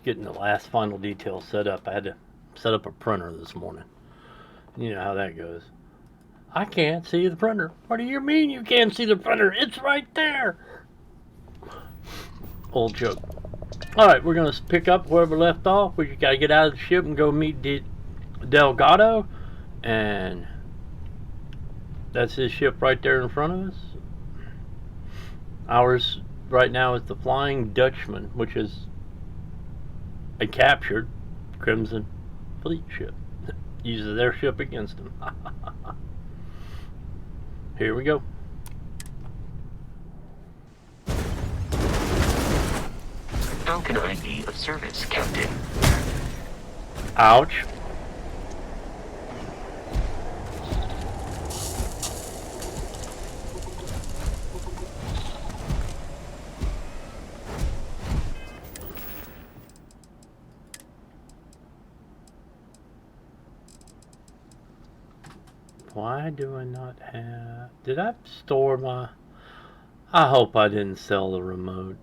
getting the last final details set up. I had to set up a printer this morning. You know how that goes. I can't see the printer. What do you mean you can't see the printer? It's right there. Old joke. Alright, we're going to pick up where we left off. We got to get out of the ship and go meet Delgado. And that's his ship right there in front of us. Ours right now is the Flying Dutchman, which is a captured Crimson Fleet ship. Uses their ship against them. Here we go. How can I be of service, Captain? Ouch. Why do I not have... Did I store my... I hope I didn't sell the remote.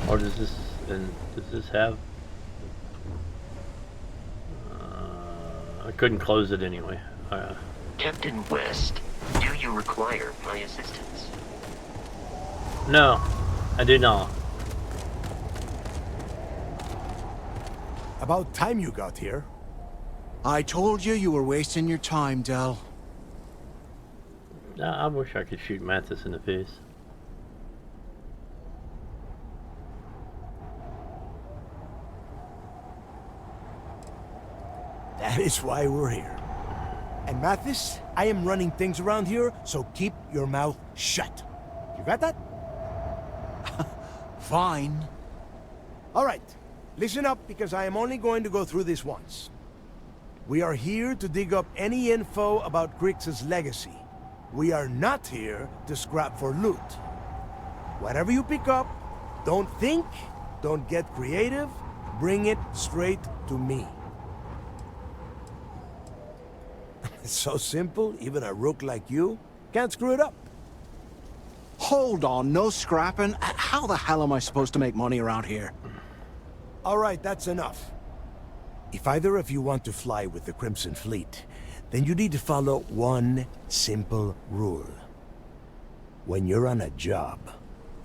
Or does this have... I couldn't close it anyway. Captain West, do you require my assistance? No, I do not. About time you got here. I told you you were wasting your time, Del. I wish I could shoot Mathis in the face. That is why we're here. And Mathis, I am running things around here, so keep your mouth shut. You got that? Fine. All right. Listen up, because I am only going to go through this once. We are here to dig up any info about Grix's legacy. We are not here to scrap for loot. Whatever you pick up, don't think, don't get creative, bring it straight to me. It's so simple, even a rook like you can't screw it up. Hold on, no scrapping. How the hell am I supposed to make money around here? All right, that's enough. If either of you want to fly with the Crimson Fleet, then you need to follow one simple rule. When you're on a job,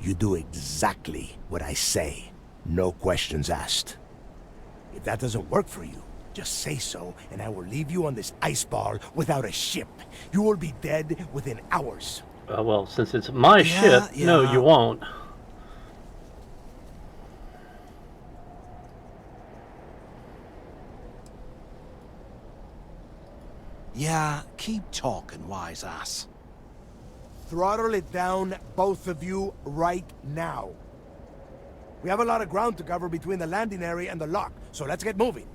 you do exactly what I say. No questions asked. If that doesn't work for you, just say so, and I will leave you on this ice ball without a ship. You will be dead within hours. Well, since it's my ship, yeah. no, you won't. Yeah, keep talking, wise ass. Throttle it down, both of you, right now. We have a lot of ground to cover between the landing area and the lock, so let's get moving.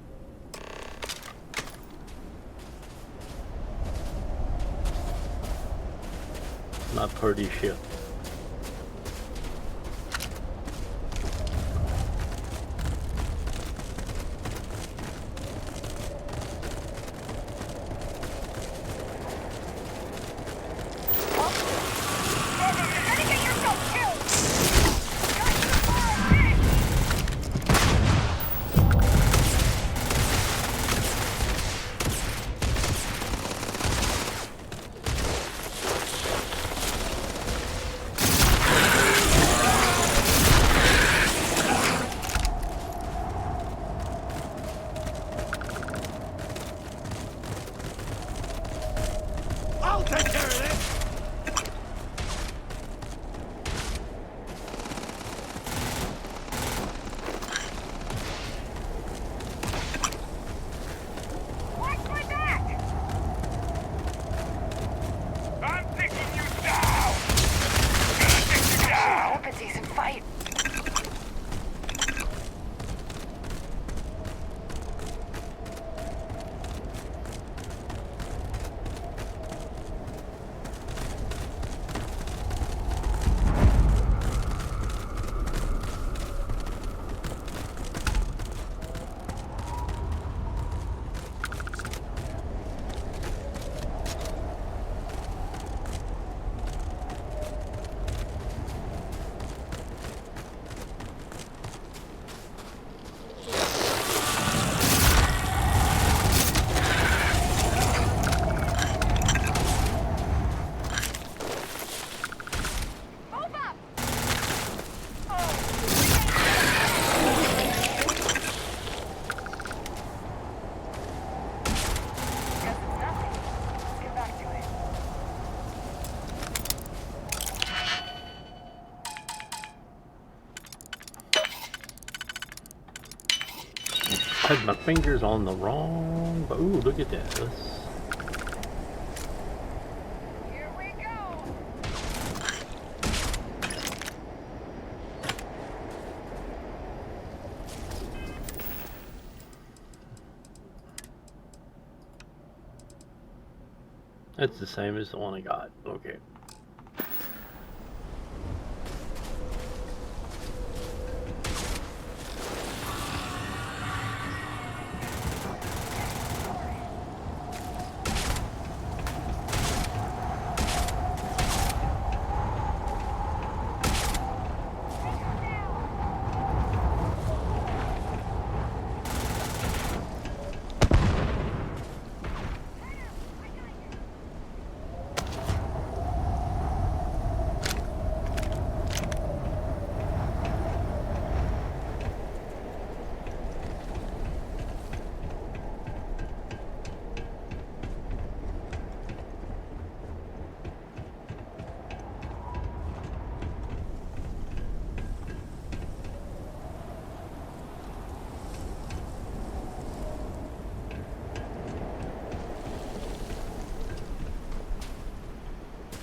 My pretty ship. I'll take care of this! Watch my back! I'm taking you down! Gonna take you down! Hope it's decent fight. Had my fingers on the wrong. But ooh, look at that. Here we go. That's the same as the one I got. Okay.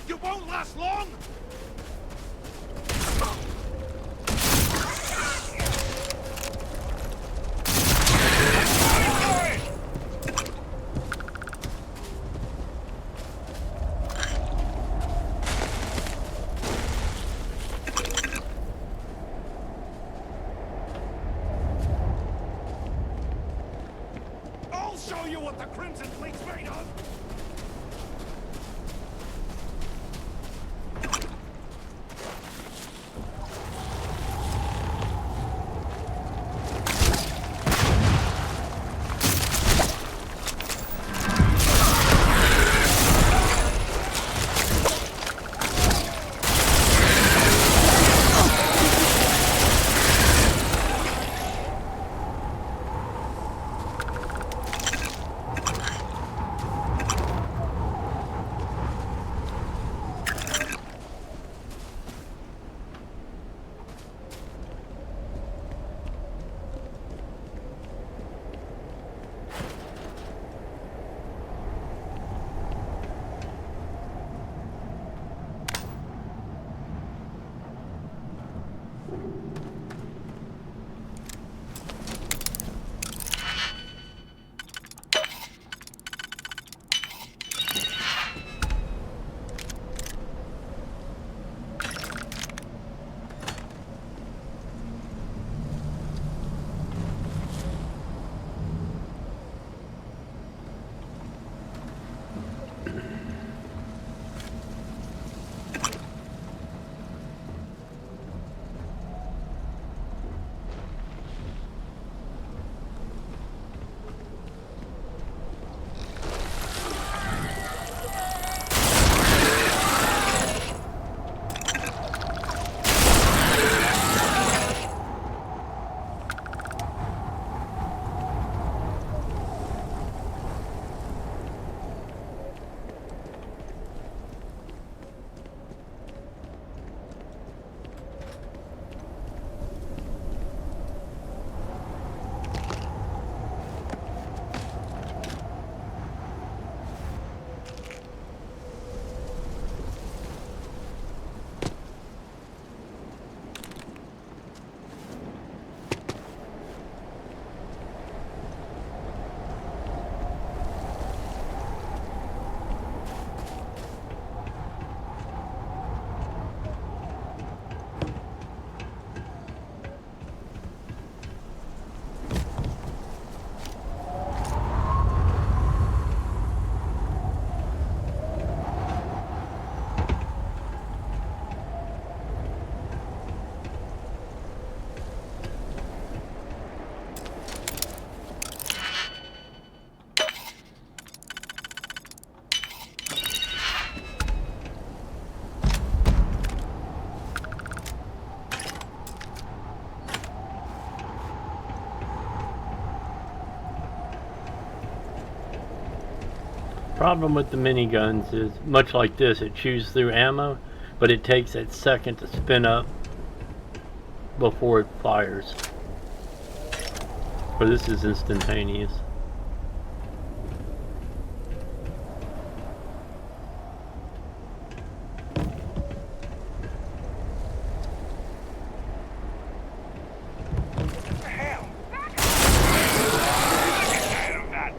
You won't last long. I'll show you what the Crimson Fleet's made of. Problem with the miniguns is, much like this, it chews through ammo, but it takes a second to spin up before it fires. Or this is instantaneous. What the hell? Get of that.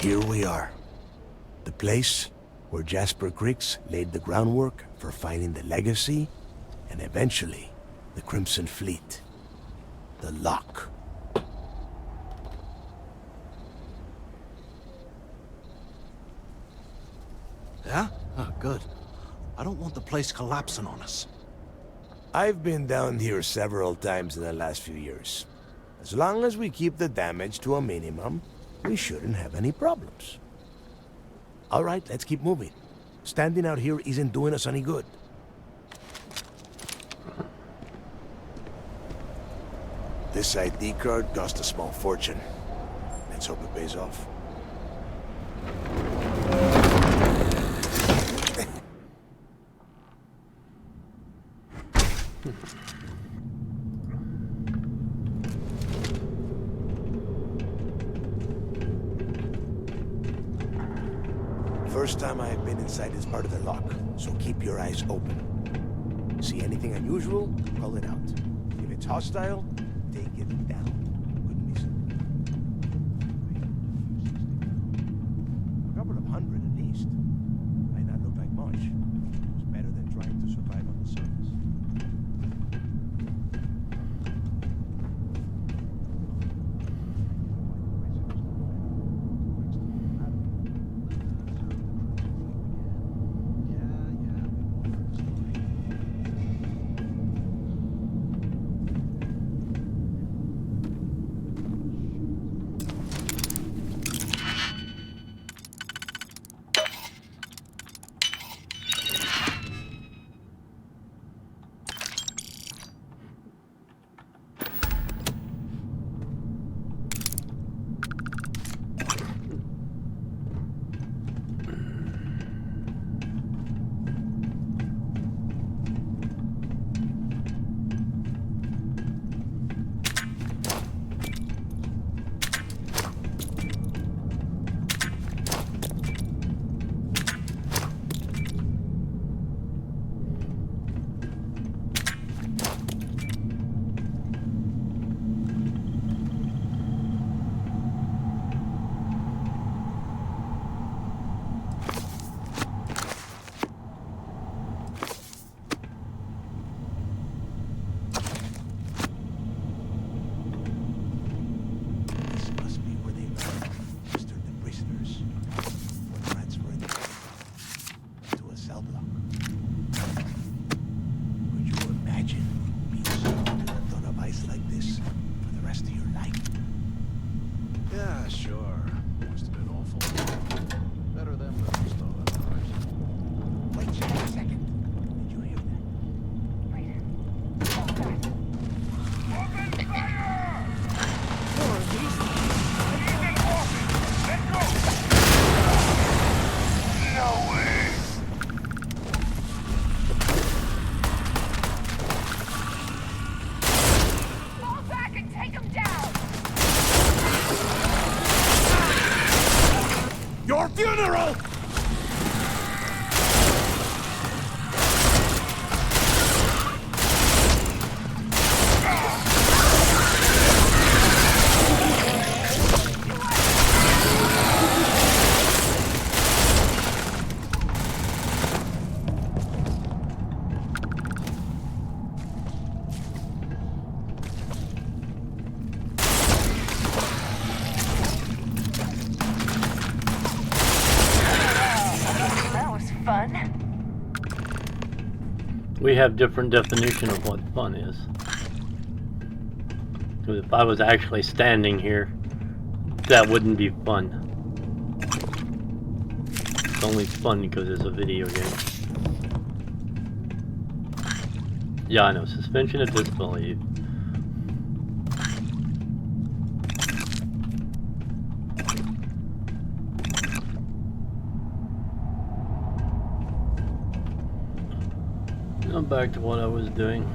Here we are. The place where Jasper Griggs laid the groundwork for finding the Legacy and eventually the Crimson Fleet. The lock. Yeah? Oh, good. I I don't want the place collapsing on us. I've been down here several times in the last few years. As long as we keep the damage to a minimum, we shouldn't have any problems. All right, let's keep moving. Standing out here isn't doing us any good. This ID card cost a small fortune. Let's hope it pays off. First time I have been inside this part of the lock, so keep your eyes open. See anything unusual, call it out. If it's hostile, take it down. Couldn't be simple. A couple of hundred at least. Might not look like much. It's better than trying to survive on the surface. Your funeral! We have different definition of what fun is. Because if I was actually standing here, that wouldn't be fun. It's only fun because it's a video game. Yeah, I know. Suspension of disbelief. Now back to what I was doing.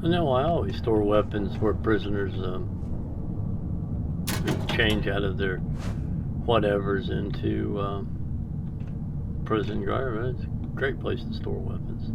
No, I always store weapons where prisoners change out of their whatevers into prison guard. It's a great place to store weapons.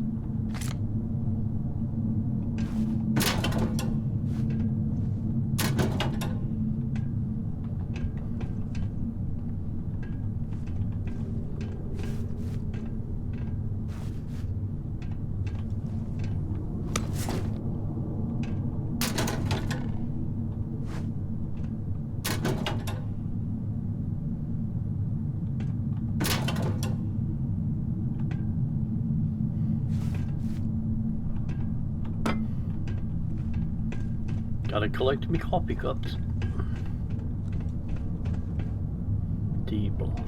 Gotta collect me coffee cups. D block.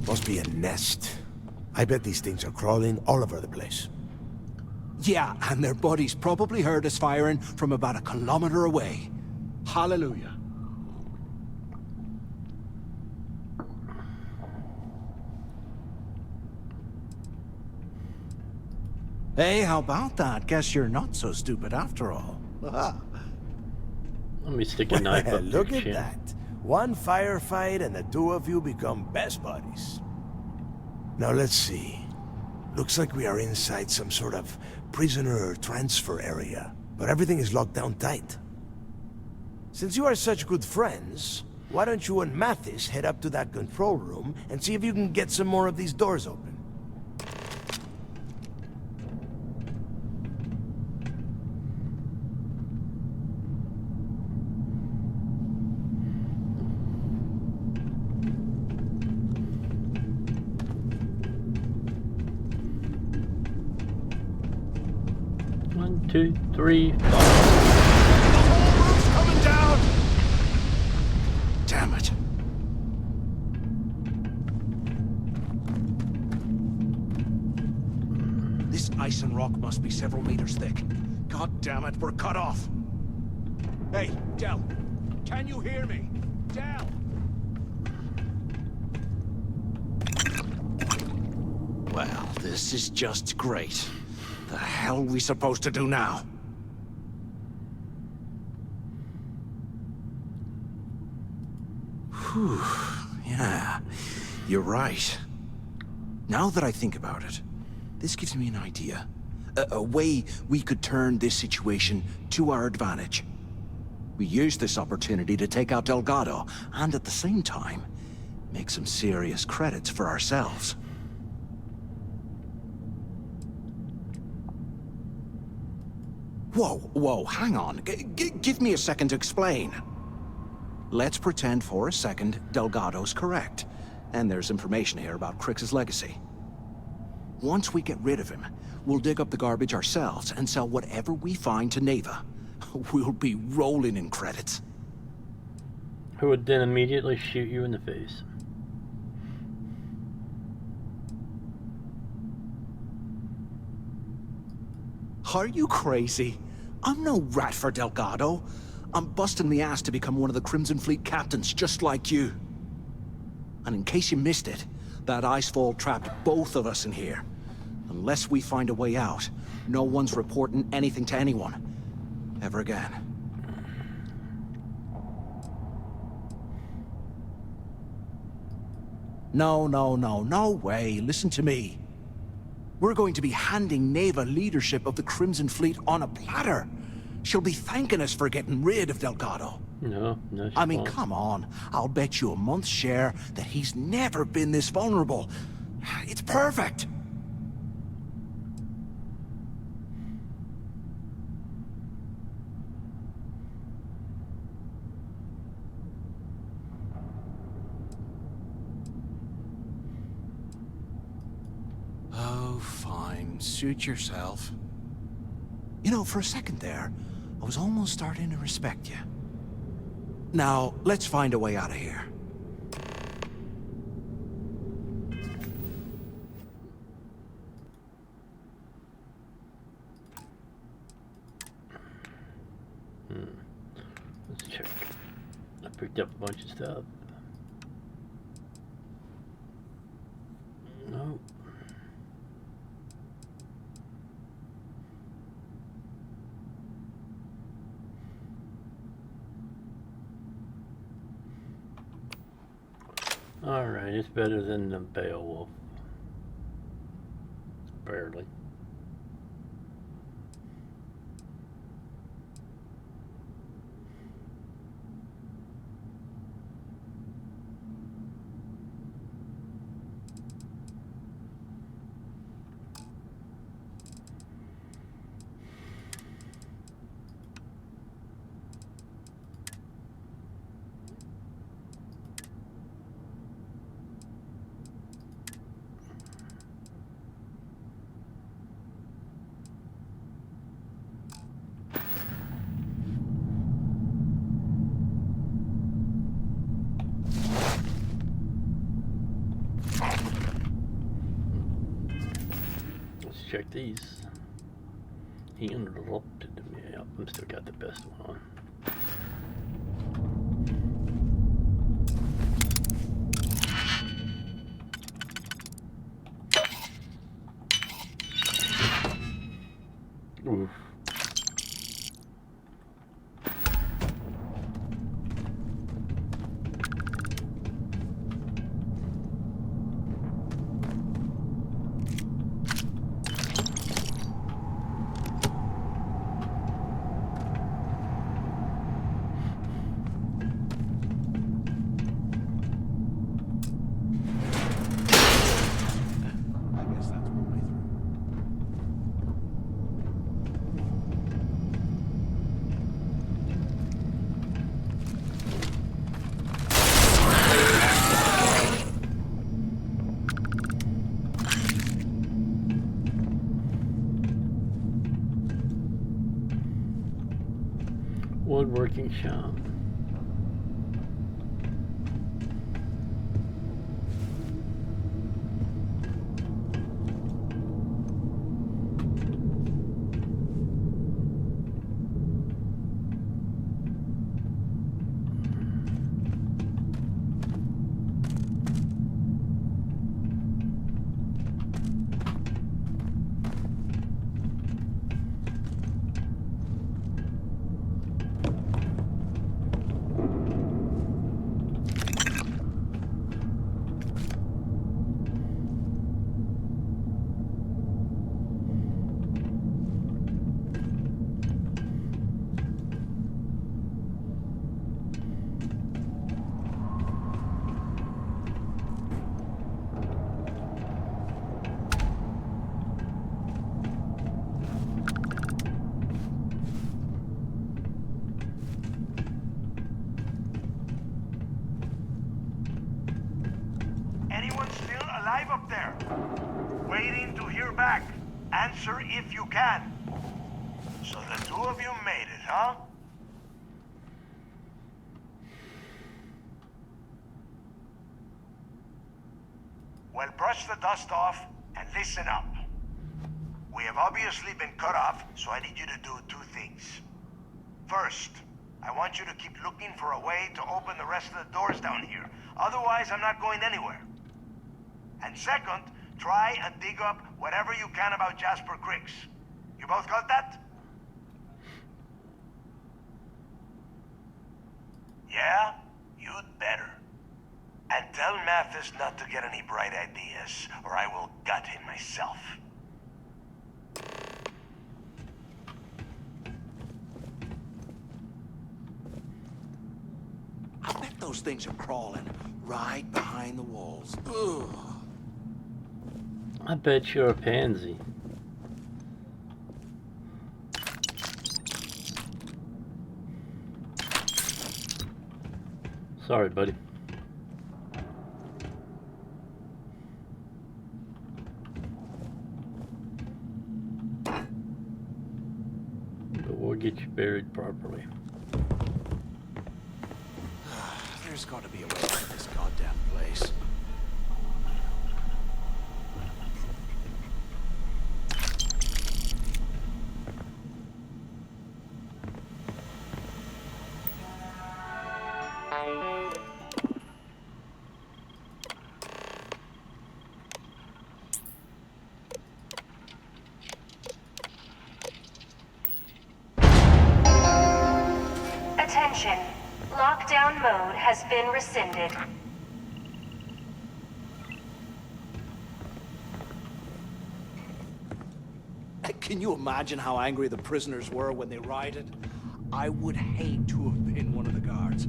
Must be a nest. I bet these things are crawling all over the place. Yeah, and their buddies probably heard us firing from about 1 kilometer away. Hallelujah. Hey, how about that? Guess you're not so stupid after all. Let me stick a knife up Look your at chin. that. One firefight and the two of you become best buddies. Now let's see. Looks like we are inside some sort of prisoner transfer area, but everything is locked down tight. Since you are such good friends, Why don't you and Mathis head up to that control room and see if you can get some more of these doors open? One, two, three, five. The whole roof's coming down! Damn it. This ice and rock must be several meters thick. God damn it, we're cut off. Hey, Del, can you hear me? Del! Well, this is just great. The hell are we supposed to do now? Whew, yeah, you're right. Now that I think about it, this gives me an idea. A way we could turn this situation to our advantage. We use this opportunity to take out Delgado, and at the same time, make some serious credits for ourselves. Whoa, hang on. Give me a second to explain. Let's pretend for a second Delgado's correct, and there's information here about Crix's legacy. Once we get rid of him, we'll dig up the garbage ourselves and sell whatever we find to Neva. We'll be rolling in credits. Who would then immediately shoot you in the face. Are you crazy? I'm no rat for Delgado. I'm busting the ass to become one of the Crimson Fleet captains, just like you. And in case you missed it, that icefall trapped both of us in here. Unless we find a way out, no one's reporting anything to anyone. Ever again. No way. Listen to me. We're going to be handing Neva leadership of the Crimson Fleet on a platter. She'll be thanking us for getting rid of Delgado. No, she I mean, won't. come on. I'll bet you a month's share that he's never been this vulnerable. It's perfect. Oh, fine. Suit yourself. You know, for a second there, I was almost starting to respect you. Now, let's find a way out of here. Let's check. I picked up a bunch of stuff. Nope. Alright, it's better than the Beowulf. Barely. Check these. He interrupted me. Yep, I'm still got the best one on. Oof. Woodworking shop. Anyone still alive up there? Waiting to hear back. Answer if you can. So the two of you made it, huh? Well, brush the dust off and listen up. We have obviously been cut off, so I need you to do two things. First, I want you to keep looking for a way to open the rest of the doors down here. Otherwise, I'm not going anywhere. And second, try and dig up whatever you can about Jasper Cricks. You both got that? Yeah? You'd better. And tell Mathis not to get any bright ideas, or I will gut him myself. I bet those things are crawling right behind the walls. Ugh. I bet you're a pansy. Sorry, buddy. But we'll get you buried properly. There's got to be a way out of this goddamn place. Attention. Lockdown mode has been rescinded. Can you imagine how angry the prisoners were when they rioted? I would hate to have been one of the guards.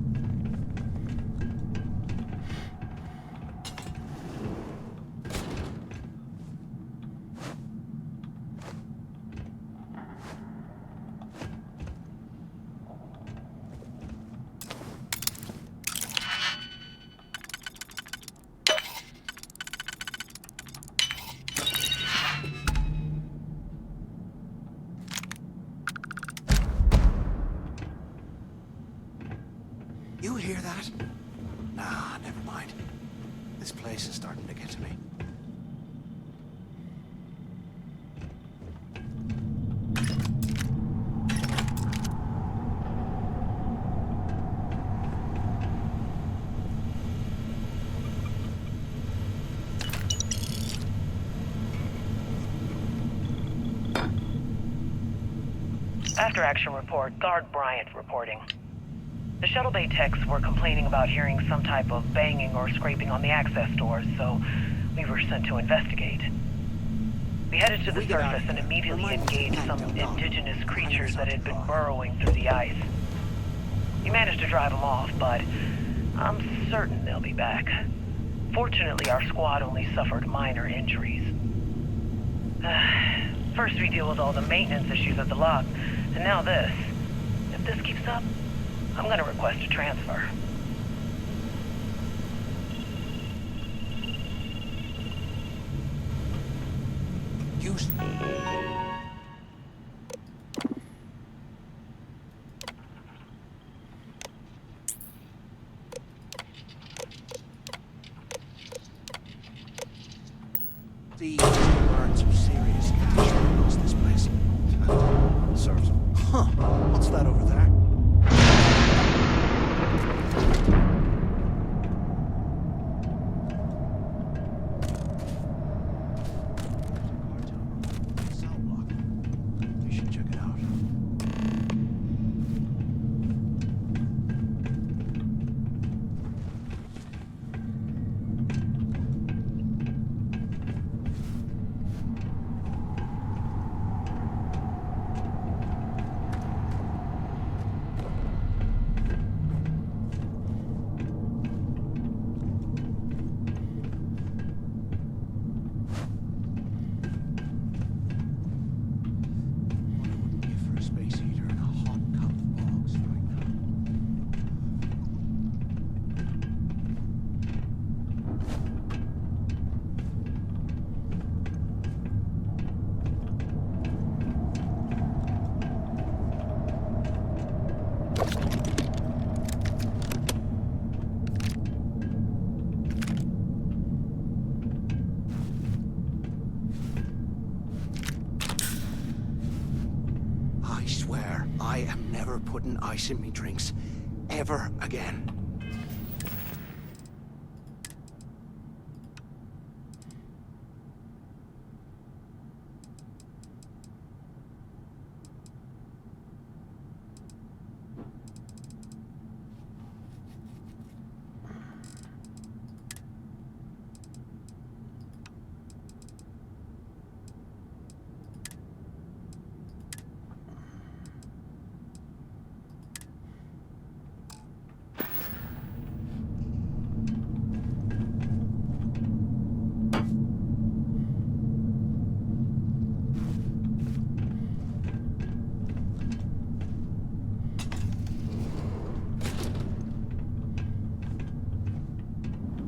You hear that? Nah, never mind. This place is starting to get to me. After action report, Guard Bryant reporting. The shuttle bay techs were complaining about hearing some type of banging or scraping on the access doors, so we were sent to investigate. We headed to the surface and immediately engaged some indigenous creatures that had been burrowing through the ice. We managed to drive them off, but I'm certain they'll be back. Fortunately, our squad only suffered minor injuries. First we deal with all the maintenance issues at the lock, and now this. If this keeps up, I'm gonna request a transfer. Huh. What's that over there? Cell block. We should check it out. For a space heater and a hot cup of box right now. I swear, I am never putting ice in me drinks. Ever again.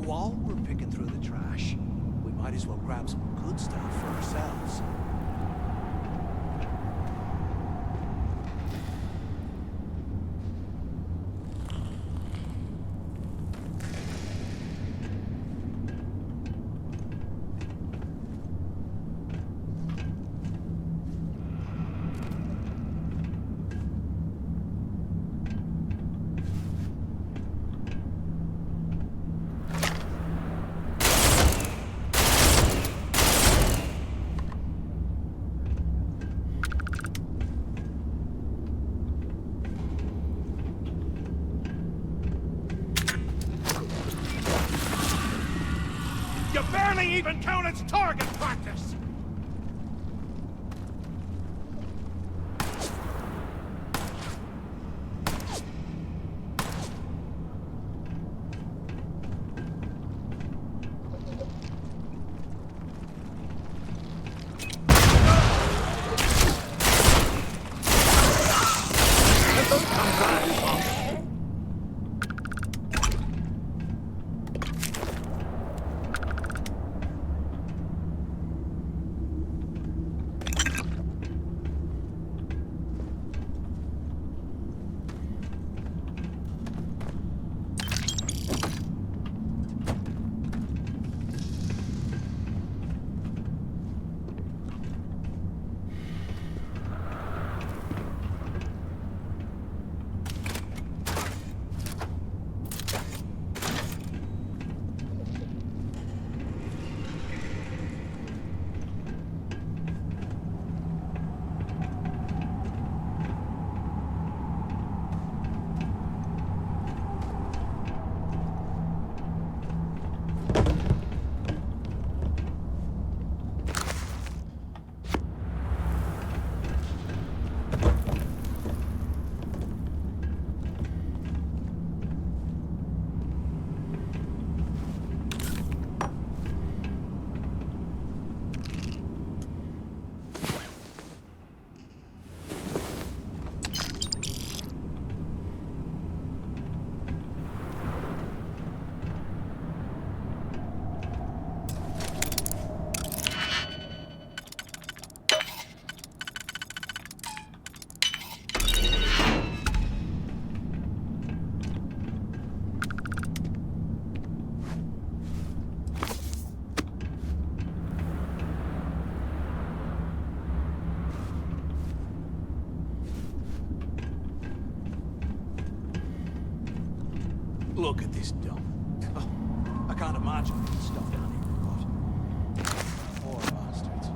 While we're picking through the trash, we might as well grab some good stuff for ourselves. You barely even count its target practice! Look at this dump. I can't imagine putting stuff down here, but... Poor bastards.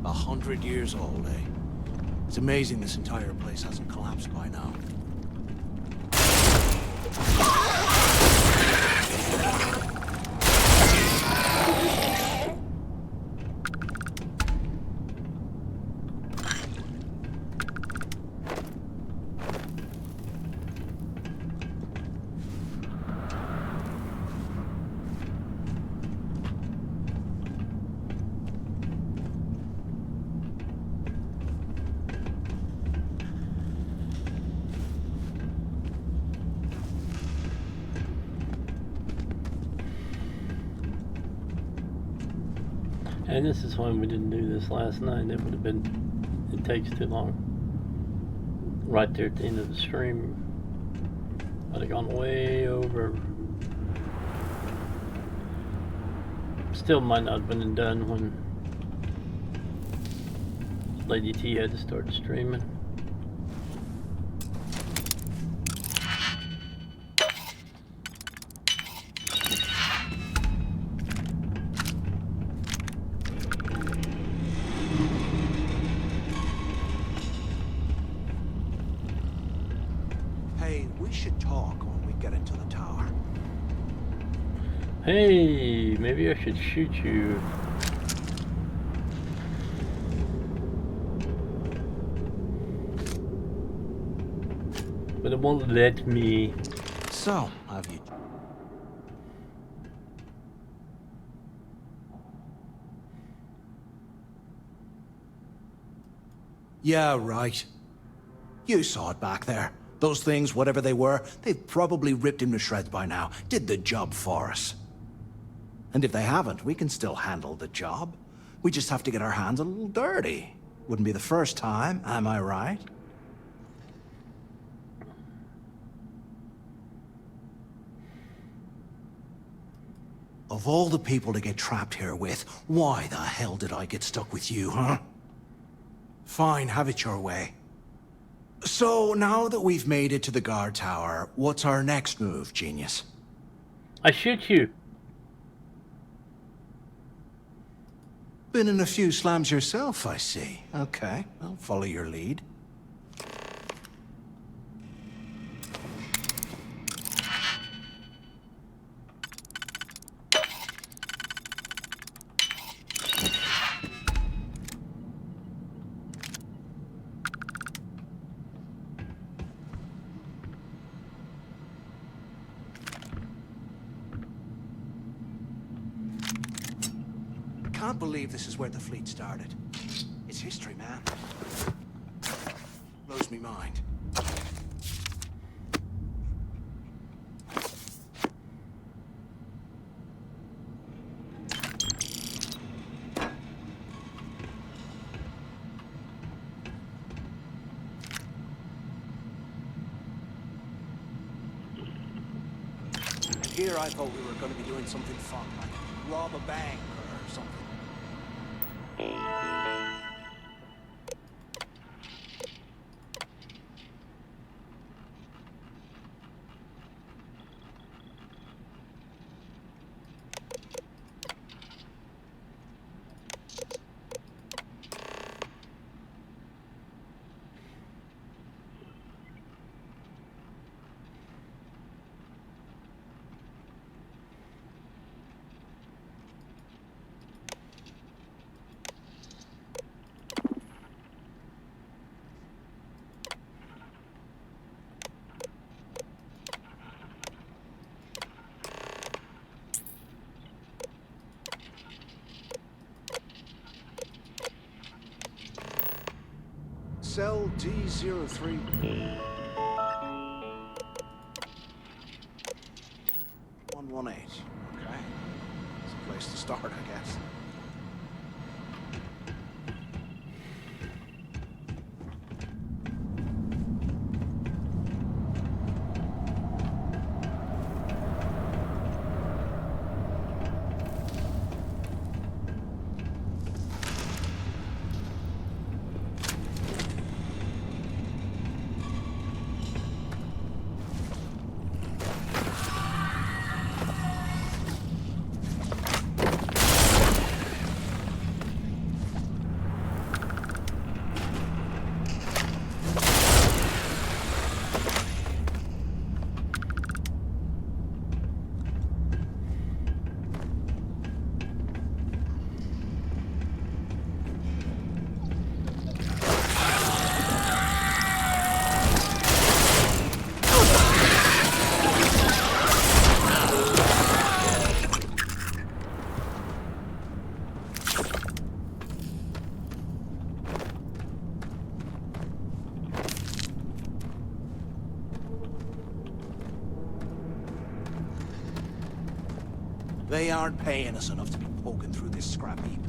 A 100 years old, eh? It's amazing this entire place hasn't collapsed by now. And this is when we didn't do this last night. It would have been, it takes too long. Right there at the end of the stream. I'd have gone way over. Still might not have been done when Lady T had to start streaming. Hey, we should talk when we get into the tower. Hey, maybe I should shoot you. But it won't let me. So, have you... Yeah, right. You saw it back there. Those things, whatever they were, they've probably ripped him to shreds by now. Did the job for us. And if they haven't, we can still handle the job. We just have to get our hands a little dirty. Wouldn't be the first time, am I right? Of all the people to get trapped here with, why the hell did I get stuck with you, huh? Fine, have it your way. So, now that we've made it to the guard tower, what's our next move, genius? I shoot you. Been in a few slams yourself, I see. Okay, I'll follow your lead. Can't believe this is where the fleet started. It's history, man. Blows me mind. And here I thought we were going to be doing something fun, like rob a bank or something. D03. 118. Okay. It's a place to start, I guess. They aren't paying us enough to be poking through this scrap heap.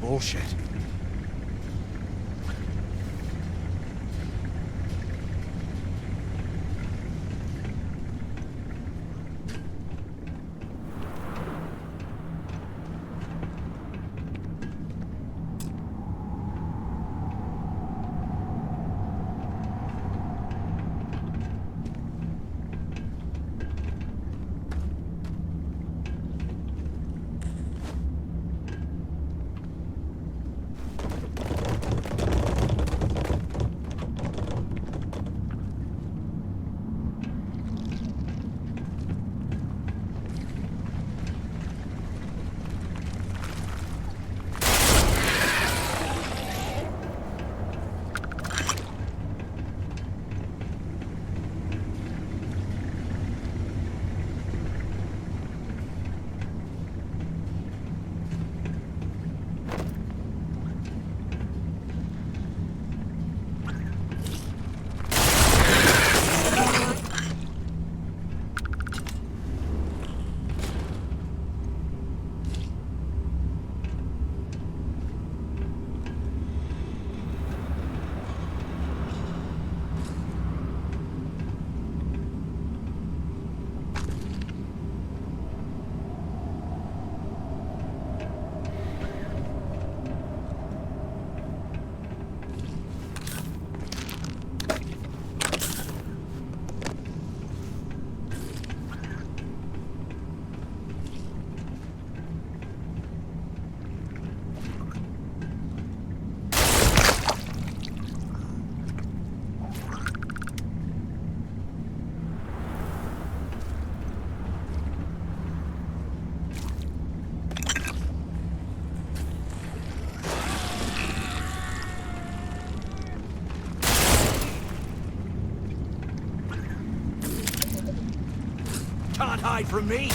Bullshit. hide from me?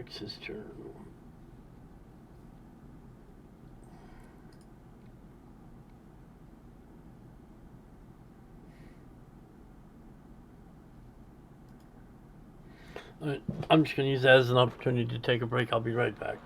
takes his turn. Alright, I'm just going to use that as an opportunity to take a break. I'll be right back.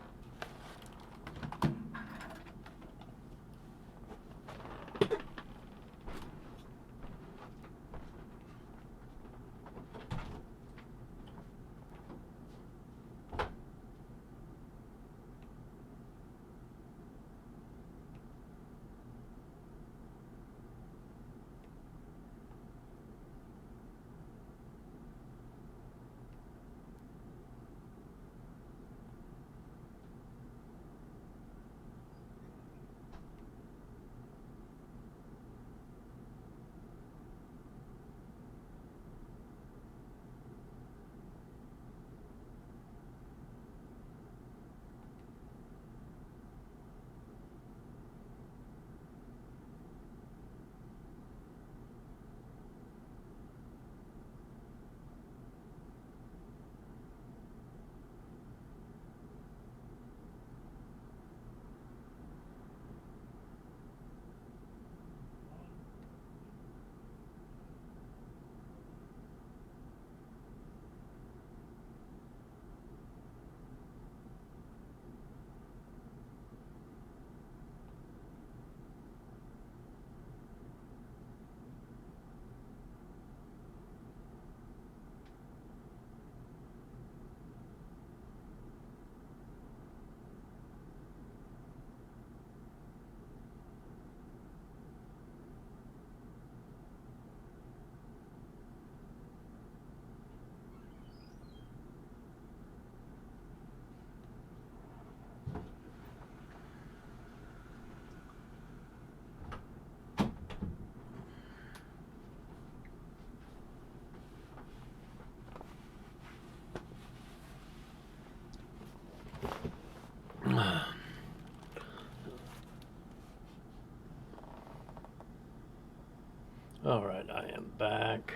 Alright, I am back.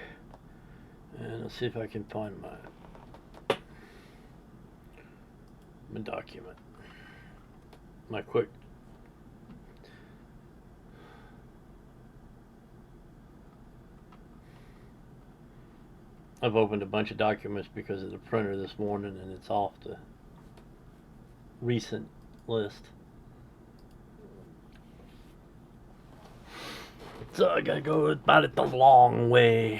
And let's see if I can find my document. My quick. I've opened a bunch of documents because of the printer this morning and it's off the recent list. So I gotta go about it the long way.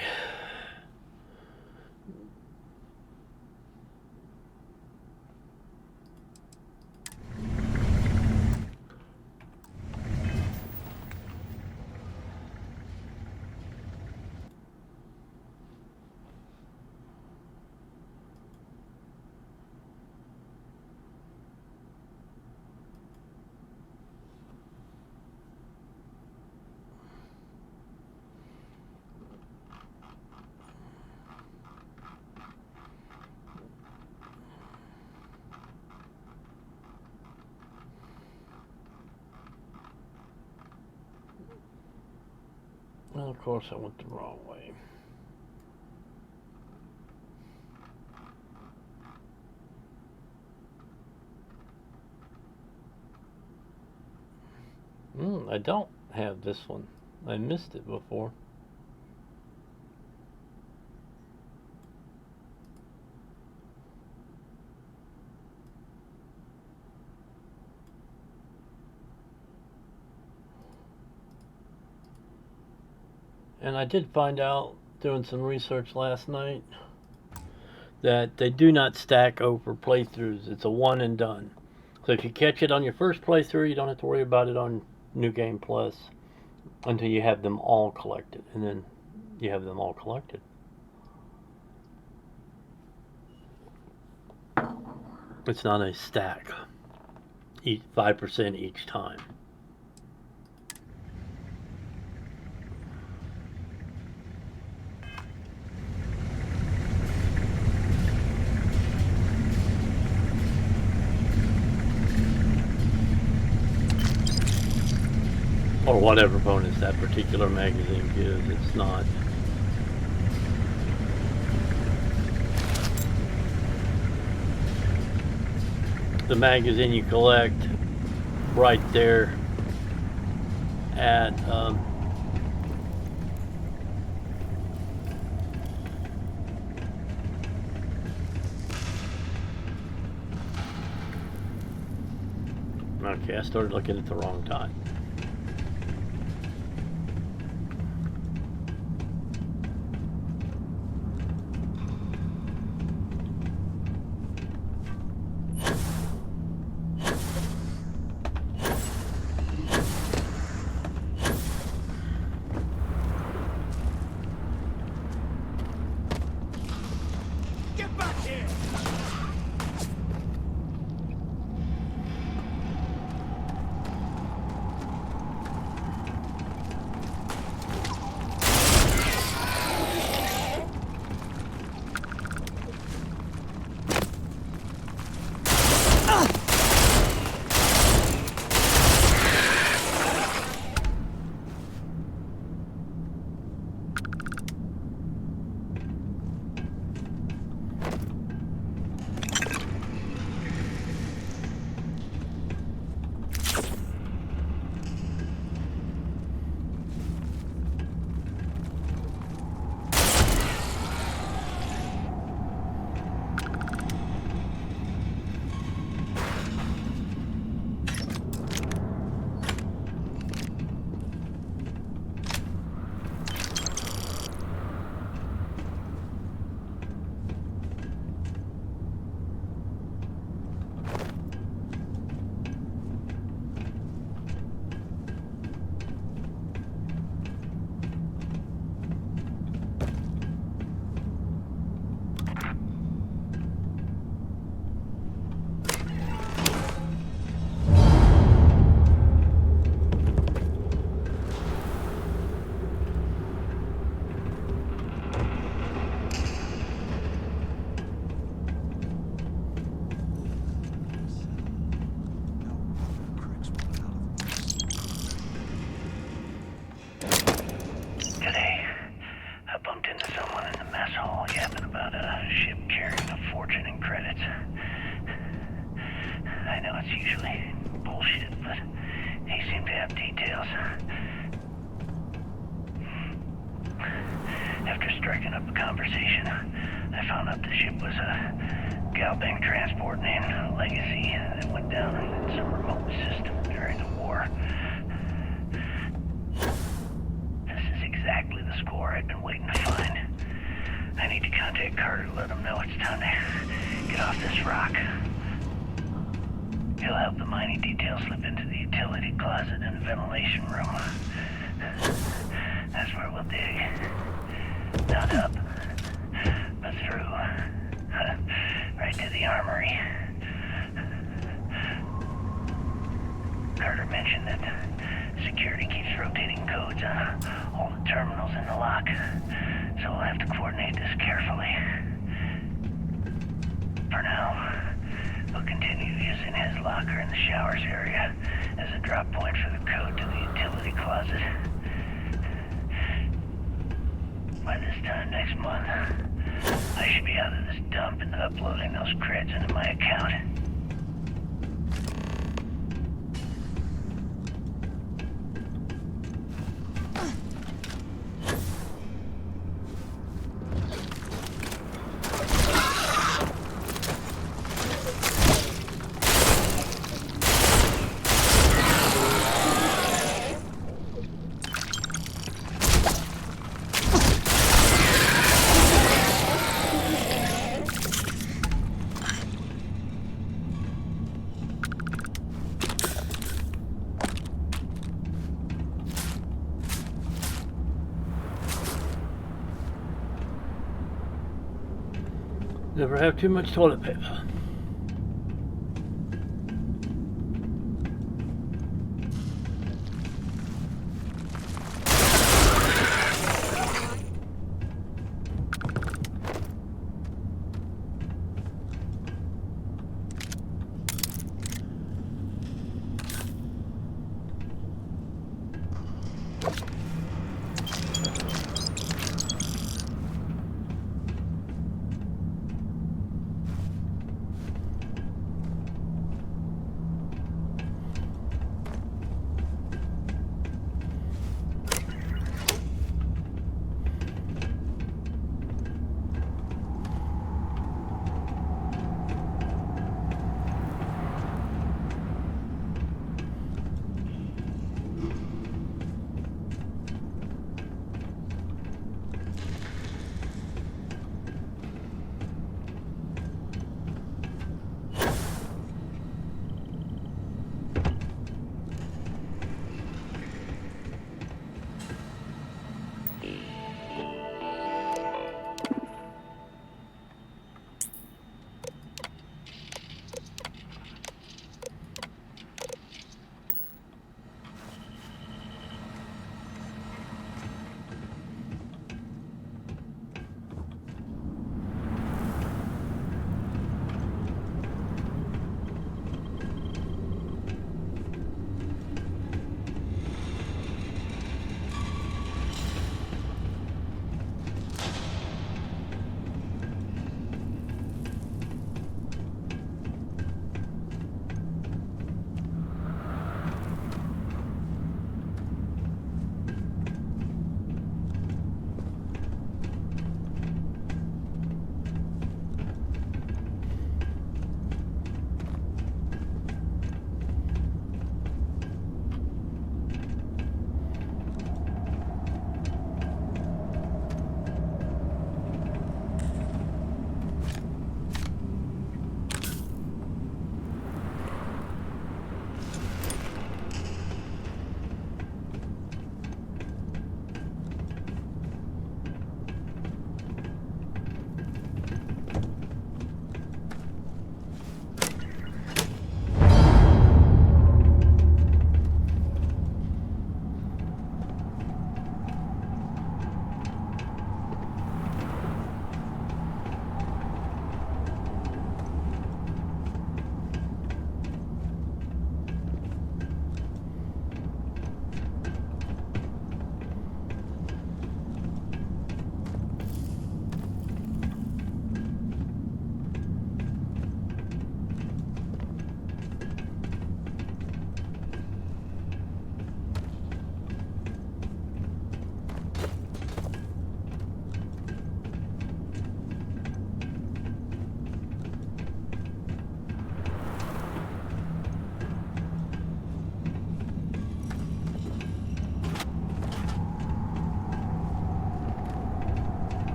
Well, of course I went the wrong way. I don't have this one. I missed it before. And I did find out, doing some research last night, that they do not stack over playthroughs. It's a one and done. So if you catch it on your first playthrough, you don't have to worry about it on New Game Plus until you have them all collected. And then you have them all collected. It's not a stack. 5% each time. Or whatever bonus that particular magazine gives, it's not. the magazine you collect right there at okay, I started looking at the wrong time. Get back here! Today, I bumped into someone in the mess hall yapping about a ship carrying a fortune in credits. I know it's usually bullshit, but he seemed to have details. After striking up a conversation, I found out the ship was a Galbank transport named Legacy that went down in some remote system during the war. This is exactly the score I'd been waiting to find. I need to contact Carter to let him know it's time to get off this rock. He'll help the mining detail slip into the utility closet in the ventilation room. That's where we'll dig. Not up, but through. Right to the armory. Carter mentioned that security keeps rotating codes on all the terminals in the lock, so we'll have to coordinate this carefully. For now, we'll continue using his locker in the showers area as a drop point for the code to the utility closet. By this time next month, I should be out of this dump and uploading those creds into my account. Never have too much toilet paper.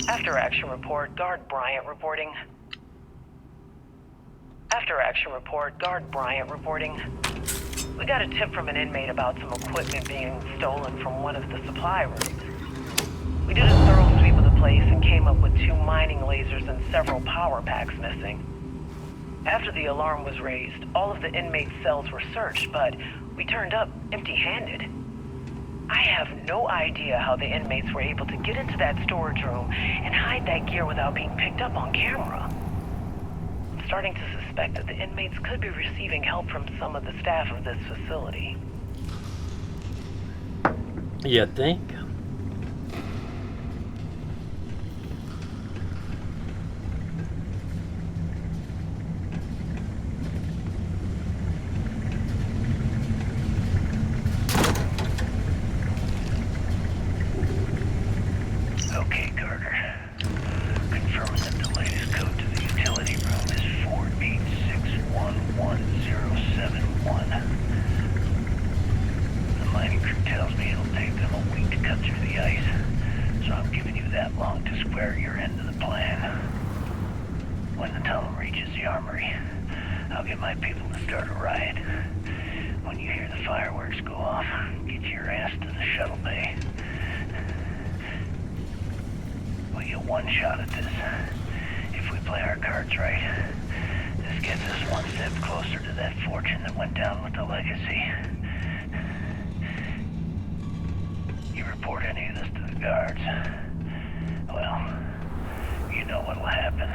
After action report, Guard Bryant reporting. After action report, Guard Bryant reporting. We got a tip from an inmate about some equipment being stolen from one of the supply rooms. We did a thorough sweep of the place and came up with 2 mining lasers and several power packs missing. After the alarm was raised, all of the inmates' cells were searched, but we turned up empty-handed. I have no idea how the inmates were able to get into that storage room and hide that gear without being picked up on camera. I'm starting to suspect that the inmates could be receiving help from some of the staff of this facility. You think? Okay, Carter. Confirming that the latest code to the utility room is 486111071. The mining crew tells me it'll take them a week to cut through the ice, so I'm giving you that long to square your end of the plan. When the tunnel reaches the armory, I'll get my people to start a riot. When you hear the fireworks go off, get your ass to the shuttle bay. We get one shot at this. If we play our cards right, this gets us one step closer to that fortune that went down with the legacy. You report any of this to the guards, well, you know what'll happen.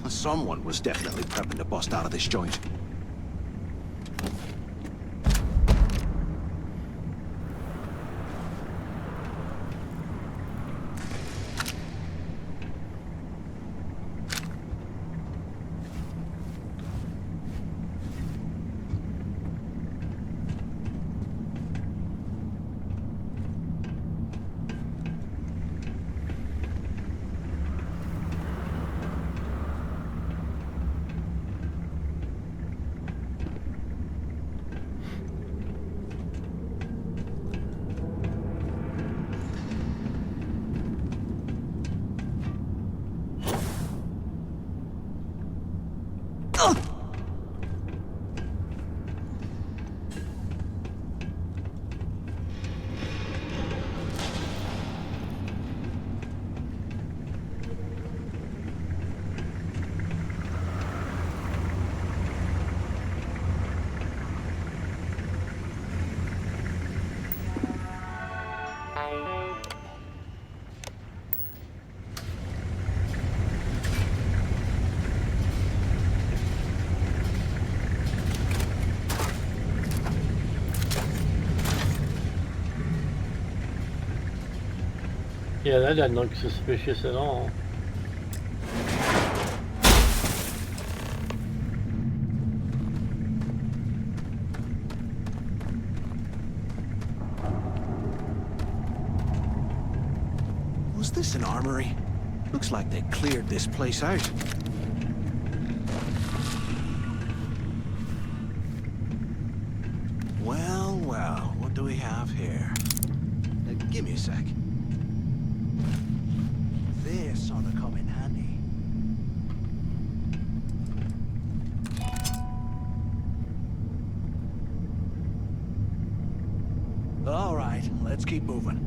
Someone was definitely prepping to bust out of this joint. Yeah, that doesn't look suspicious at all. Was this an armory? Looks like they cleared this place out. Well, well, what do we have here? Give me a sec. This ought to come in handy. All right, let's keep moving.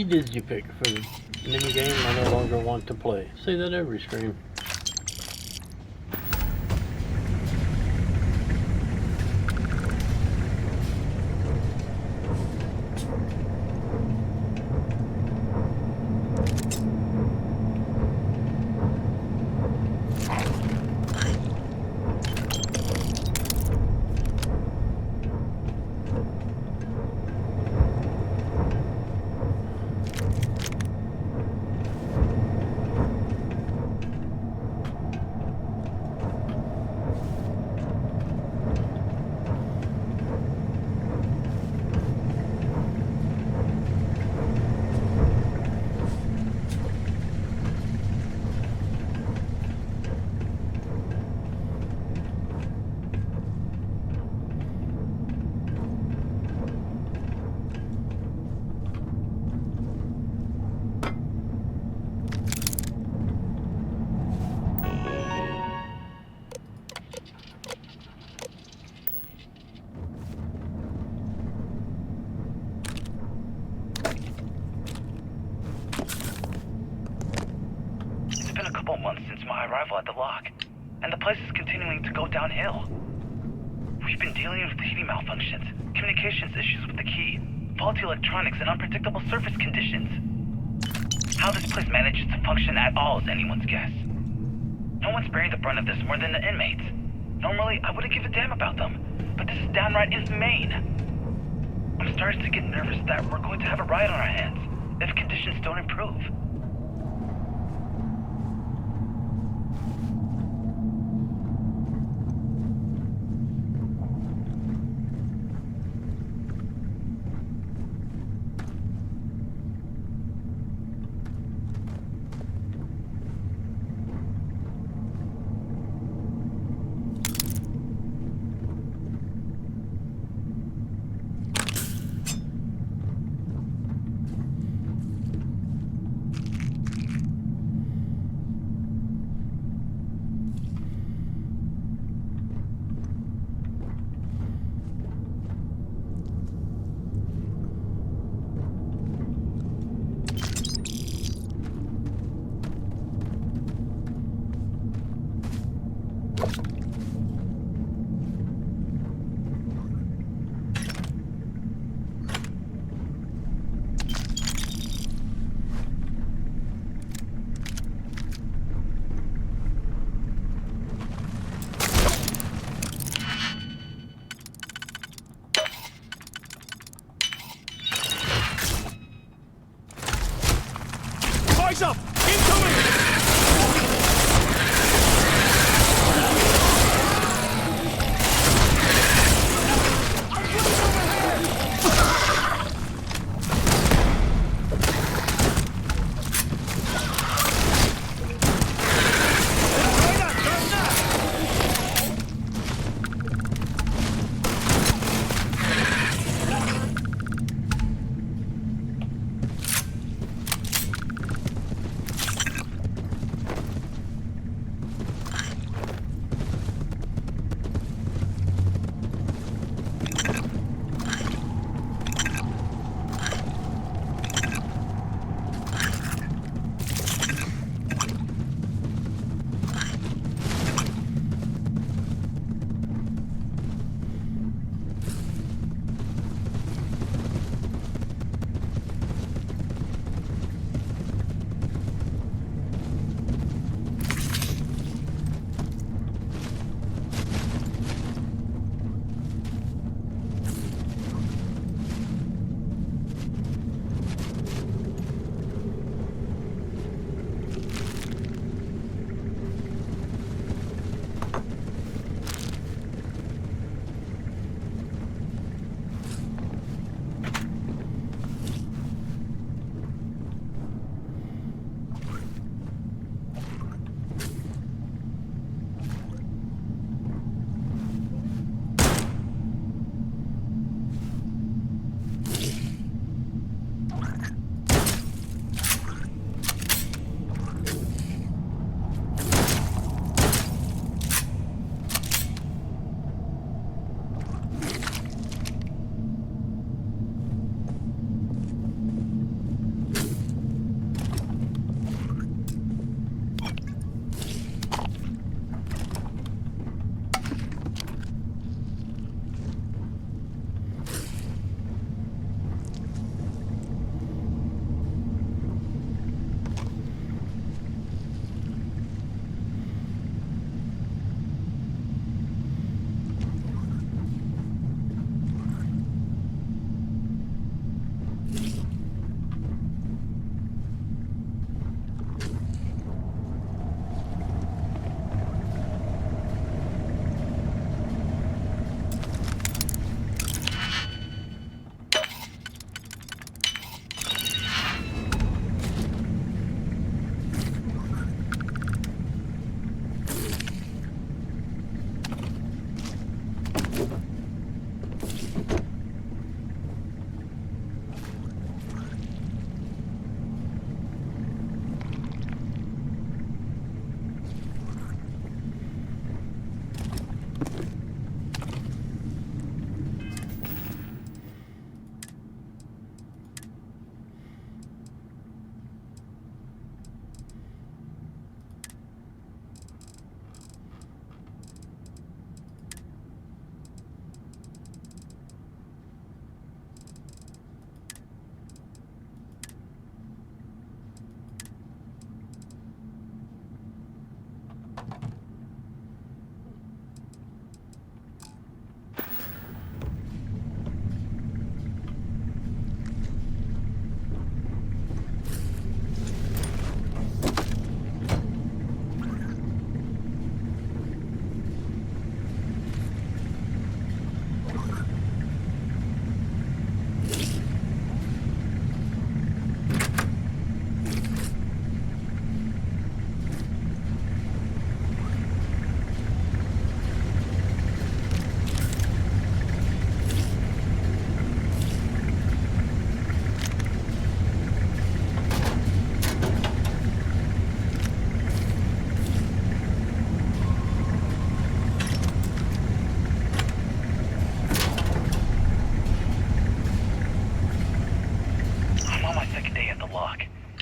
did you pick for the minigame I no longer want to play? Say that every stream. It's been a couple months since my arrival at the lock, and the place is continuing to go downhill. We've been dealing with heating malfunctions, communications issues with the key, faulty electronics, and unpredictable surface conditions. How this place manages to function at all is anyone's guess. No one's bearing the brunt of this more than the inmates. Normally, I wouldn't give a damn about them, but this is downright inhumane. I'm starting to get nervous that we're going to have a riot on our hands if conditions don't improve. Eyes up! Incoming!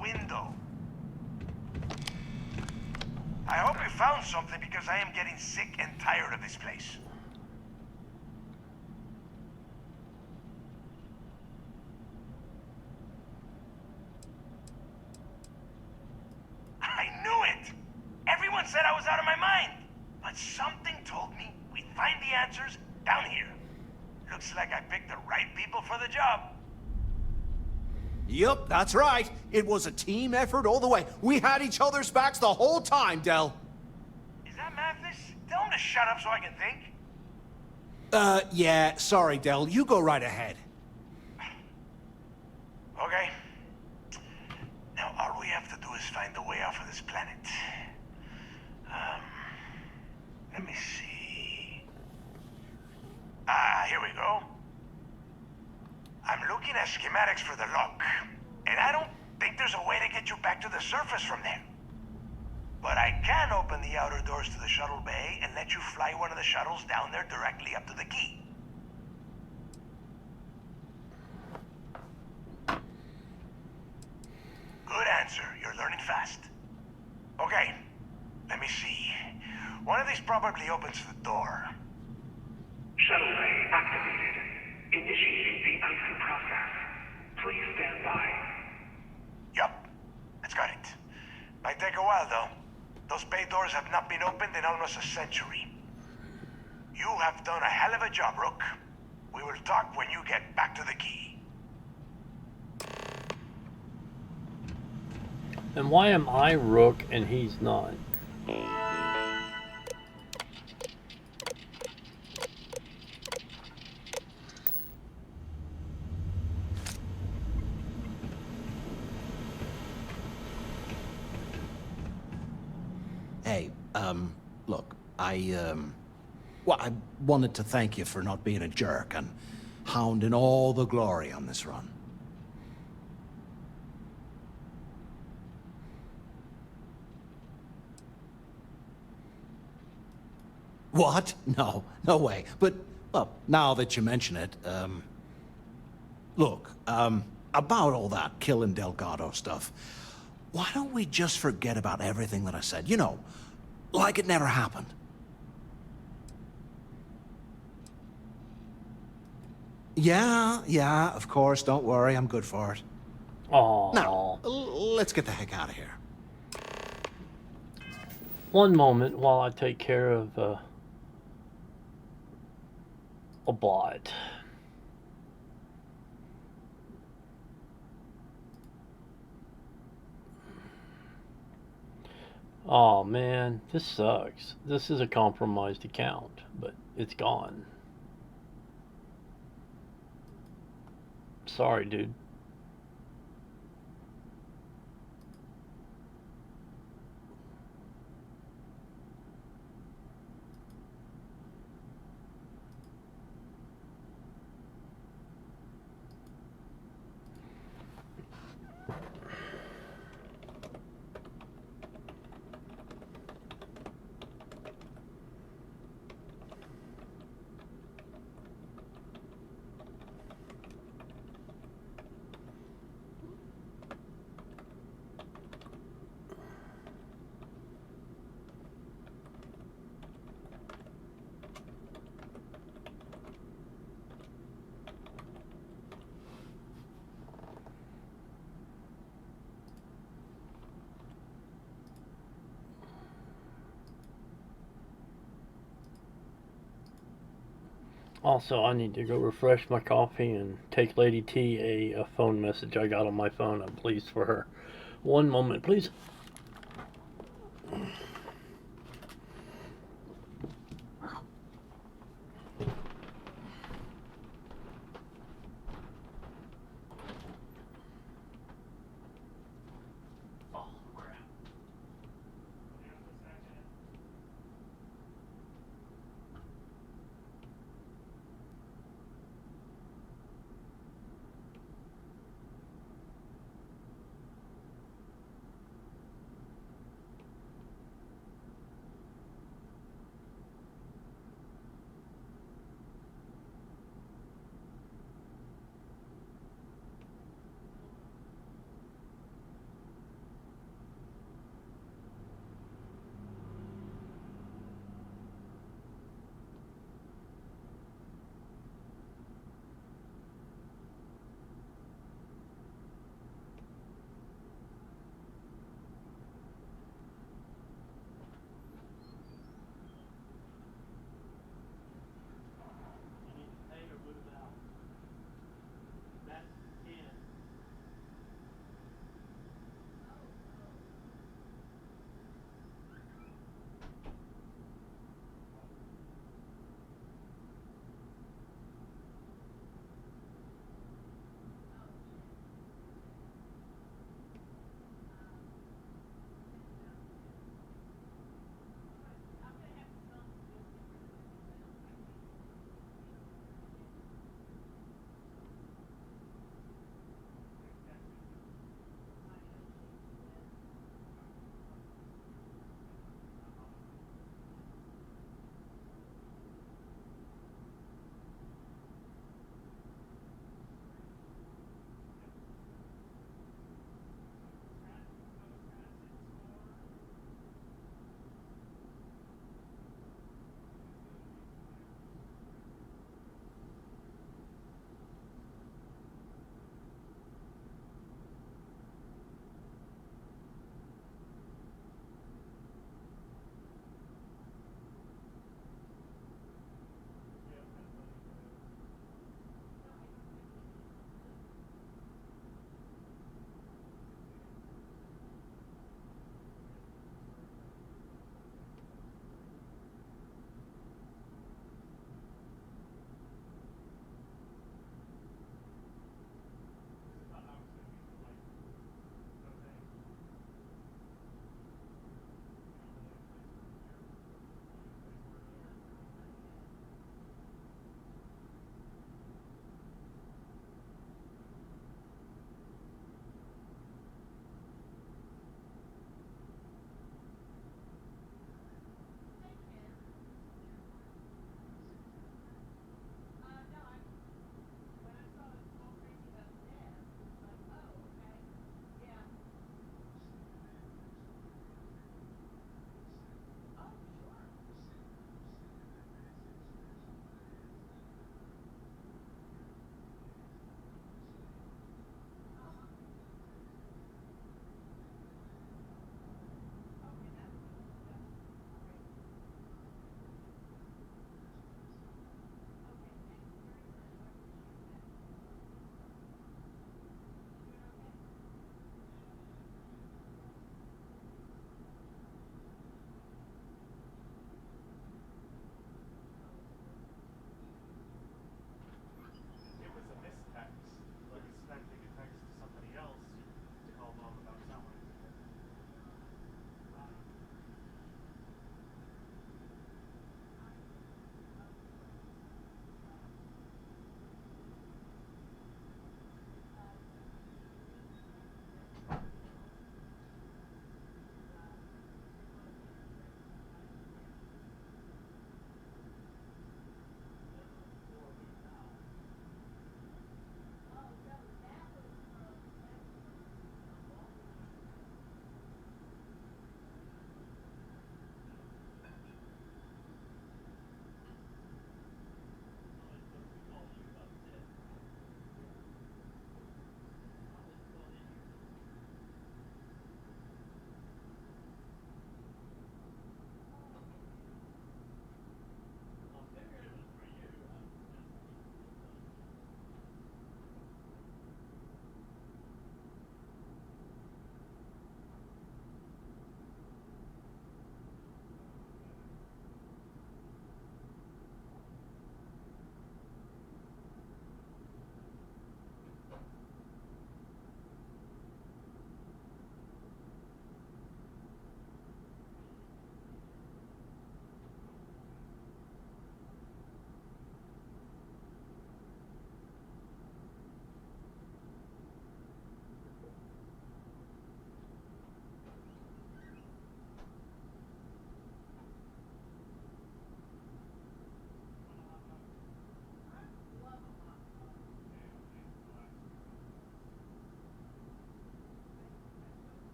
window. I hope you found something because I am getting sick and tired of this place. I knew it! Everyone said I was out of my mind. But something told me we'd find the answers down here. Looks like I picked the right people for the job. Yup, that's right. It was a team effort all the way. We had each other's backs the whole time, Del. Is that Mathis? Tell him to shut up so I can think. Yeah, sorry, Del. You go right ahead. Okay. Now all we have to do is find the way off of this planet. Let me see. Ah, here we go. I'm looking at schematics for the lock, and I don't think there's a way to get you back to the surface from there. But I can open the outer doors to the shuttle bay and let you fly one of the shuttles down there directly up to the key. Good answer. You're learning fast. Okay, let me see. One of these probably opens the door. Shuttle bay activated. Initiating the icing process. Please stand by. Yup, that's got it. Might take a while though. Those bay doors have not been opened in almost a century. You have done a hell of a job, Rook. We will talk when you get back to the key. And why am I Rook and he's not? Hey, look, well, I wanted to thank you for not being a jerk and hounding all the glory on this run. What? No, no way. But, well, now that you mention it, look, about all that killing Delgado stuff, why don't we just forget about everything that I said? You know, like it never happened. Yeah, of course, don't worry, I'm good for it. Oh. Now, let's get the heck out of here. One moment while I take care of a bot. Oh man, this sucks. This is a compromised account, but it's gone. Sorry, dude. Also, I need to go refresh my coffee and take Lady T a phone message I got on my phone. I'm pleased for her. One moment, please.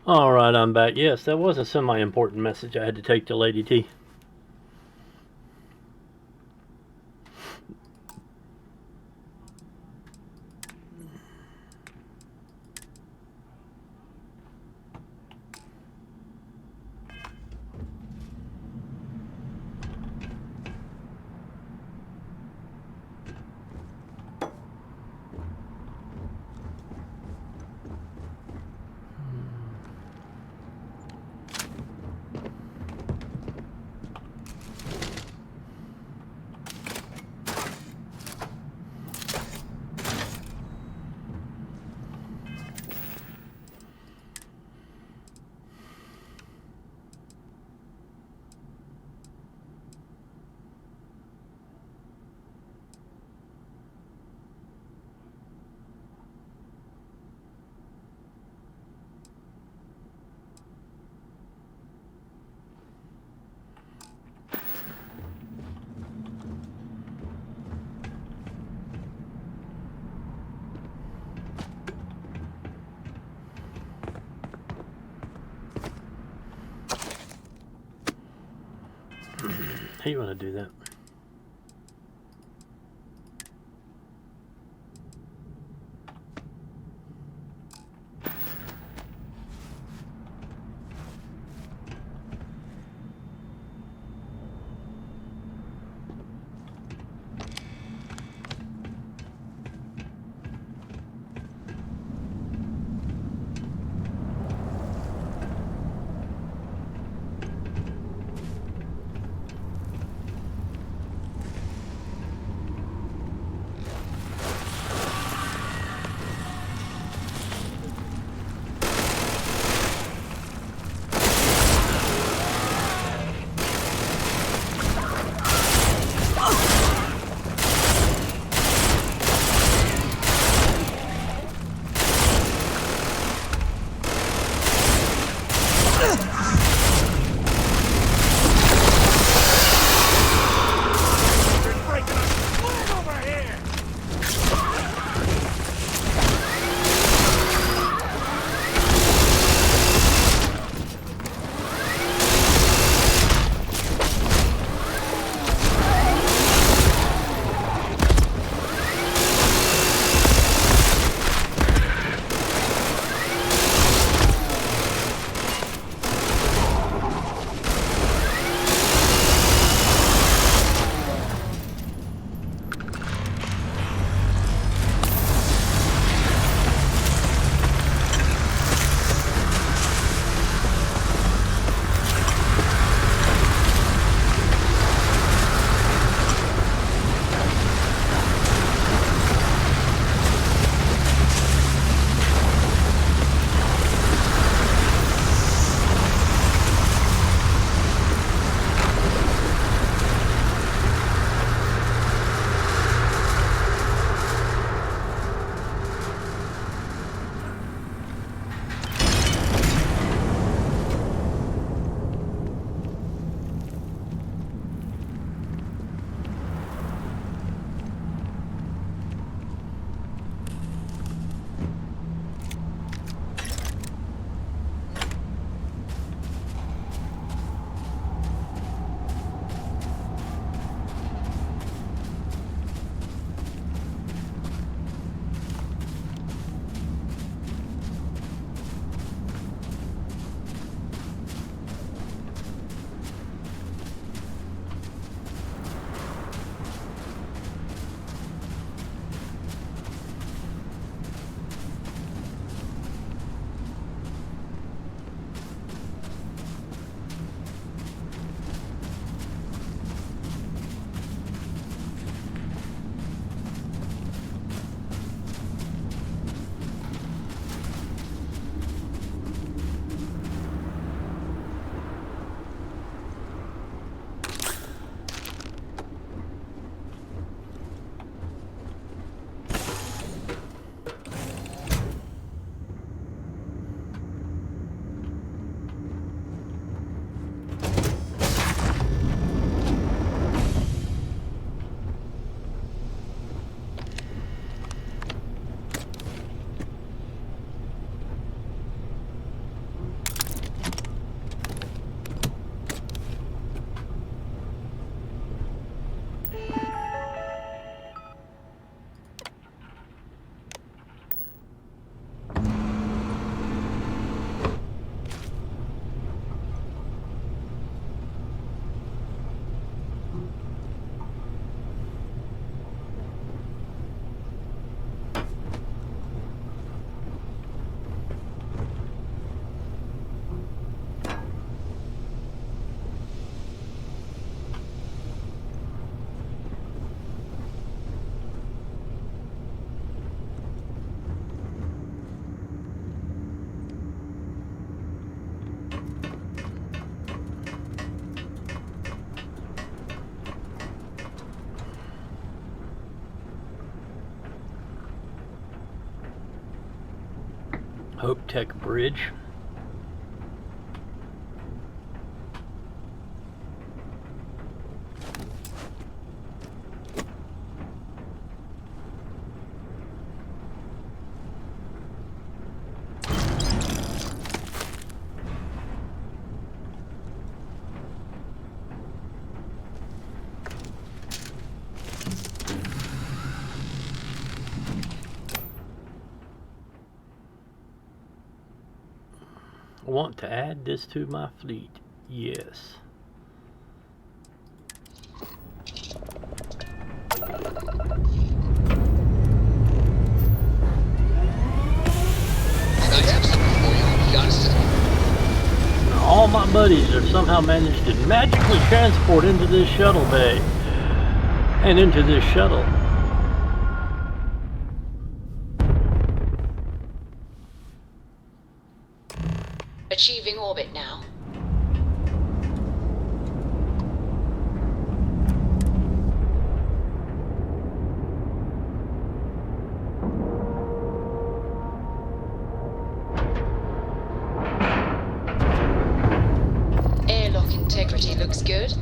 Alright, I'm back. Yes, that was a semi-important message I had to take to Lady T. How you want to do that? Hope Tech Bridge. I want to add this to my fleet. Yes. All my buddies have somehow managed to magically transport into this shuttle bay and into this shuttle. Achieving orbit now. Airlock integrity looks good.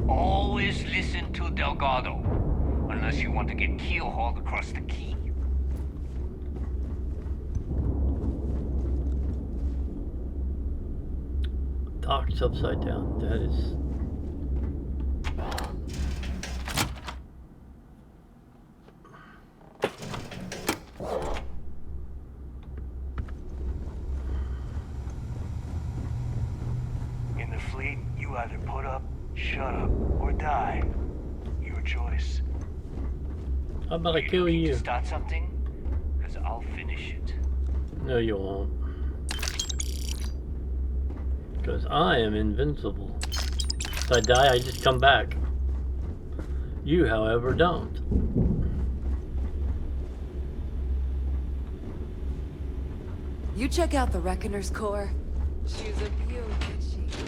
Always listen to Delgado, unless you want to get keel-hauled across the key. Dock's upside down. That is... In the fleet, you either put up, shut up, or die. Your choice. How about I kill you? Start something? Because I'll finish it. No, you won't. Because I am invincible. If I die, I just come back. You, however, don't. You check out the Reckoner's core. She's a beaut, isn't she?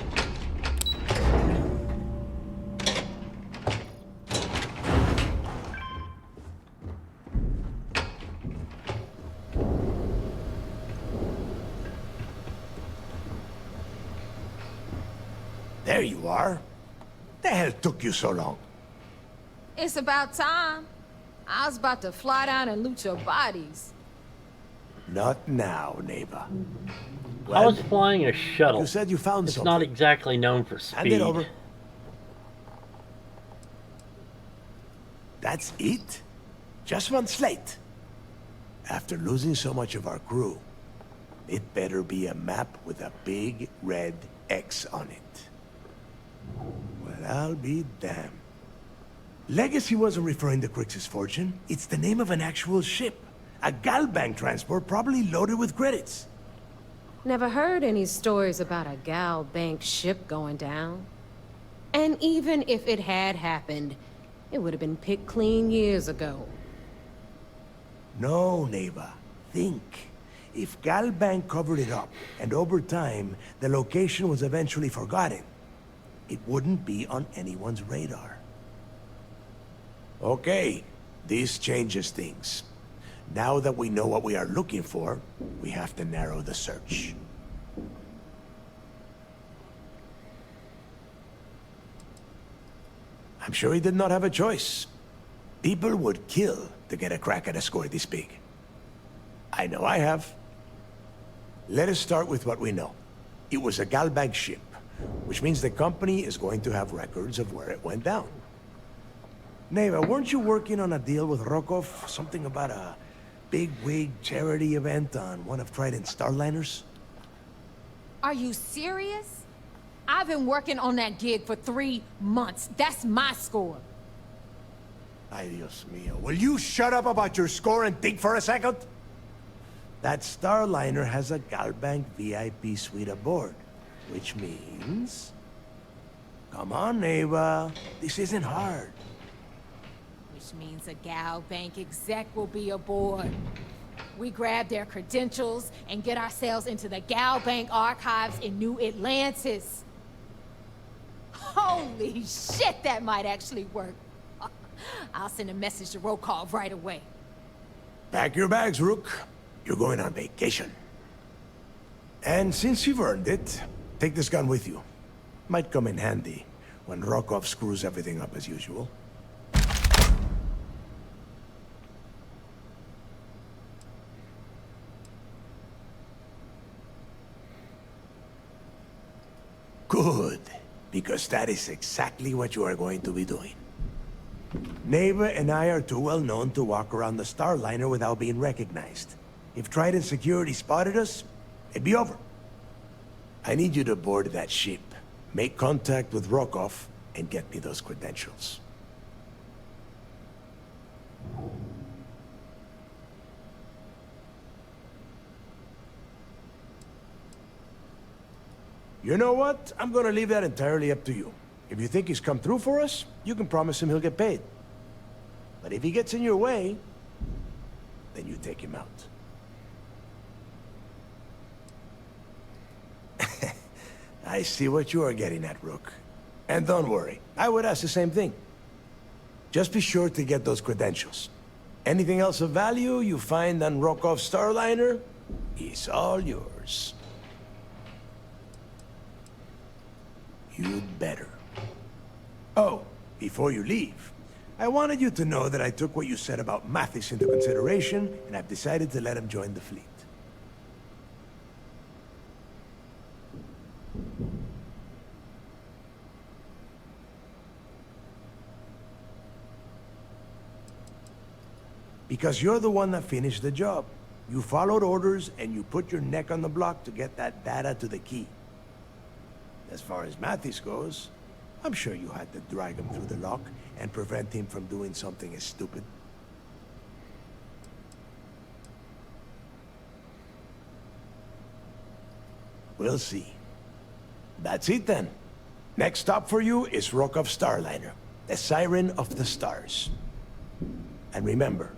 There you are. The hell took you so long? It's about time. I was about to fly down and loot your bodies. Not now, neighbor. I was flying a shuttle. You said you found it's something. not exactly known for speed. Hand it over. That's it? Just one slate? After losing so much of our crew, it better be a map with a big red X on it. Well, I'll be damned. Legacy wasn't referring to Crix's fortune. It's the name of an actual ship. A Galbank transport probably loaded with credits. Never heard any stories about a Gal Bank ship going down. And even if it had happened, it would have been picked clean years ago. No, neighbor. Think. If Galbank covered it up, and over time, the location was eventually forgotten, it wouldn't be on anyone's radar. Okay, this changes things. Now that we know what we are looking for, we have to narrow the search. I'm sure he did not have a choice. People would kill to get a crack at a score this big. I know I have. Let us start with what we know. It was a Galbank ship, which means the company is going to have records of where it went down. Neva, weren't you working on a deal with Rokov? Something about a big-wig charity event on one of Trident's Starliners? Are you serious? I've been working on that gig for 3 months. That's my score. Ay, Dios mío. Will you shut up about your score and think for a second? That Starliner has a Galbank VIP suite aboard, which means... Come on, Neva. This isn't hard. Which means a Gal Bank exec will be aboard. We grab their credentials and get ourselves into the Gal Bank archives in New Atlantis. Holy shit, that might actually work. I'll send a message to Rokov right away. Pack your bags, Rook. You're going on vacation. And since you've earned it, take this gun with you. Might come in handy when Rokov screws everything up as usual. Good, because that is exactly what you are going to be doing. Neighbor and I are too well known to walk around the Starliner without being recognized. If Trident Security spotted us, it'd be over. I need you to board that ship, make contact with Rokov, and get me those credentials. You know what? I'm gonna leave that entirely up to you. If you think he's come through for us, you can promise him he'll get paid. But if he gets in your way, then you take him out. I see what you are getting at, Rook. And don't worry, I would ask the same thing. Just be sure to get those credentials. Anything else of value you find on Rokov's Starliner is all yours. You'd better. Oh, before you leave, I wanted you to know that I took what you said about Mathis into consideration, and I've decided to let him join the fleet. Because you're the one that finished the job. You followed orders, and you put your neck on the block to get that data to the key. As far as Mathis goes, I'm sure you had to drag him through the lock and prevent him from doing something as stupid. We'll see. That's it then. Next stop for you is Rokov Starliner, the Siren of the Stars. And remember,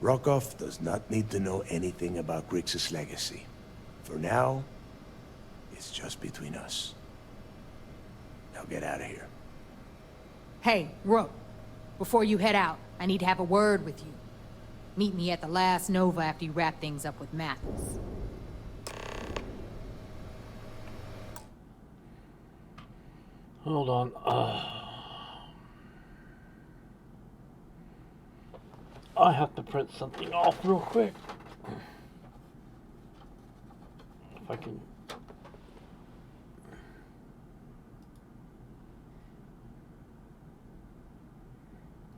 Rokov does not need to know anything about Grixis' legacy. For now, it's just between us. Now get out of here. Hey, Rook. Before you head out, I need to have a word with you. Meet me at the last Nova after you wrap things up with Mathis. Hold on. I have to print something off real quick. If I can.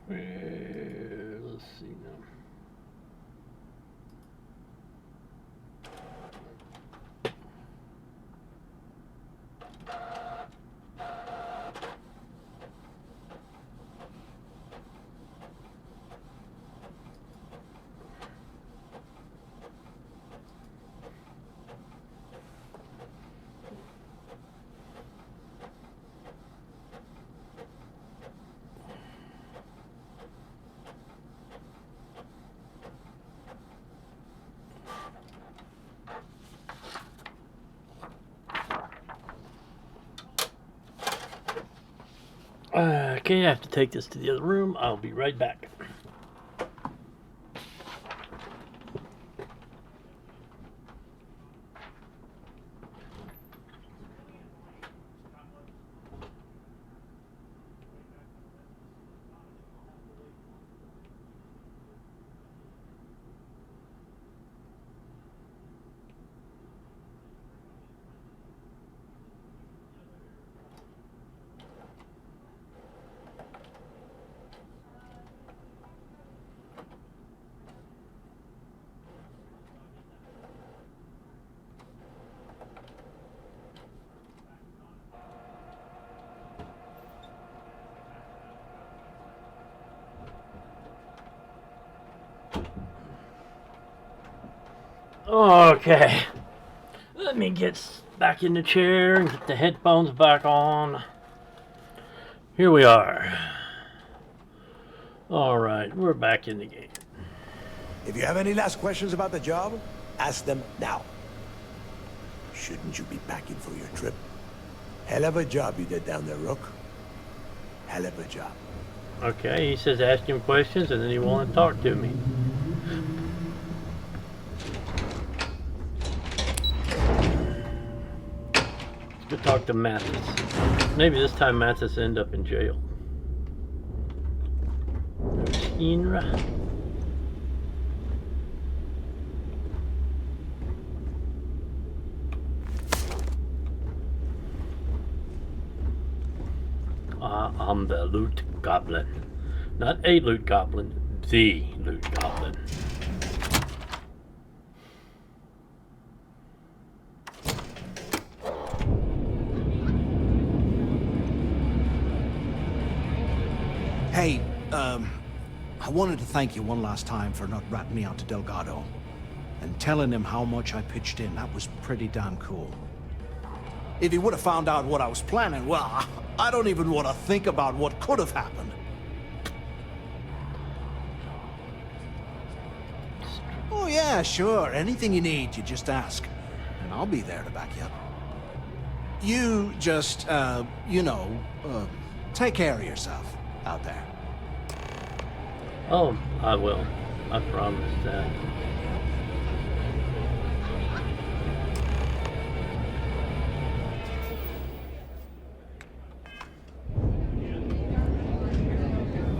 Let's see now. Okay, I have to take this to the other room. I'll be right back. Okay, let me get back in the chair and get the headphones back on. Here we are. Alright, we're back in the game. If you have any last questions about the job, ask them now. Shouldn't you be packing for your trip? Hell of a job you did down there, Rook. Hell of a job. Okay, he says ask him questions and then he won't talk to me. Let's go talk to Mathis. Maybe this time Mathis end up in jail. There's Inra. I'm the loot goblin. Not a loot goblin, the loot goblin. Hey, I wanted to thank you one last time for not ratting me out to Delgado. And telling him how much I pitched in. That was pretty damn cool. If he would have found out what I was planning, well, I don't even want to think about what could have happened. Oh yeah, sure. Anything you need, you just ask. And I'll be there to back you up. You just, take care of yourself out there. Oh, I will. I promise that.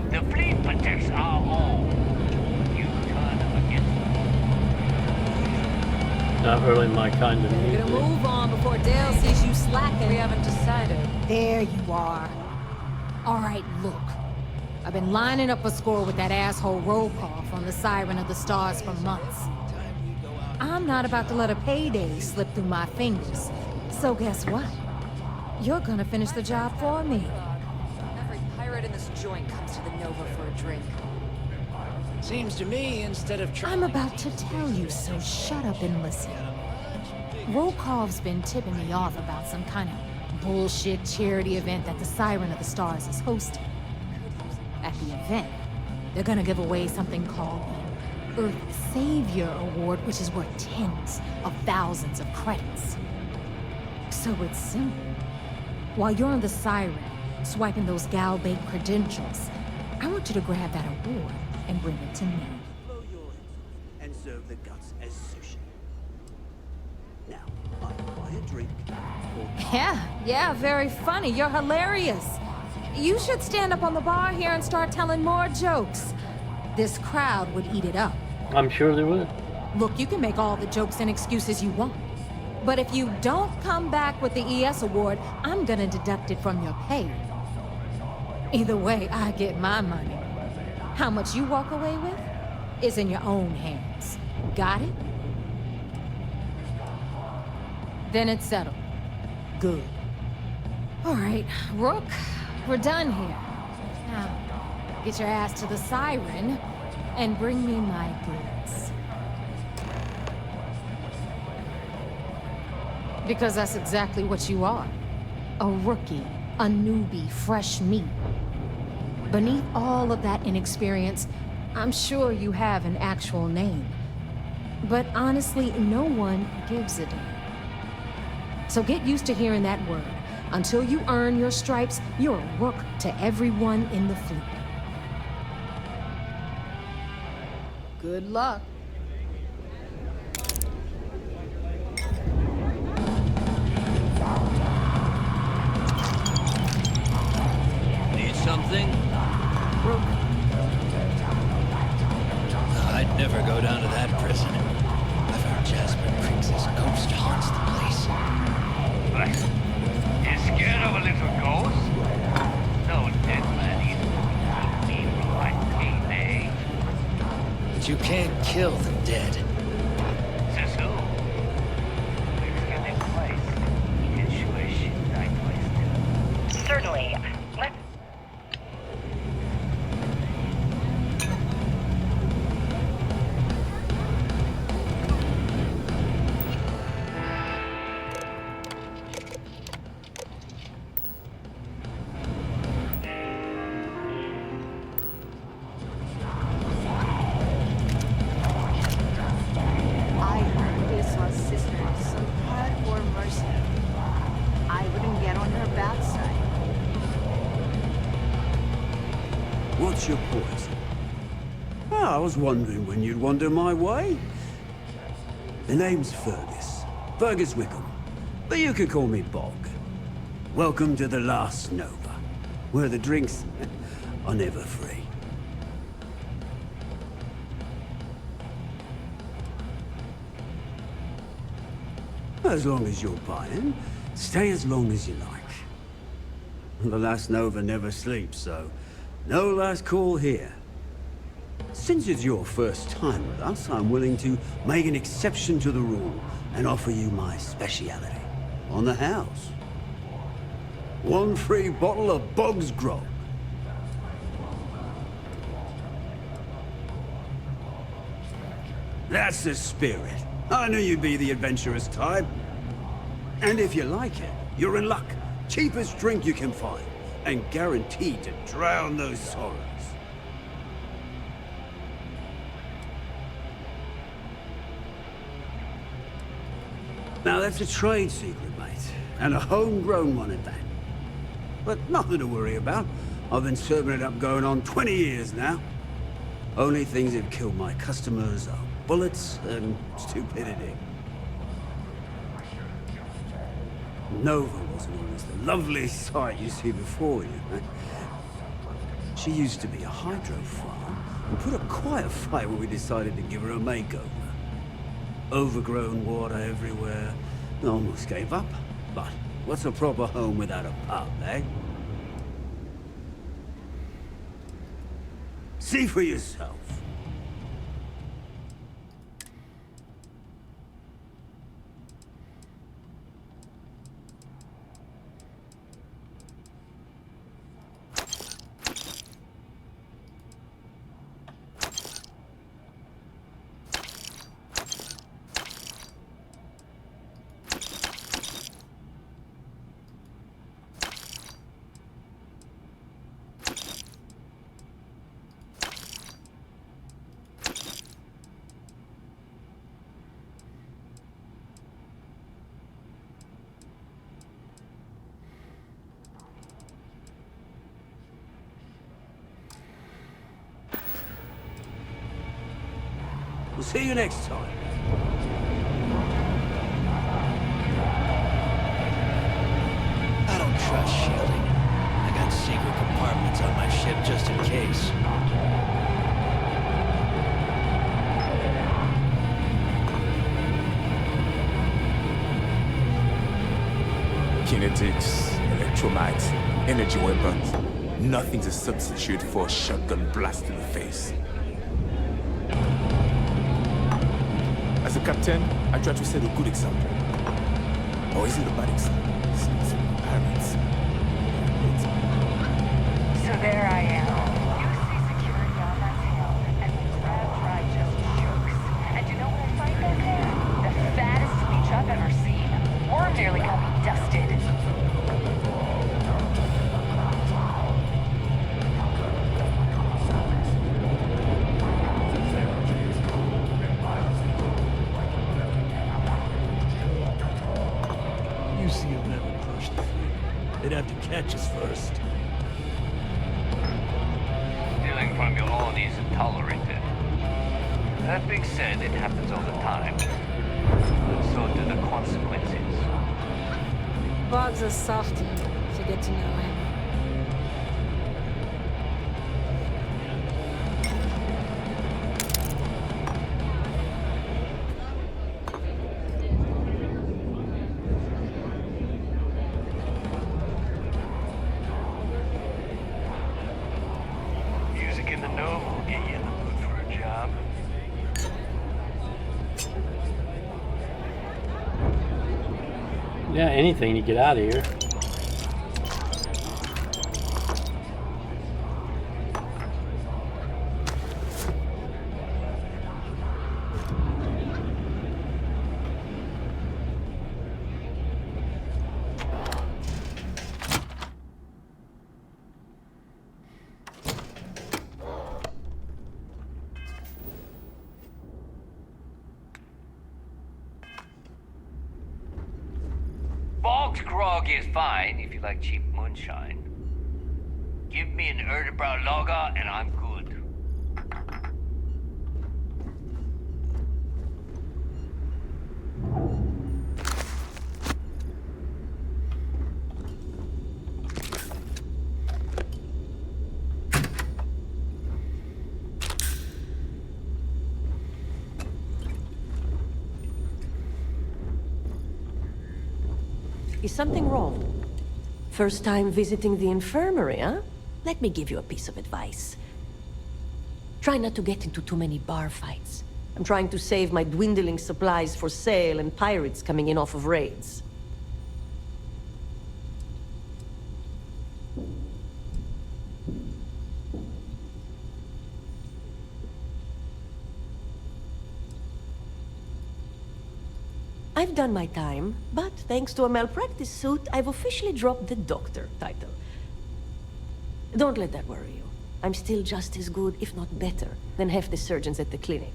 The fleet protects our home. You turn them against them. Not really my kind of music. Gonna move on before Dale sees you slacking. We haven't decided. There you are. All right, look. I've been lining up a score with that asshole Rokoff on the Siren of the Stars for months. I'm not about to let a payday slip through my fingers. So guess what? You're gonna finish the job for me. Every pirate in this joint comes to the Nova for a drink. Seems to me, instead of I'm about to tell you, so shut up and listen. Rokov's been tipping me off about some kind of bullshit charity event that the Siren of the Stars is hosting. At the event, they're gonna give away something called the Earth Savior Award, which is worth tens of thousands of credits. So it's simple. While you're on the Siren, swiping those Gal-bait credentials, I want you to grab that award and bring it to me. Blow your and serve the guts as sushi. Now, either buy a drink or... Yeah, very funny. You're hilarious. You should stand up on the bar here and start telling more jokes. This crowd would eat it up. I'm sure they would. Look, you can make all the jokes and excuses you want. But if you don't come back with the ES award, I'm gonna deduct it from your pay. Either way, I get my money. How much you walk away with is in your own hands. Got it? Then it's settled. Good. All right, Rook, we're done here. Now, get your ass to the Siren and bring me my goods. Because that's exactly what you are. A rookie, a newbie, fresh meat. Beneath all of that inexperience, I'm sure you have an actual name. But honestly, no one gives a damn. So get used to hearing that word. Until you earn your stripes, you're a rook to everyone in the fleet. Good luck. Need something? Rook. I'd never go down to that prison. I've heard Jasper Creek's ghost haunts the place. What? You scared of a little ghost? No dead man either. Me for my payday. But you can't kill the dead. Says who? We're getting place. You can sure shoot that place too. Certainly. Let's... what's your poison? Ah, I was wondering when you'd wander my way. The name's Fergus Wickham, but you could call me Bog. Welcome to the Last Nova, where the drinks are never free. As long as you're buying, stay as long as you like. The Last Nova never sleeps, so no last call here. Since it's your first time with us, I'm willing to make an exception to the rule and offer you my speciality on the house. 1 free bottle of Bog's Grog. That's the spirit. I knew you'd be the adventurous type. And if you like it, you're in luck. Cheapest drink you can find, and guaranteed to drown those sorrows. Now that's a trade secret, mate, and a homegrown one at that. But nothing to worry about. I've been serving it up going on 20 years now. Only things that kill my customers are bullets and stupidity. Nova wasn't always the lovely sight you see before you. She used to be a hydro farm and put up quite a fight when we decided to give her a makeover. Overgrown water everywhere. I almost gave up. But what's a proper home without a pub, eh? See for yourself. We'll see you next time. I don't trust shielding. I got secret compartments on my ship just in case. Kinetics, electromags, energy weapons. Nothing's a substitute for a shotgun blast in the face. As a captain, I try to set a good example. Or is it a bad example? It's my parents. So there I am. You see security on that hill, and the crowd drive just jokes. And you know what I find back there? The fattest leech I've ever seen. We're nearly gonna be dusted. UC'll never crush the fleet. They'd have to catch us first. Stealing from your own isn't tolerated. That being said, it happens all the time. And so do the consequences. Bog's a softie, if you get to know him. Music in the Nova will get you in the mood for a job. Yeah, anything to get out of here. Bog's Grog is fine if you like cheap moonshine. Give me an Erdebrow lager and I'm good. Is something wrong? First time visiting the infirmary, huh? Let me give you a piece of advice. Try not to get into too many bar fights. I'm trying to save my dwindling supplies for sale and pirates coming in off of raids. I've done my time, but thanks to a malpractice suit, I've officially dropped the doctor title. Don't let that worry you. I'm still just as good, if not better, than half the surgeons at the clinic.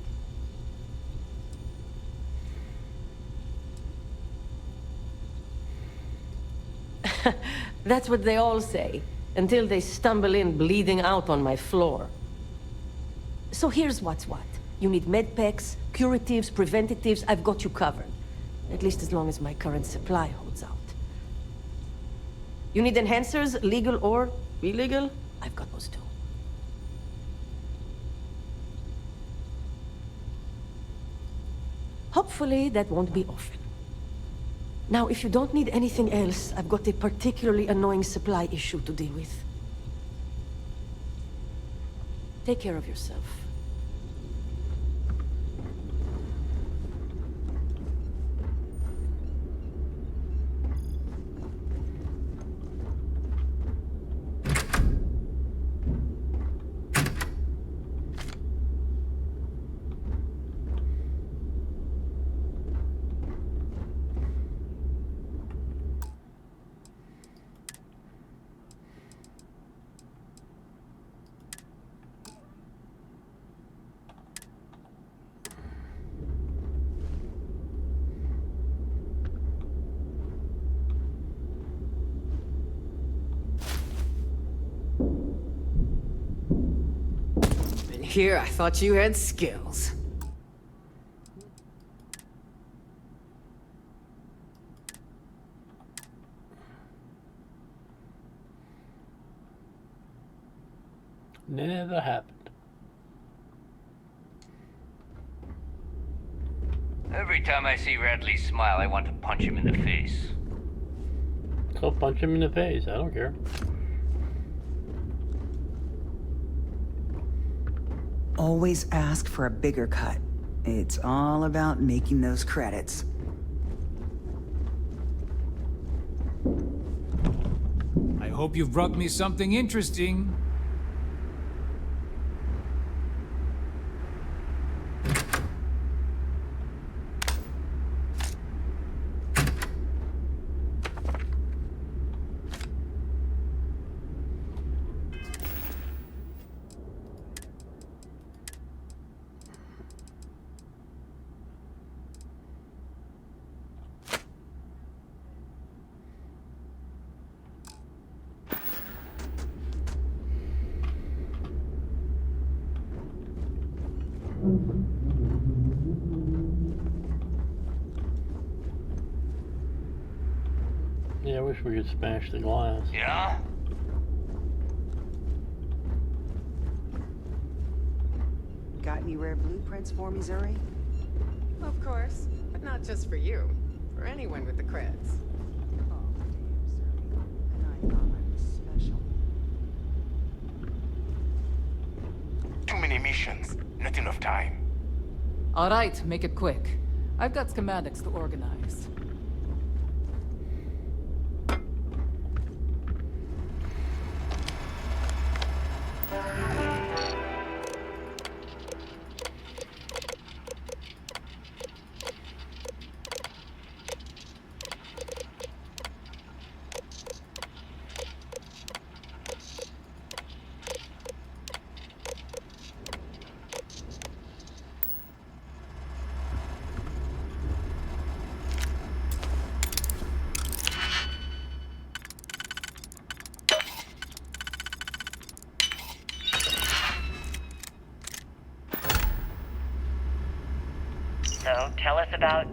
That's what they all say, until they stumble in bleeding out on my floor. So here's what's what. You need med packs, curatives, preventatives, I've got you covered. At least as long as my current supply holds out. You need enhancers, legal or illegal? I've got those too. Hopefully that won't be often. Now, if you don't need anything else, I've got a particularly annoying supply issue to deal with. Take care of yourself. Here, I thought you had skills. Never happened. Every time I see Radley smile, I want to punch him in the face. So punch him in the face, I don't care. Always ask for a bigger cut. It's all about making those credits. I hope you've brought me something interesting. Yeah, I wish we could smash the glass. Yeah? Got any rare blueprints for me, Zuri? Of course, but not just for you. For anyone with the creds. Too many missions, not enough time. All right, make it quick. I've got schematics to organize. So, tell us about...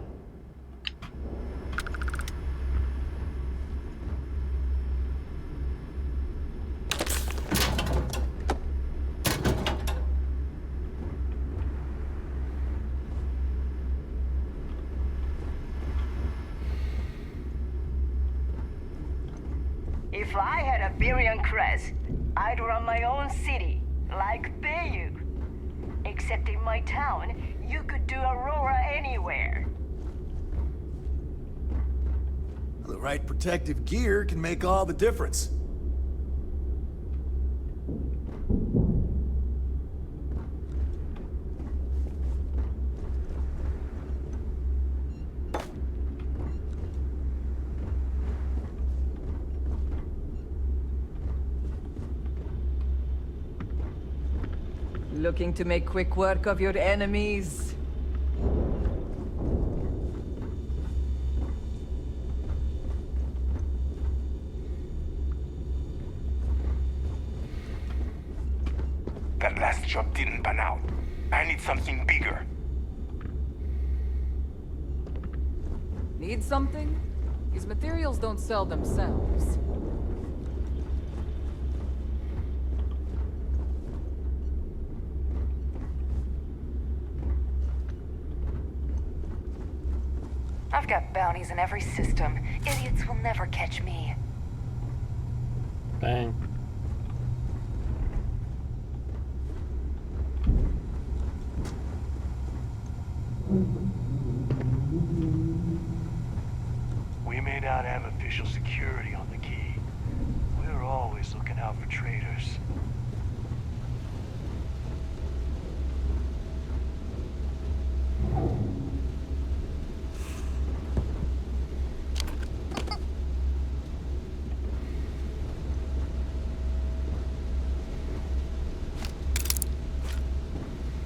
If I had a Birion crest, I'd run my own city, like Bayou. Except in my town, you could do Aurora anywhere. The right protective gear can make all the difference. Looking to make quick work of your enemies? That last job didn't pan out. I need something bigger. Need something? These materials don't sell themselves. I've got bounties in every system. Idiots will never catch me. Bang. We may not have official security on the key. We're always looking out for traitors.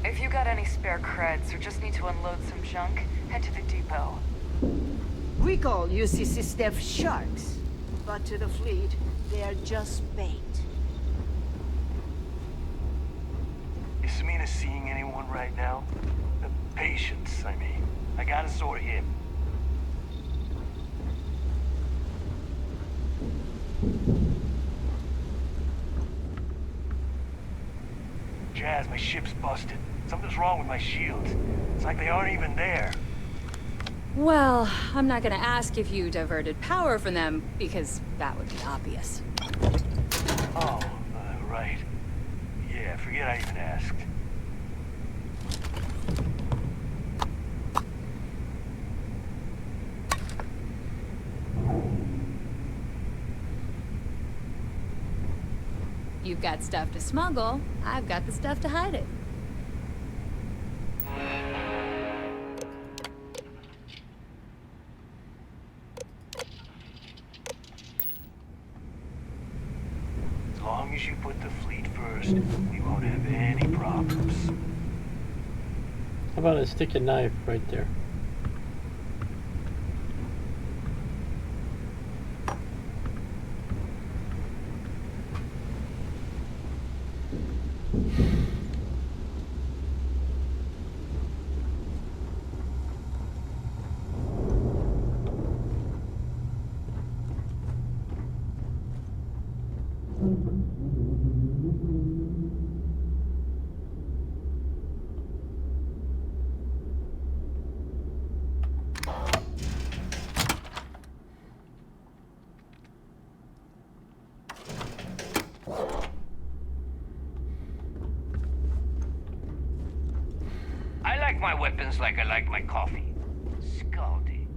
If you got any spare creds or just need to unload some junk, head to the depot. We call UCC staff sharks, but to the fleet, they're just bait. Is Samina seeing anyone right now? The patients, I mean. I got a sore hip. Jazz, my ship's busted. Something's wrong with my shields. It's like they aren't even there. Well, I'm not gonna ask if you diverted power from them, because that would be obvious. Oh, right. Yeah, forget I even asked. You've got stuff to smuggle, I've got the stuff to hide it. As long as you put the fleet first, we won't have any problems. How about a stick and knife right there? I like my weapons like I like my coffee. Scalding.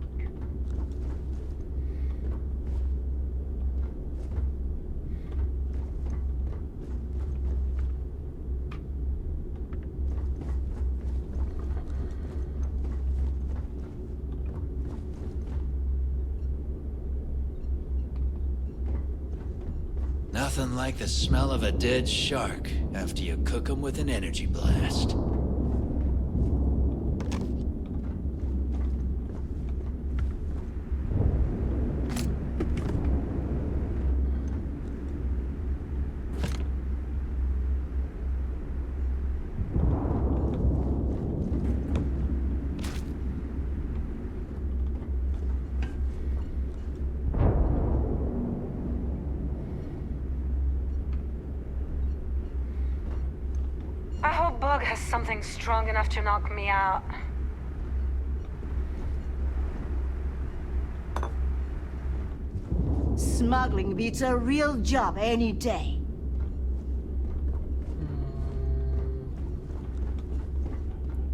Nothing like the smell of a dead shark after you cook 'em with an energy blast. I hope Bug has something strong enough to knock me out. smuggling beats a real job any day.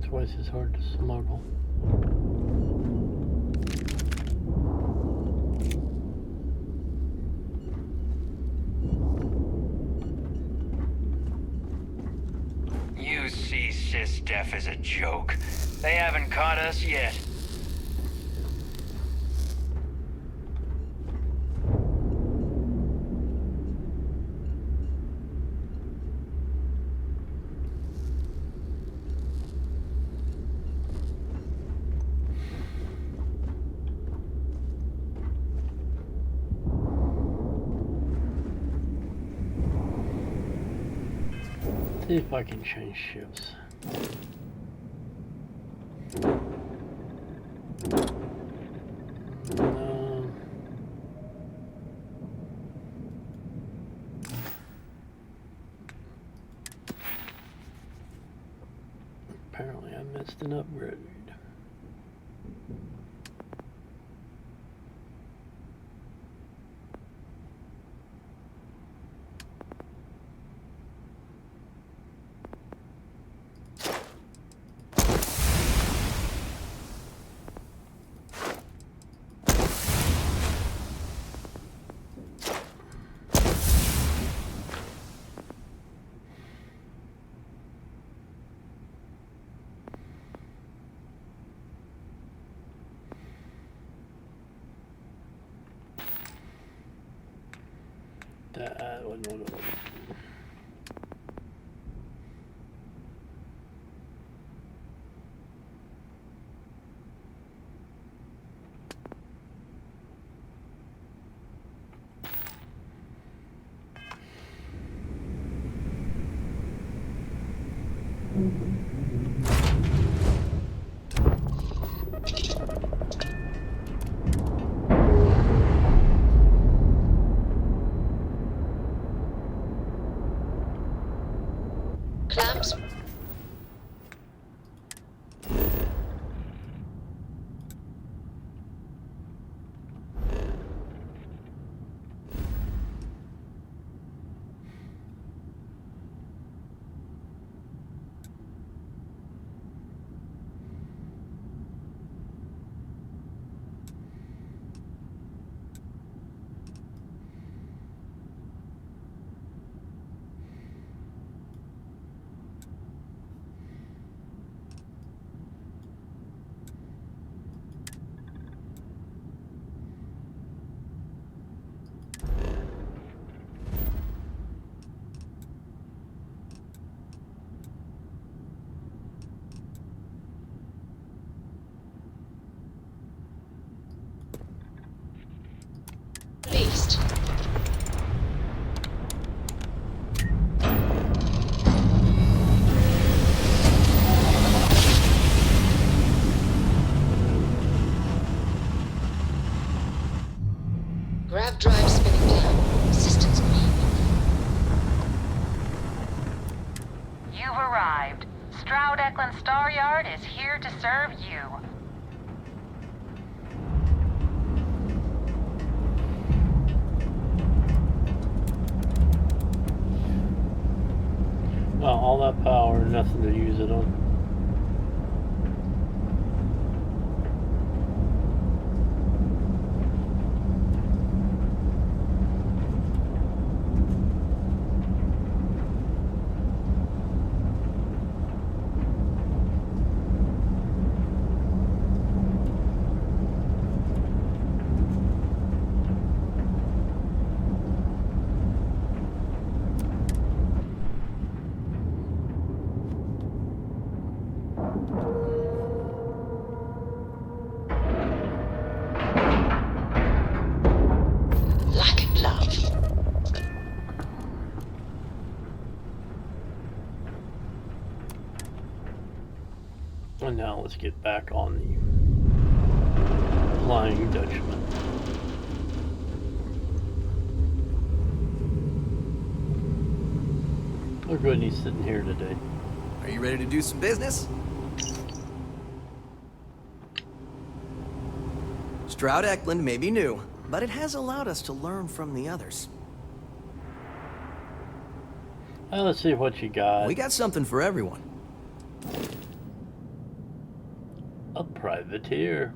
Twice as hard to smuggle. You see SysDef as a joke. They haven't caught us yet. See if I can change ships. Apparently I missed an upgrade. That wasn't what it was. Clamps. Least. Grav drive spinning down. Systems green. You've arrived. Stroud Eklund Star Yard is here to serve you. Well, all that power, nothing to use it on. And now let's get back on the Flying Dutchman. Look good, he's sitting here today. Are you ready to do some business? Stroud Eklund may be new, but it has allowed us to learn from the others. Let's see what you got. We got something for everyone. A privateer,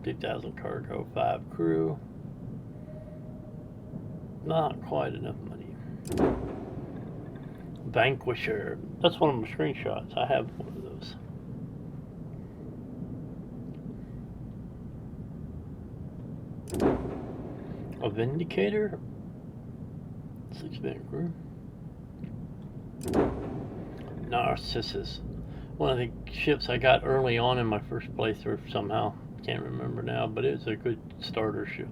2,000 cargo, 5 crew. Not quite enough money. Vanquisher. That's one of my screenshots. I have one of those. A Vindicator. 6-man crew. Narcissus. One of the ships I got early on in my first playthrough somehow. Can't remember now, but it's a good starter ship.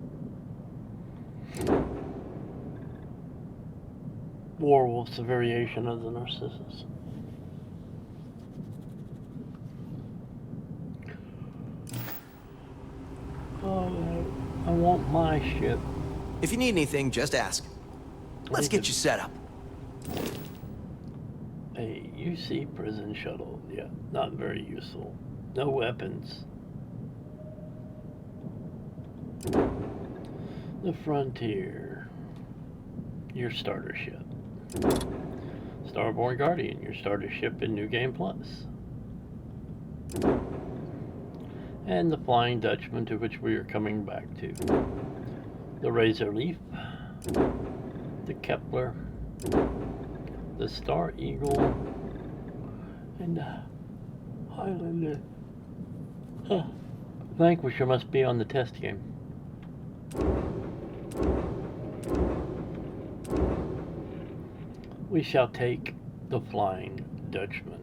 Warwolf's a variation of the Narcissus. Oh, I want my ship. If you need anything, just ask. Let's get you set up. A UC prison shuttle. Yeah, not very useful. No weapons. The Frontier. Your starter ship. Starborn Guardian, your starter ship in New Game Plus. And the Flying Dutchman, to which we are coming back to. The Razor Leaf. The Kepler. The Star Eagle. And the Highlander. Vanquisher must be on the test game. We shall take the Flying Dutchman.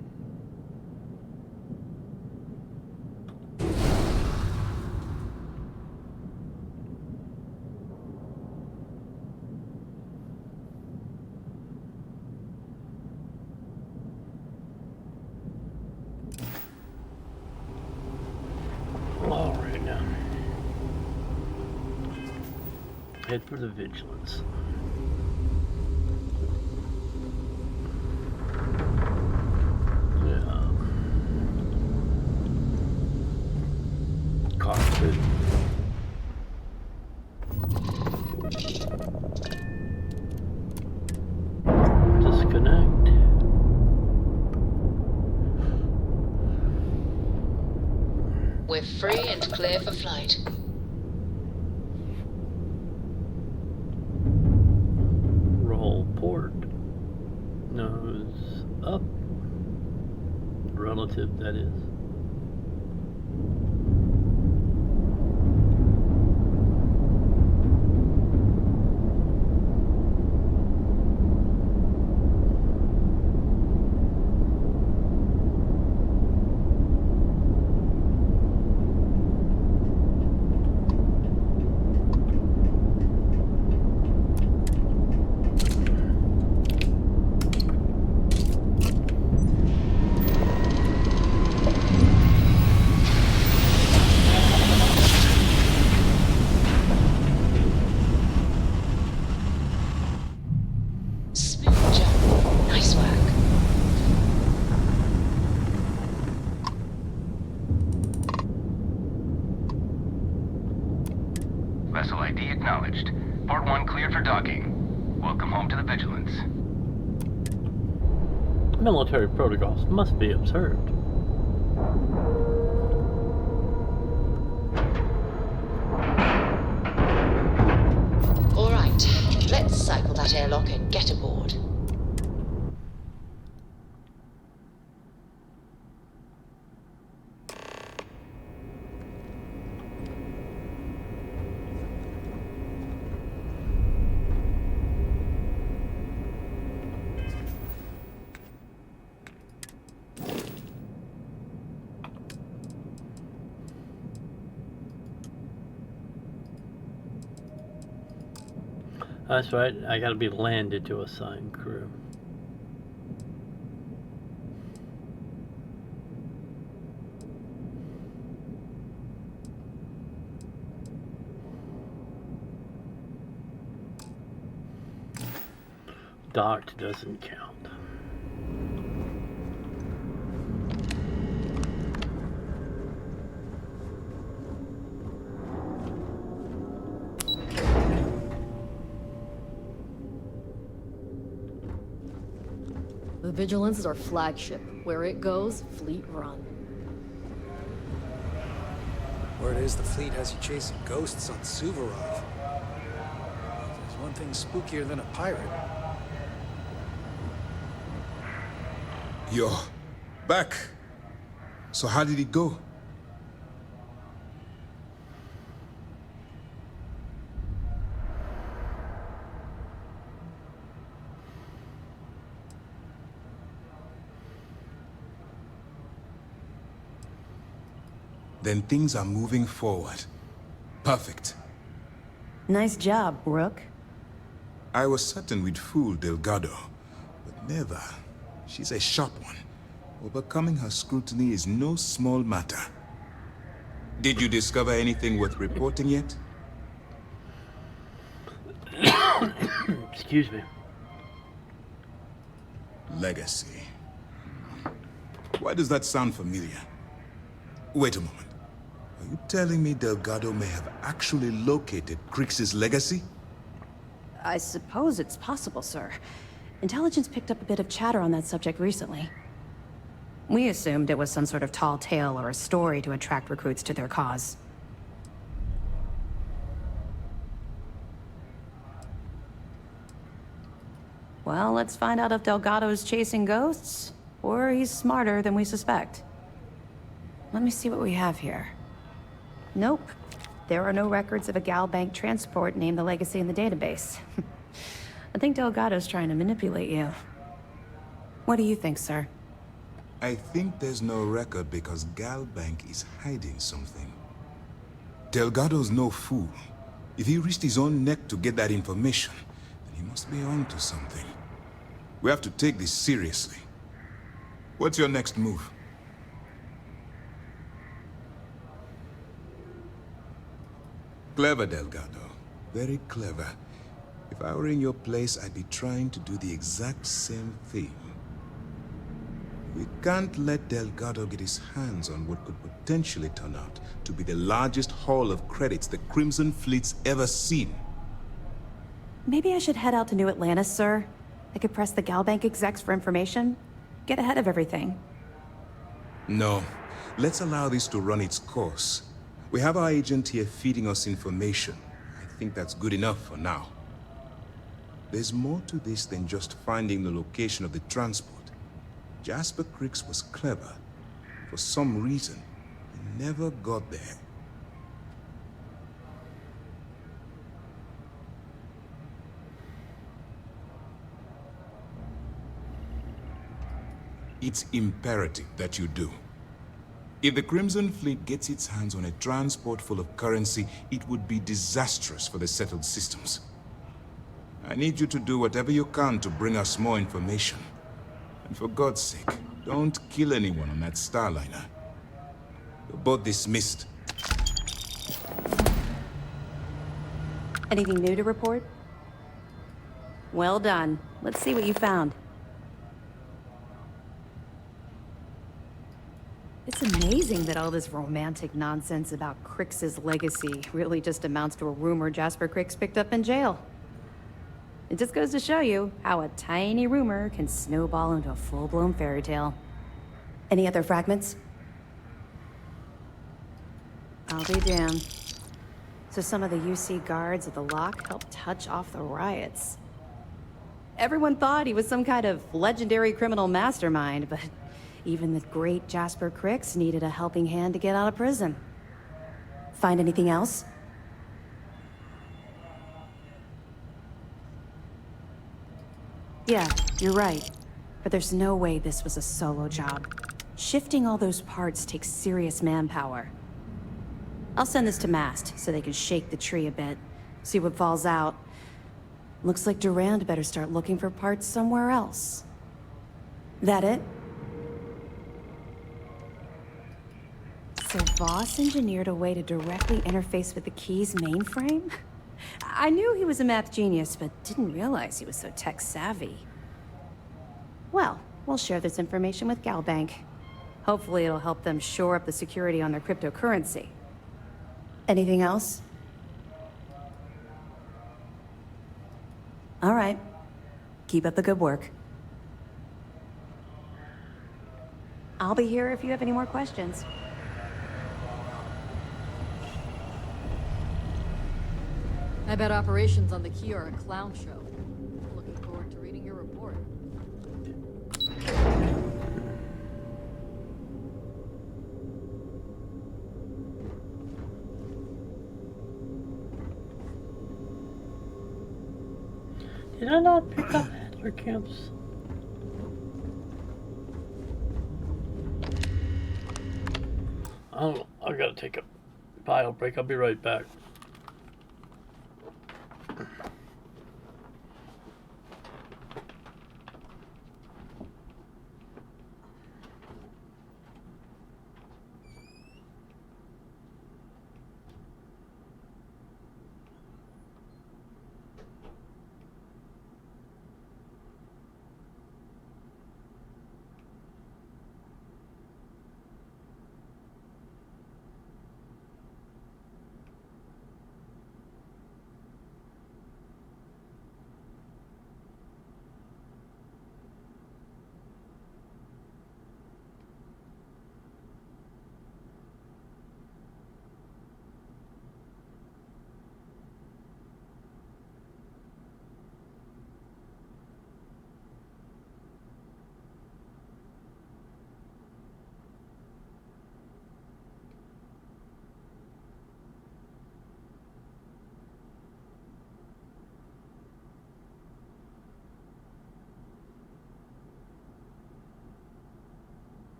All right now. Head for the Vigilance. Cockpit. Disconnect. We're free and clear for flight. Roll port. Nose up. Relative, that is. Vessel ID acknowledged. Port 1 cleared for docking. Welcome home to the Vigilance. Military protocols must be observed. All right, let's cycle that airlock and get aboard. That's right, I gotta be landed to assigned crew. Docked doesn't count. The Vigilance is our flagship. Where it goes, fleet run. Word is the fleet has you chasing ghosts on Suvorov. There's one thing spookier than a pirate. You're back. So how did it go? Then things are moving forward. Perfect. Nice job, Rook. I was certain we'd fool Delgado, but never. She's a sharp one. Overcoming her scrutiny is no small matter. Did you discover anything worth reporting yet? Excuse me. Legacy. Why does that sound familiar? Wait a moment. Are you telling me Delgado may have actually located Crix's legacy? I suppose it's possible, sir. Intelligence picked up a bit of chatter on that subject recently. We assumed it was some sort of tall tale or a story to attract recruits to their cause. Well, let's find out if Delgado's chasing ghosts, or he's smarter than we suspect. Let me see what we have here. Nope. There are no records of a Gal Bank transport named the Legacy in the database. I think Delgado's trying to manipulate you. What do you think, sir? I think there's no record because Gal Bank is hiding something. Delgado's no fool. If he risked his own neck to get that information, then he must be on to something. We have to take this seriously. What's your next move? Clever, Delgado. Very clever. If I were in your place, I'd be trying to do the exact same thing. We can't let Delgado get his hands on what could potentially turn out to be the largest haul of credits the Crimson Fleet's ever seen. Maybe I should head out to New Atlantis, sir. I could press the Gal Bank execs for information. Get ahead of everything. No. Let's allow this to run its course. We have our agent here feeding us information. I think that's good enough for now. There's more to this than just finding the location of the transport. Jasper Crix was clever. For some reason, he never got there. It's imperative that you do. If the Crimson Fleet gets its hands on a transport full of currency, it would be disastrous for the settled systems. I need you to do whatever you can to bring us more information. And for God's sake, don't kill anyone on that Starliner. You're both dismissed. Anything new to report? Well done. Let's see what you found. It's amazing that all this romantic nonsense about Crix's legacy really just amounts to a rumor Jasper Crix picked up in jail. It just goes to show you how a tiny rumor can snowball into a full-blown fairy tale. Any other fragments? I'll be damned. So some of the UC guards at the lock helped touch off the riots. Everyone thought he was some kind of legendary criminal mastermind, but even the great Jasper Crix needed a helping hand to get out of prison. Find anything else? Yeah, you're right. But there's no way this was a solo job. Shifting all those parts takes serious manpower. I'll send this to Mast so they can shake the tree a bit, see what falls out. Looks like Durand better start looking for parts somewhere else. That it? So Voss engineered a way to directly interface with the Key's mainframe? I knew he was a math genius, but didn't realize he was so tech-savvy. Well, we'll share this information with Gal Bank. Hopefully it'll help them shore up the security on their cryptocurrency. Anything else? All right. Keep up the good work. I'll be here if you have any more questions. I bet operations on the key are a clown show. Looking forward to reading your report. Did I not pick up Adler Camps? I don't know. I gotta take a bio break. I'll be right back.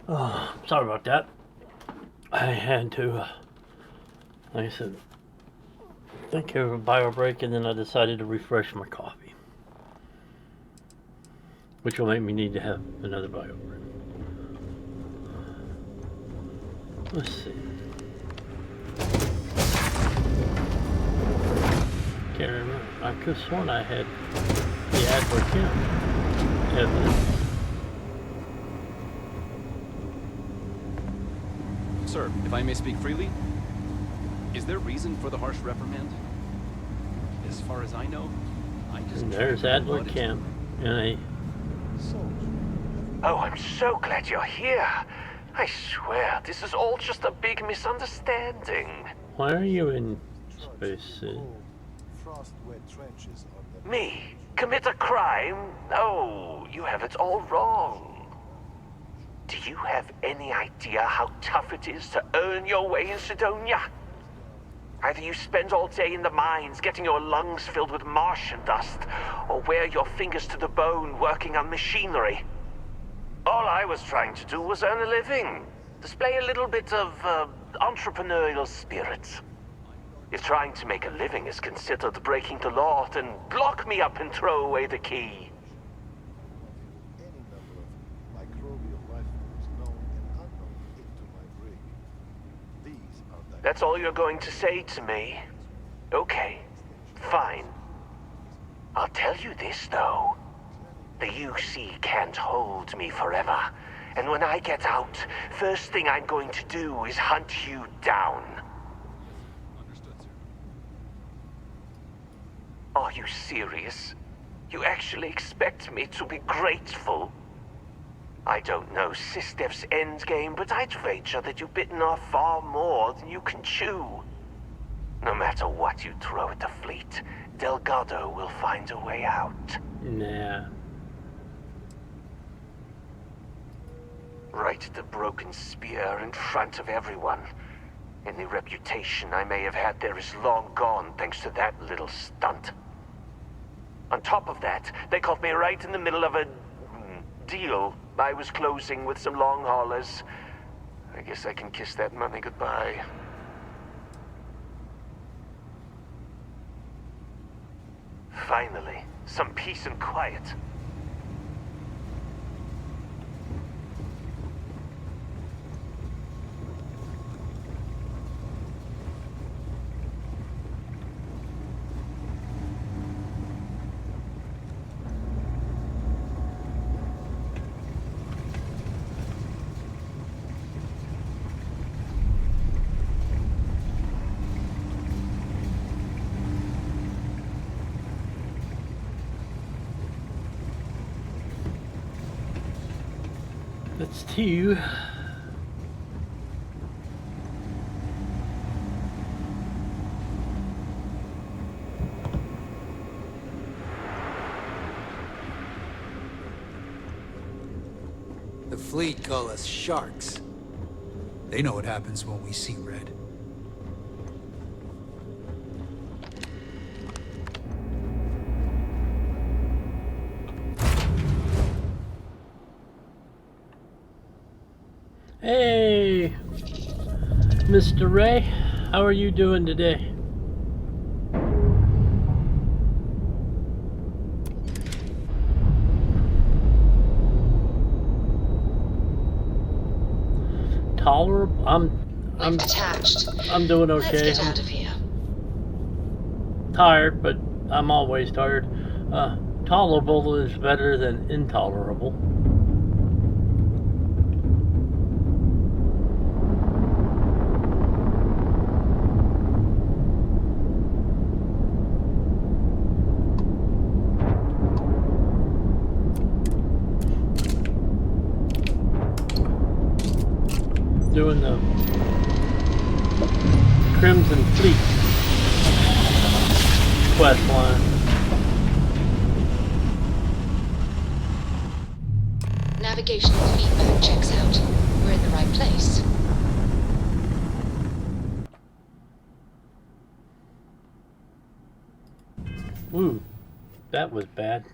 Oh, sorry about that. I had to, like I said, take care of a bio break, and then I decided to refresh my coffee, which will make me need to have another bio break. Let's see. Can't remember. I could have sworn I had the Adler Camp evidence. Sir, if I may speak freely, is there reason for the harsh reprimand? As far as I know, I just... And there's Adler Camp in a... Oh, I'm so glad you're here. I swear, this is all just a big misunderstanding. Why are you in Space City? Me? Commit a crime? Oh, you have it all wrong. Do you have any idea how tough it is to earn your way in Sidonia? Either you spend all day in the mines getting your lungs filled with Martian dust, or wear your fingers to the bone working on machinery. All I was trying to do was earn a living. Display a little bit of entrepreneurial spirit. If trying to make a living is considered breaking the law, then lock me up and throw away the key. That's all you're going to say to me? Okay, fine. I'll tell you this, though. The UC can't hold me forever. And when I get out, first thing I'm going to do is hunt you down. Understood, sir. Are you serious? You actually expect me to be grateful? I don't know SysDef's endgame, but I'd wager that you've bitten off far more than you can chew. No matter what you throw at the fleet, Delgado will find a way out. Nah. Right at the broken spear in front of everyone. Any reputation I may have had there is long gone thanks to that little stunt. On top of that, they caught me right in the middle of a deal I was closing with some long haulers. I guess I can kiss that money goodbye. Finally, some peace and quiet. That's two. The fleet call us sharks. They know what happens when we see red. Hey, Mr. Ray, how are you doing today? Tolerable? I'm detached. I'm doing okay. Let's get out of here. Tired, but I'm always tired. Tolerable is better than intolerable. Doing the Crimson Fleet quest line. Navigational feedback checks out. We're in the right place. Ooh, that was bad.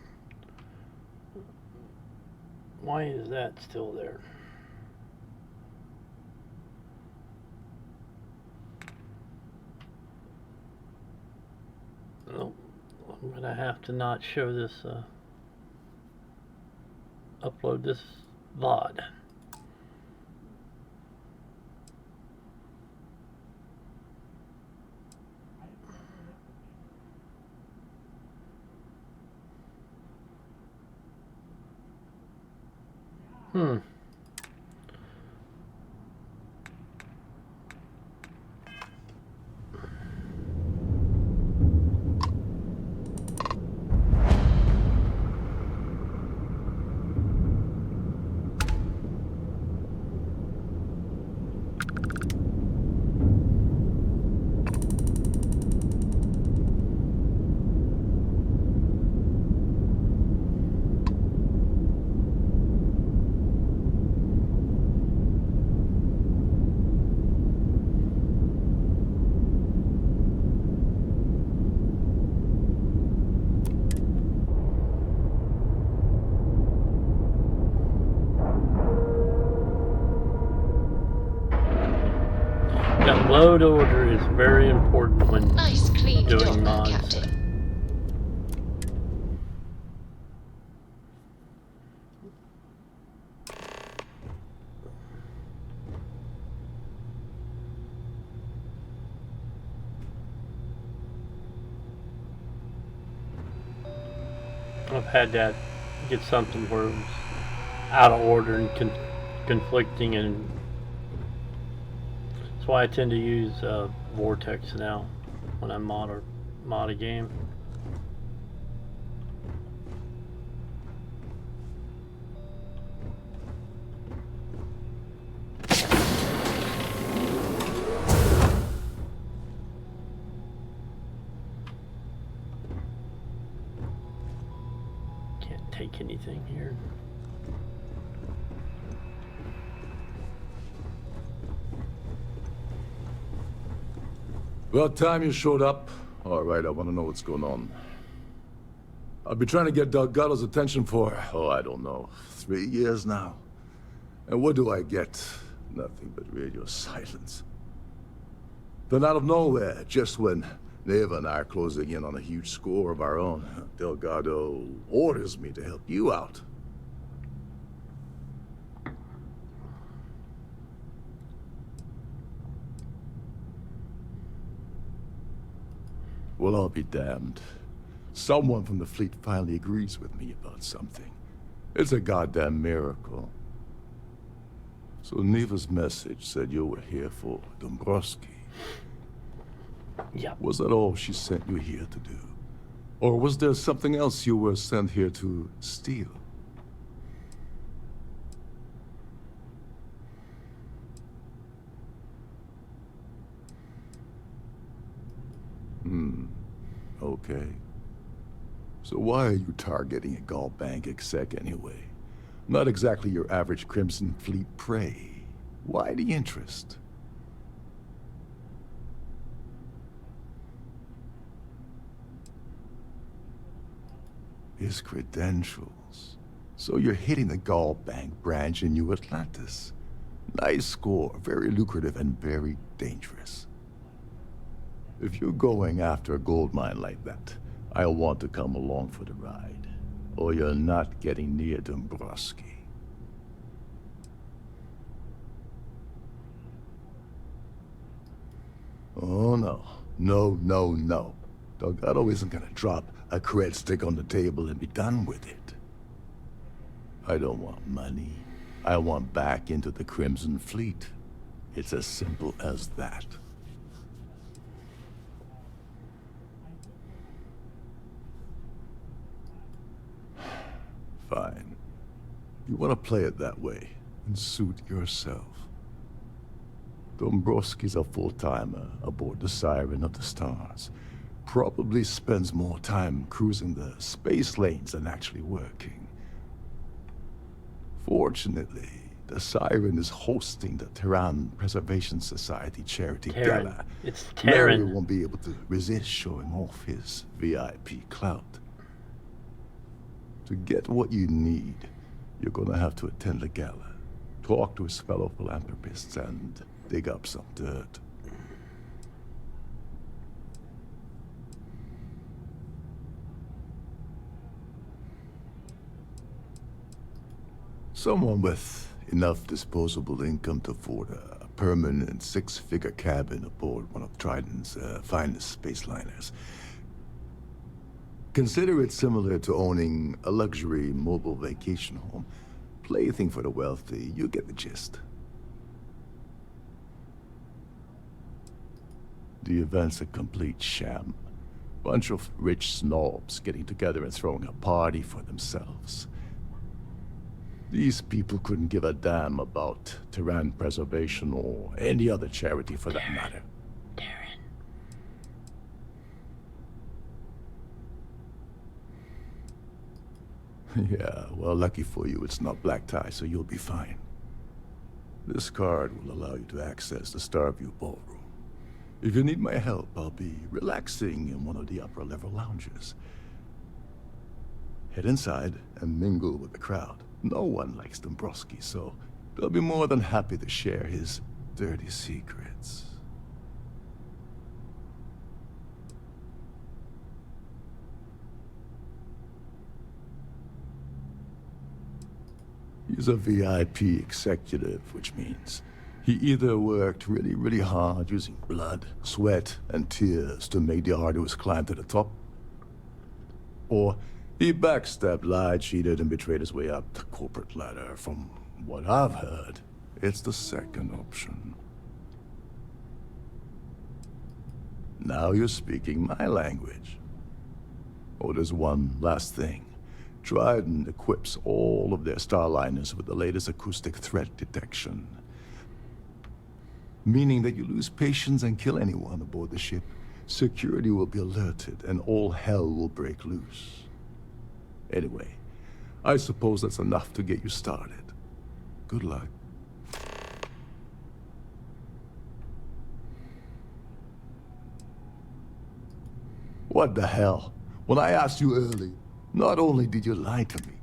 Why is that still there? But I have to not show this, upload this VOD. That load order is very important when Nice clean doing dock, mods. Captain. I've had that get something where it was out of order and conflicting, and that's why I tend to use Vortex now when I mod a game. Can't take anything here. About time you showed up. All right, I want to know what's going on. I've been trying to get Delgado's attention for, I don't know, 3 years now. And what do I get? Nothing but radio silence. Then out of nowhere, just when Neva and I are closing in on a huge score of our own, Delgado orders me to help you out. Well, I'll be damned. Someone from the fleet finally agrees with me about something. It's a goddamn miracle. So Neva's message said you were here for Dombrowski. Yeah. Was that all she sent you here to do? Or was there something else you were sent here to steal? Okay. So why are you targeting a Gaul Bank exec anyway? Not exactly your average Crimson Fleet prey. Why the interest? His credentials. So you're hitting the Gaul Bank branch in New Atlantis. Nice score, very lucrative and very dangerous. If you're going after a gold mine like that, I'll want to come along for the ride. Or you're not getting near Dombrowski. Oh no. No, no, no. Delgado isn't gonna drop a cred stick on the table and be done with it. I don't want money. I want back into the Crimson Fleet. It's as simple as that. Fine. You want to play it that way, and suit yourself. Dombrowski's a full-timer aboard the Siren of the Stars. Probably spends more time cruising the space lanes than actually working. Fortunately, the Siren is hosting the Terran Preservation Society charity gala. It's Larry Terran. won't be able to resist showing off his VIP clout. To get what you need, you're gonna have to attend the gala, talk to his fellow philanthropists, and dig up some dirt. Someone with enough disposable income to afford a permanent six-figure cabin aboard one of Trident's finest space liners. Consider it similar to owning a luxury mobile vacation home. Plaything for the wealthy, you get the gist. The event's a complete sham. Bunch of rich snobs getting together and throwing a party for themselves. These people couldn't give a damn about Terran preservation or any other charity for that matter. Yeah, well, lucky for you, it's not black tie, so you'll be fine. This card will allow you to access the Starfield ballroom. If you need my help, I'll be relaxing in one of the upper-level lounges. Head inside and mingle with the crowd. No one likes Dombrowski, so they'll be more than happy to share his dirty secrets. He's a VIP executive, which means he either worked really, really hard using blood, sweat, and tears to make the arduous climb to the top, or he backstabbed, lied, cheated, and betrayed his way up the corporate ladder. From what I've heard, it's the second option. Now you're speaking my language. Oh, there's one last thing. Trident equips all of their starliners with the latest acoustic threat detection. Meaning that you lose patience and kill anyone aboard the ship, security will be alerted and all hell will break loose. Anyway, I suppose that's enough to get you started. Good luck. What the hell? When I asked you earlier, not only did you lie to me.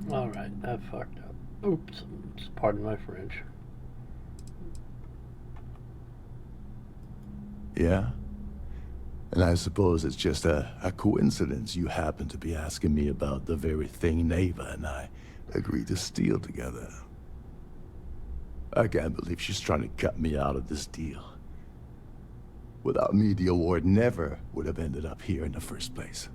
Alright, I fucked up. Oops, pardon my French. Yeah? And I suppose it's just a coincidence you happen to be asking me about the very thing Neva and I agreed to steal together. I can't believe she's trying to cut me out of this deal. Without me, the award never would have ended up here in the first place.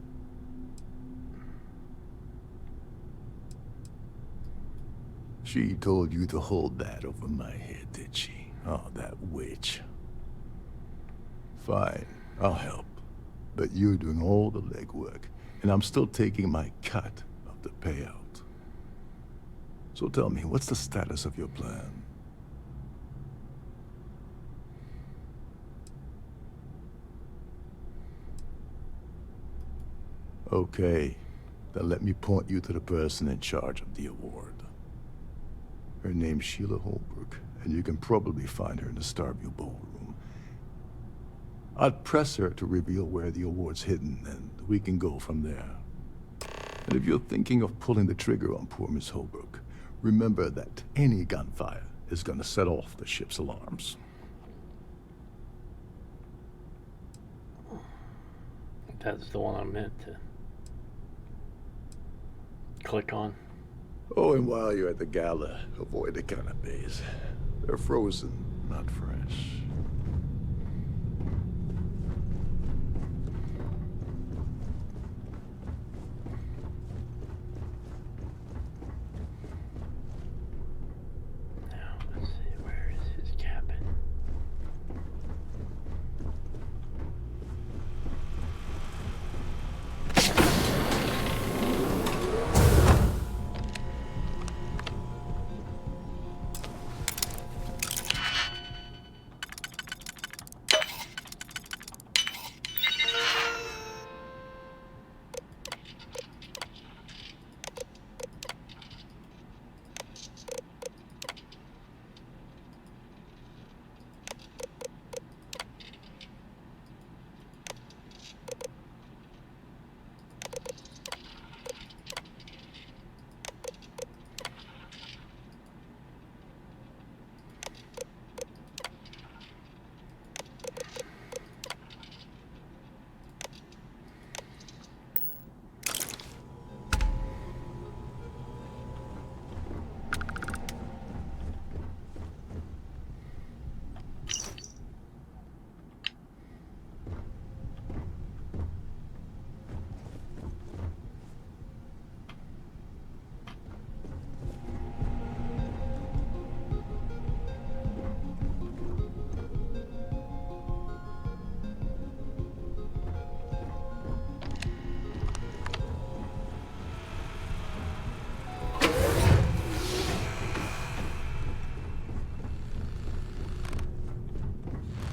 She told you to hold that over my head, did she? Oh, that witch. Fine, I'll help. But you're doing all the legwork, and I'm still taking my cut of the payout. So tell me, what's the status of your plan? Okay, then let me point you to the person in charge of the award. Her name's Sheila Holbrook, and you can probably find her in the Starfield ballroom. I'd press her to reveal where the award's hidden, and we can go from there. And if you're thinking of pulling the trigger on poor Miss Holbrook, remember that any gunfire is gonna set off the ship's alarms. That's the one I meant to click on. Oh, and while you're at the gala, avoid the canapes. They're frozen, not fresh. Now, let's see, where is his cabin?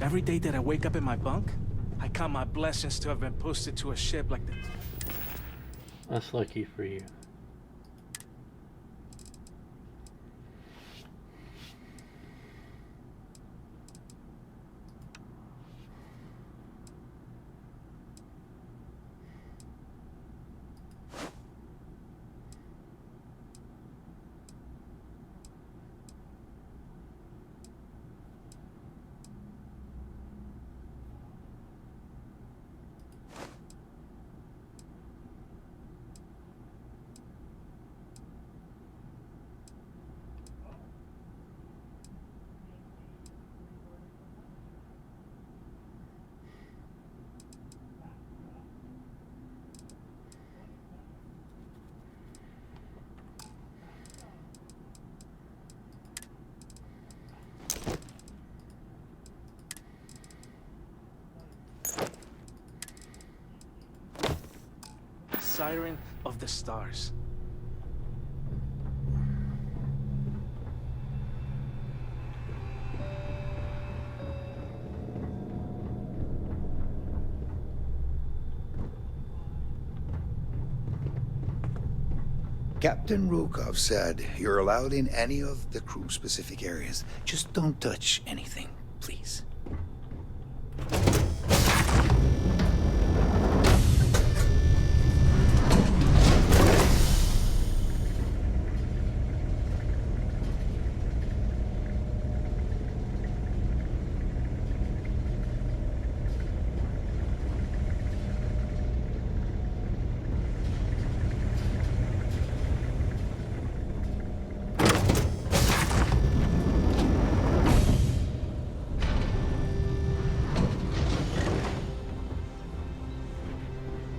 Every day that I wake up in my bunk, I count my blessings to have been posted to a ship like that. That's lucky for you. Siren of the stars. Captain Rukov said you're allowed in any of the crew-specific areas. Just don't touch anything, please.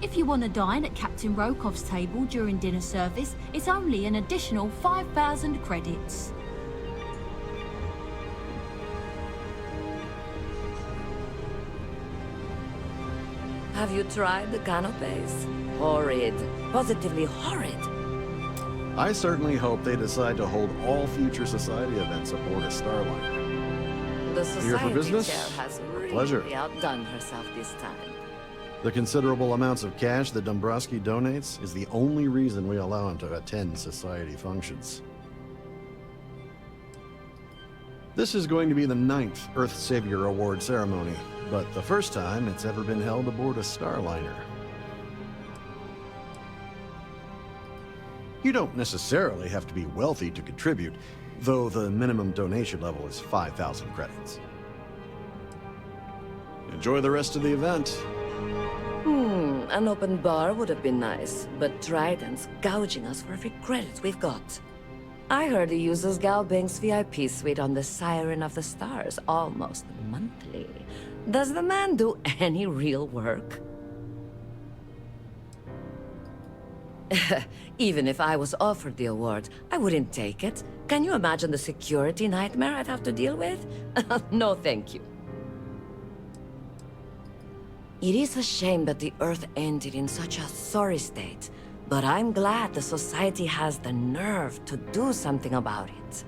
If you want to dine at Captain Rokov's table during dinner service, it's only an additional 5,000 credits. Have you tried the canapes? Horrid. Positively horrid. I certainly hope they decide to hold all future Society events aboard a Starliner. The Here for society business? chair has really Pleasure. outdone herself this time. The considerable amounts of cash that Dombrowski donates is the only reason we allow him to attend Society functions. This is going to be the 9th Earth Savior Award ceremony, but the first time it's ever been held aboard a Starliner. You don't necessarily have to be wealthy to contribute, though the minimum donation level is 5,000 credits. Enjoy the rest of the event. An open bar would have been nice, but Trident's gouging us for every credit we've got. I heard he uses Galbank's VIP suite on the Siren of the Stars almost monthly. Does the man do any real work? Even if I was offered the award, I wouldn't take it. Can you imagine the security nightmare I'd have to deal with? No, thank you. It is a shame that the Earth ended in such a sorry state, but I'm glad the Society has the nerve to do something about it.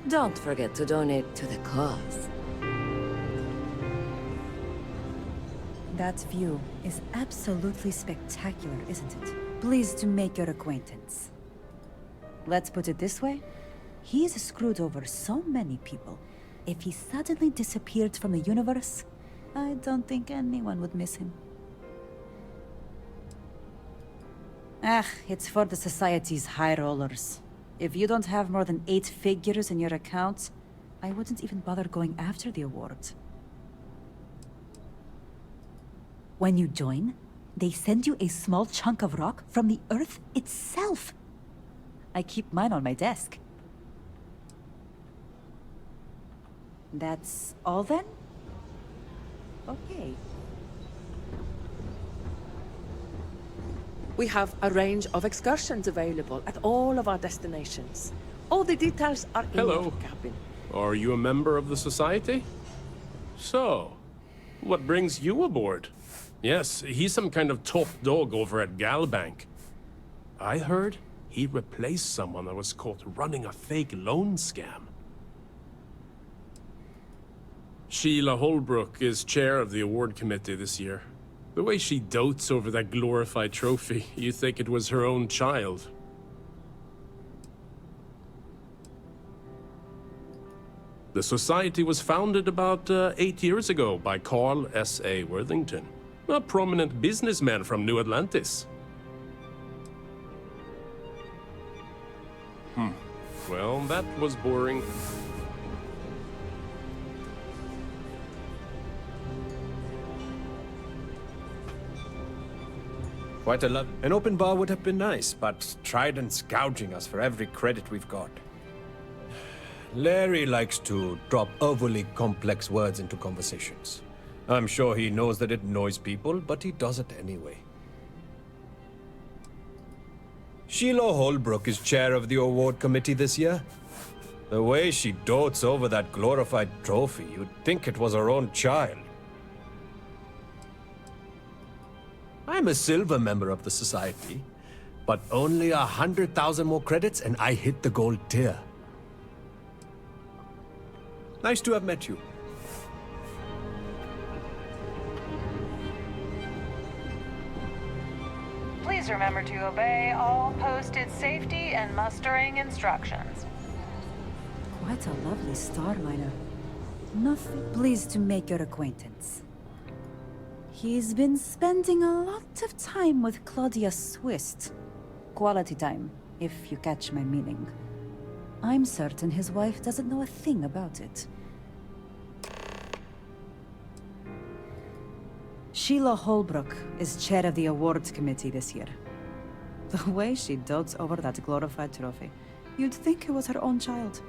Don't forget to donate to the cause. That view is absolutely spectacular, isn't it? Pleased to make your acquaintance. Let's put it this way. He's screwed over so many people. If he suddenly disappeared from the universe, I don't think anyone would miss him. It's for the Society's high rollers. If you don't have more than 8 figures in your account, I wouldn't even bother going after the award. When you join, they send you a small chunk of rock from the Earth itself. I keep mine on my desk. That's all then? Okay. We have a range of excursions available at all of our destinations. All the details are in Hello. your cabin. Are you a member of the Society? So, what brings you aboard? Yes, he's some kind of top dog over at Galbank. I heard he replaced someone that was caught running a fake loan scam. Sheila Holbrook is chair of the award committee this year. The way she dotes over that glorified trophy, you think it was her own child. The society was founded about 8 years ago by Carl S.A. Worthington, a prominent businessman from New Atlantis. Well, that was boring. Quite a lot. An open bar would have been nice, but Trident's gouging us for every credit we've got. Larry likes to drop overly complex words into conversations. I'm sure he knows that it annoys people, but he does it anyway. Sheila Holbrook is chair of the award committee this year. The way she dotes over that glorified trophy, you'd think it was her own child. I'm a silver member of the society, but only 100,000 more credits and I hit the gold tier. Nice to have met you. Please remember to obey all posted safety and mustering instructions. Quite a lovely star miner. Nothing. Pleased to make your acquaintance. He's been spending a lot of time with Claudia Swist. Quality time, if you catch my meaning. I'm certain his wife doesn't know a thing about it. Sheila Holbrook is chair of the awards committee this year. The way she dotes over that glorified trophy, you'd think it was her own child.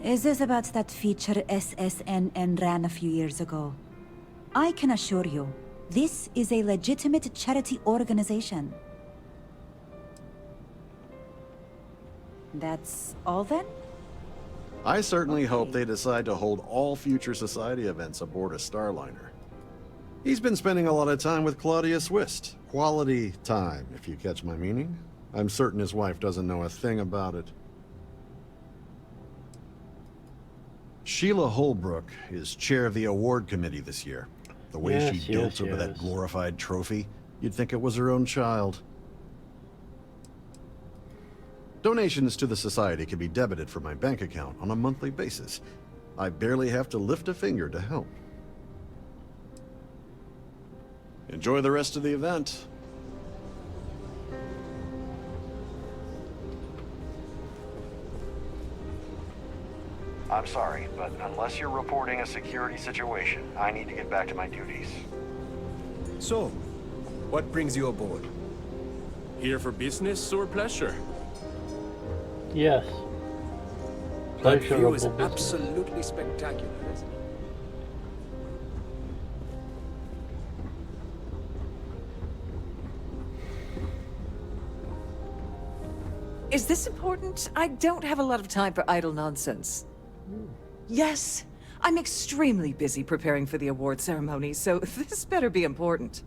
Is this about that feature SSNN ran a few years ago? I can assure you, this is a legitimate charity organization. That's all then? I certainly hope they decide to hold all future society events aboard a Starliner. He's been spending a lot of time with Claudia Swist. Quality time, if you catch my meaning. I'm certain his wife doesn't know a thing about it. Sheila Holbrook is chair of the award committee this year. The way she dotes over that glorified trophy, you'd think it was her own child. Donations to the society can be debited from my bank account on a monthly basis. I barely have to lift a finger to help. Enjoy the rest of the event. I'm sorry, but unless you're reporting a security situation, I need to get back to my duties. So, what brings you aboard? Here for business or pleasure? Yes. That view is absolutely spectacular, isn't it? Is this important? I don't have a lot of time for idle nonsense. Yes, I'm extremely busy preparing for the award ceremony, so this better be important.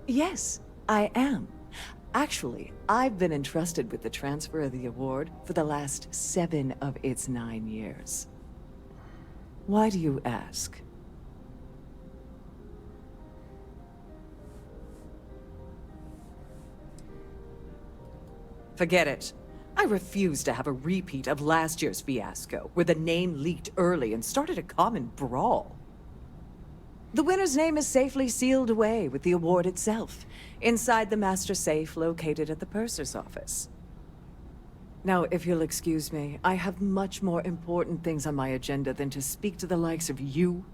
Yes, I am. Actually, I've been entrusted with the transfer of the award for the last 7 of its 9 years. Why do you ask? Forget it. I refuse to have a repeat of last year's fiasco, where the name leaked early and started a common brawl. The winner's name is safely sealed away with the award itself, inside the master safe located at the purser's office. Now, if you'll excuse me, I have much more important things on my agenda than to speak to the likes of you.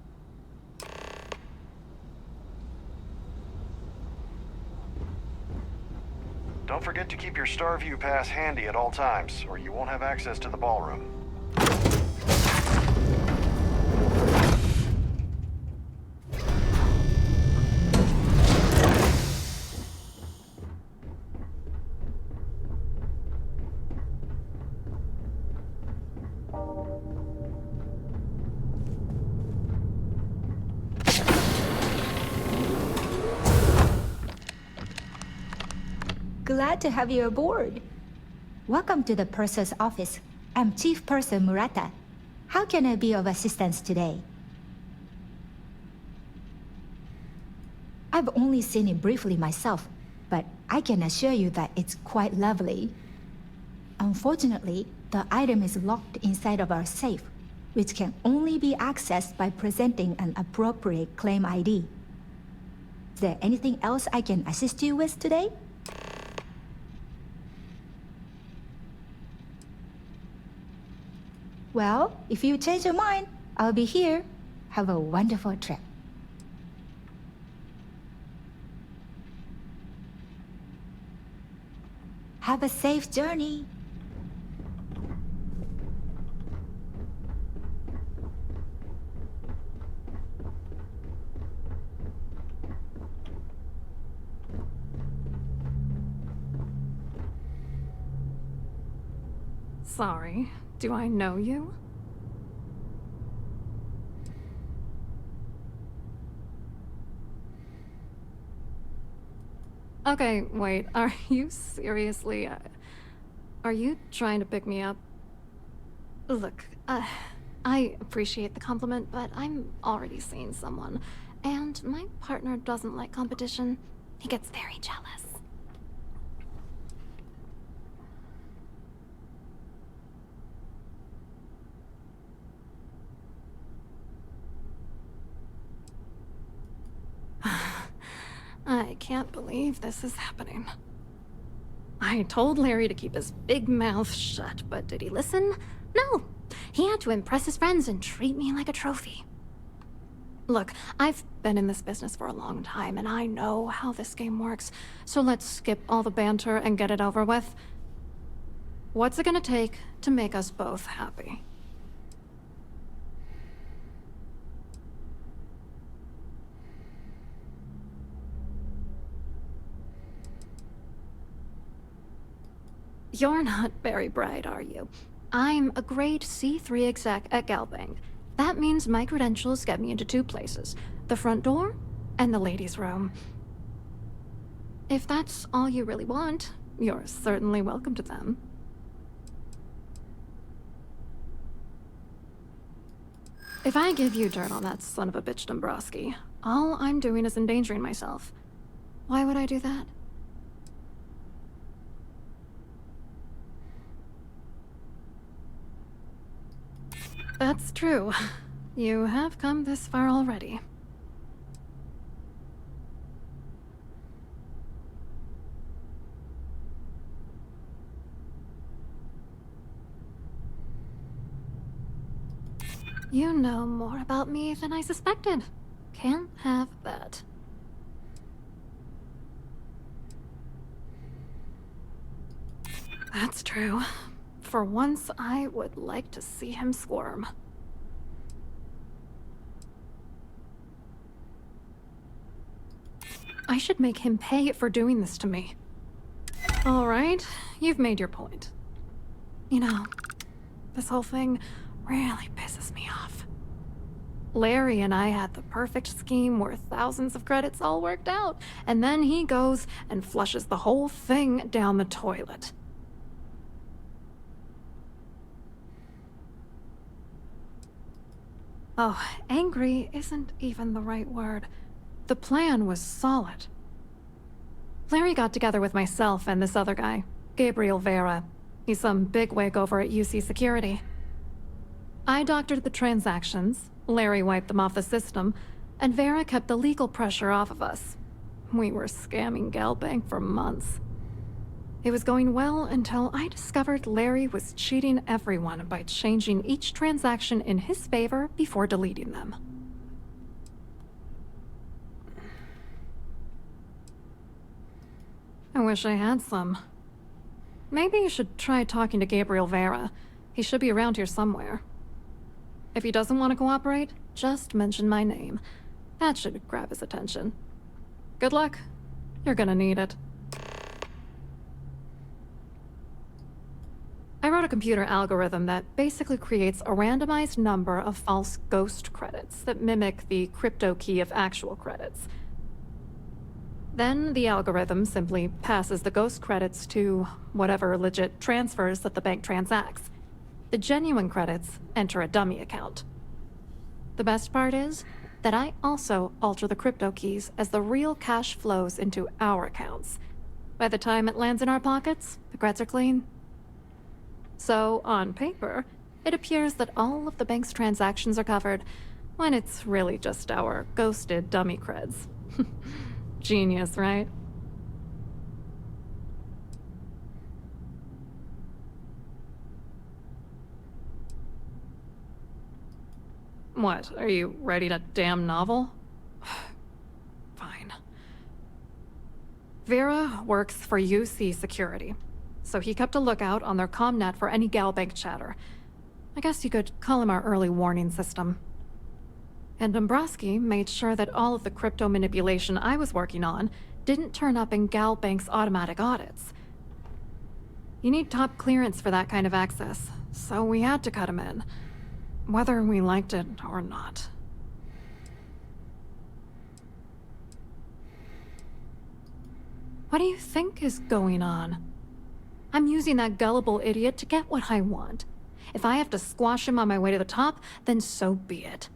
Don't forget to keep your Starview pass handy at all times, or you won't have access to the ballroom. Glad to have you aboard. Welcome to the purser's office. I'm Chief Purser Murata. How can I be of assistance today? I've only seen it briefly myself, but I can assure you that it's quite lovely. Unfortunately, the item is locked inside of our safe, which can only be accessed by presenting an appropriate claim ID. Is there anything else I can assist you with today? Well, if you change your mind, I'll be here. Have a wonderful trip. Have a safe journey. Sorry, do I know you? Okay, wait, are you seriously... are you trying to pick me up? Look, I appreciate the compliment, but I'm already seeing someone, and my partner doesn't like competition. He gets very jealous. I can't believe this is happening. I told Larry to keep his big mouth shut, but did he listen? No! He had to impress his friends and treat me like a trophy. Look, I've been in this business for a long time, and I know how this game works, so let's skip all the banter and get it over with. What's it gonna take to make us both happy? You're not very bright, are you? I'm a grade C3 exec at Galbank. That means my credentials get me into two places, the front door and the ladies' room. If that's all you really want, you're certainly welcome to them. If I give you dirt on that son of a bitch Dombrowski, all I'm doing is endangering myself. Why would I do that? That's true. You have come this far already. You know more about me than I suspected. Can't have that. That's true. For once, I would like to see him squirm. I should make him pay for doing this to me. All right, you've made your point. You know, this whole thing really pisses me off. Larry and I had the perfect scheme worth thousands of credits all worked out, and then he goes and flushes the whole thing down the toilet. Oh, angry isn't even the right word. The plan was solid. Larry got together with myself and this other guy, Gabriel Vera. He's some bigwig over at UC Security. I doctored the transactions, Larry wiped them off the system, and Vera kept the legal pressure off of us. We were scamming Galbank for months. It was going well until I discovered Larry was cheating everyone by changing each transaction in his favor before deleting them. I wish I had some. Maybe you should try talking to Gabriel Vera. He should be around here somewhere. If he doesn't want to cooperate, just mention my name. That should grab his attention. Good luck. You're gonna need it. I wrote a computer algorithm that basically creates a randomized number of false ghost credits that mimic the crypto key of actual credits. Then the algorithm simply passes the ghost credits to whatever legit transfers that the bank transacts. The genuine credits enter a dummy account. The best part is that I also alter the crypto keys as the real cash flows into our accounts. By the time it lands in our pockets, the creds are clean. So, on paper, it appears that all of the bank's transactions are covered, when it's really just our ghosted dummy creds. Genius, right? What, are you writing a damn novel? Fine. Vera works for UC Security, so he kept a lookout on their comnet for any Galbank chatter. I guess you could call him our early warning system. And Dombrowski made sure that all of the crypto manipulation I was working on didn't turn up in Galbank's automatic audits. You need top clearance for that kind of access, so we had to cut him in. Whether we liked it or not. What do you think is going on? I'm using that gullible idiot to get what I want. If I have to squash him on my way to the top, then so be it.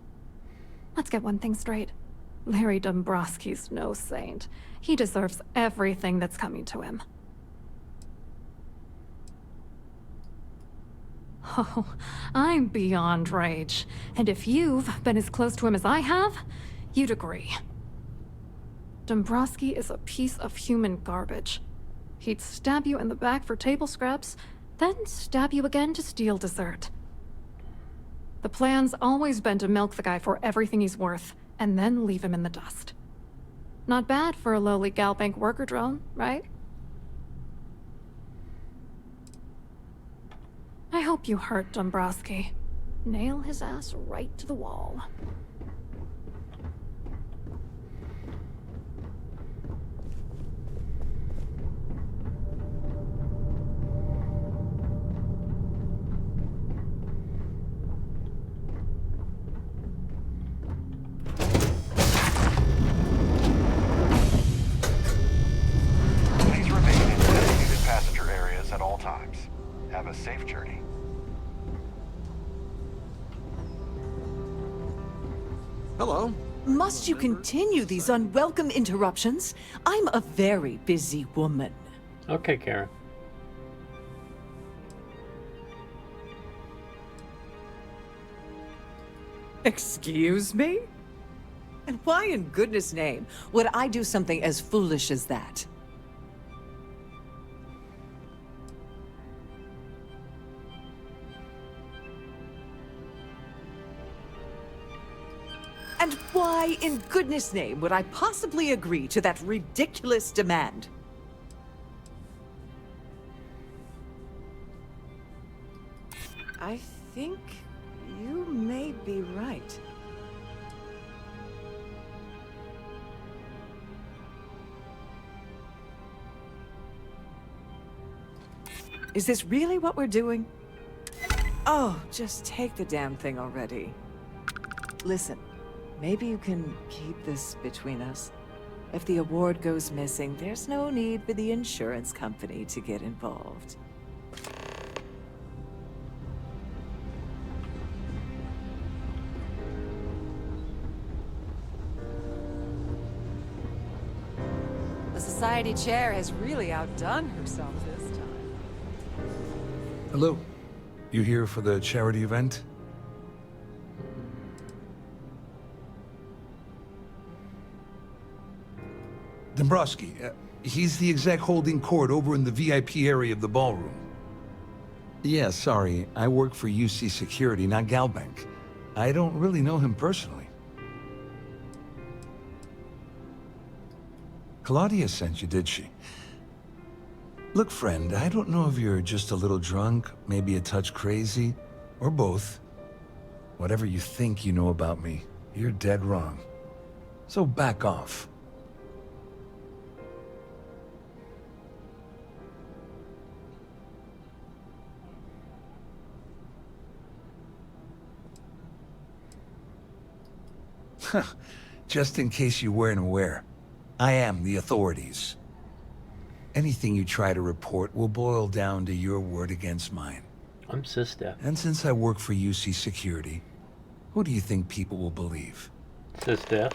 Let's get one thing straight. Larry Dombrowski's no saint. He deserves everything that's coming to him. Oh, I'm beyond rage. And if you've been as close to him as I have, you'd agree. Dombrowski is a piece of human garbage. He'd stab you in the back for table scraps, then stab you again to steal dessert. The plan's always been to milk the guy for everything he's worth, and then leave him in the dust. Not bad for a lowly Galbank worker drone, right? I hope you hurt Dombrowski. Nail his ass right to the wall. Please remain in designated passenger areas at all times. Have a safe journey. Hello. Must you continue these unwelcome interruptions? I'm a very busy woman. Okay, Karen. Excuse me? And why in goodness name would I do something as foolish as that? And why in goodness name would I possibly agree to that ridiculous demand? I think you may be right. Is this really what we're doing? Oh, just take the damn thing already. Listen, maybe you can keep this between us. If the award goes missing, there's no need for the insurance company to get involved. The Society Chair has really outdone herself this time. Hello. You here for the charity event? Dombrowski, he's the exec holding court over in the VIP area of the ballroom. Yeah, sorry. I work for UC Security, not Galbank. I don't really know him personally. Claudia sent you, did she? Look, friend, I don't know if you're just a little drunk, maybe a touch crazy, or both. Whatever you think you know about me, you're dead wrong. So back off. Just in case you weren't aware. I am the authorities. Anything you try to report will boil down to your word against mine. I'm Sister. And since I work for UC Security, who do you think people will believe? Sister.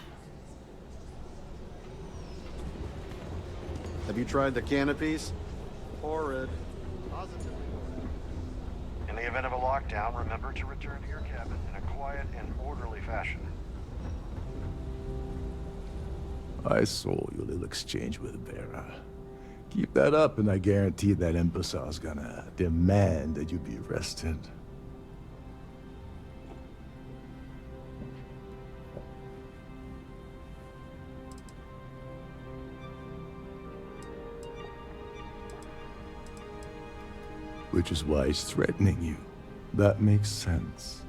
Have you tried the canopies? Horrid. Positively horrid. In the event of a lockdown, remember to return to your cabin in a quiet and orderly fashion. I saw your little exchange with Vera. Keep that up, and I guarantee that imbecile's gonna demand that you be arrested. Which is why he's threatening you. That makes sense.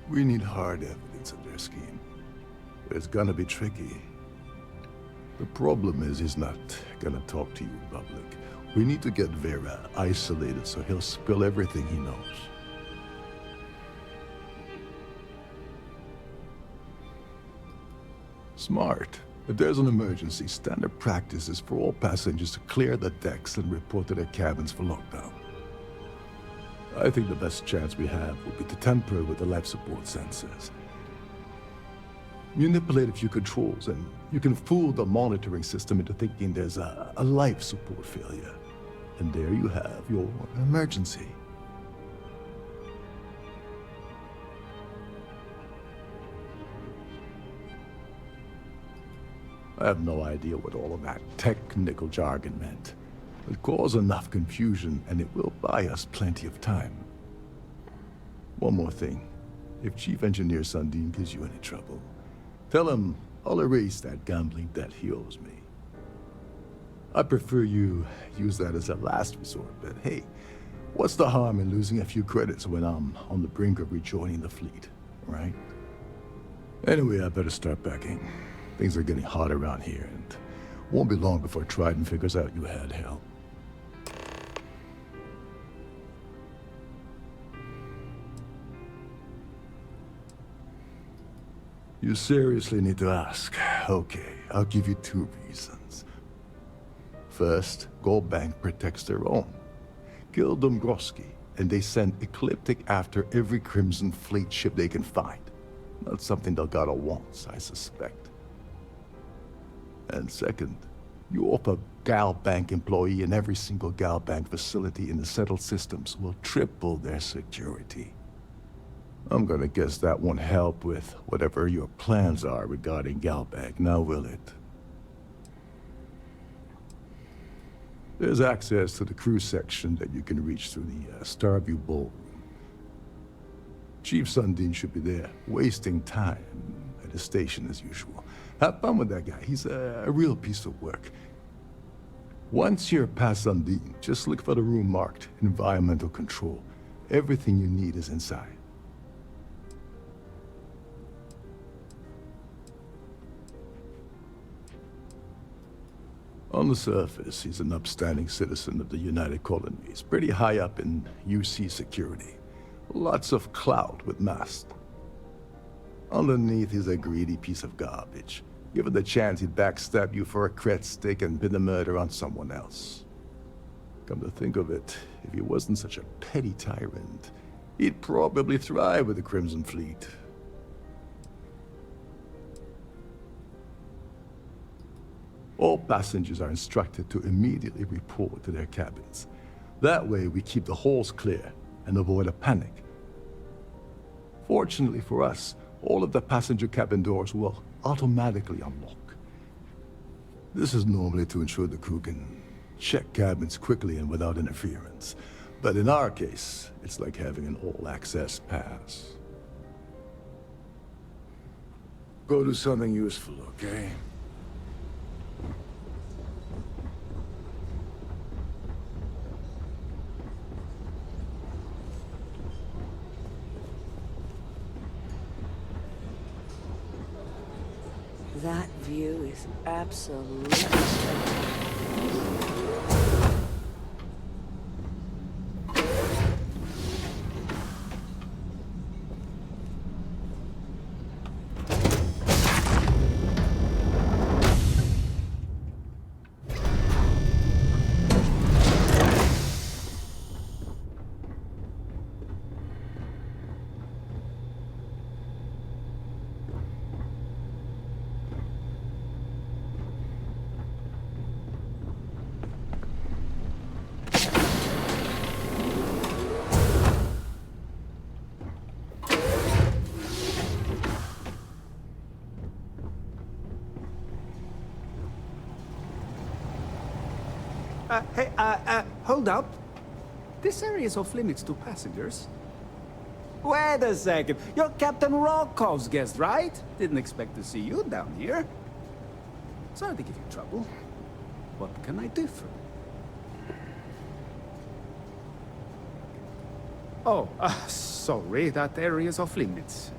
We need hard evidence of their scheme. It's gonna be tricky. The problem is he's not gonna talk to you in public. We need to get Vera isolated so he'll spill everything he knows. Smart. If there's an emergency, standard practice is for all passengers to clear the decks and report to their cabins for lockdown. I think the best chance we have would be to tamper with the life support sensors. Manipulate a few controls, and you can fool the monitoring system into thinking there's a life support failure. And there you have your emergency. I have no idea what all of that technical jargon meant. It caused enough confusion, and it will buy us plenty of time. One more thing. If Chief Engineer Sundin gives you any trouble, tell him I'll erase that gambling debt he owes me. I prefer you use that as a last resort, but hey, what's the harm in losing a few credits when I'm on the brink of rejoining the fleet, right? Anyway, I better start packing. Things are getting hot around here, and won't be long before Trident figures out you had help. You seriously need to ask. Okay, I'll give you 2 reasons. First, Goldbank protects their own. Kill Dombrowski, and they send Ecliptic after every Crimson Fleet ship they can find. Not something Delgado wants, I suspect. And second, you offer Galbank employee in every single Galbank facility in the settled systems will triple their security. I'm gonna guess that won't help with whatever your plans are regarding Galbank, now will it? There's access to the crew section that you can reach through the Starview Ballroom. Chief Sundin should be there, wasting time at his station as usual. Have fun with that guy, he's a real piece of work. Once you're past Sundin, just look for the room marked Environmental Control. Everything you need is inside. On the surface, he's an upstanding citizen of the United Colonies, pretty high up in UC security. Lots of clout with mast. Underneath, he's a greedy piece of garbage. Given the chance, he'd backstab you for a cred stick and pin the murder on someone else. Come to think of it, if he wasn't such a petty tyrant, he'd probably thrive with the Crimson Fleet. All passengers are instructed to immediately report to their cabins. That way, we keep the halls clear and avoid a panic. Fortunately for us, all of the passenger cabin doors will automatically unlock. This is normally to ensure the crew can check cabins quickly and without interference. But in our case, it's like having an all-access pass. Go do something useful, okay? That view is absolutely stunning. Hold up. This area is off limits to passengers. Wait a second. You're Captain Rokov's guest, right? Didn't expect to see you down here. Sorry to give you trouble. What can I do for you? Oh, sorry. That area is off limits.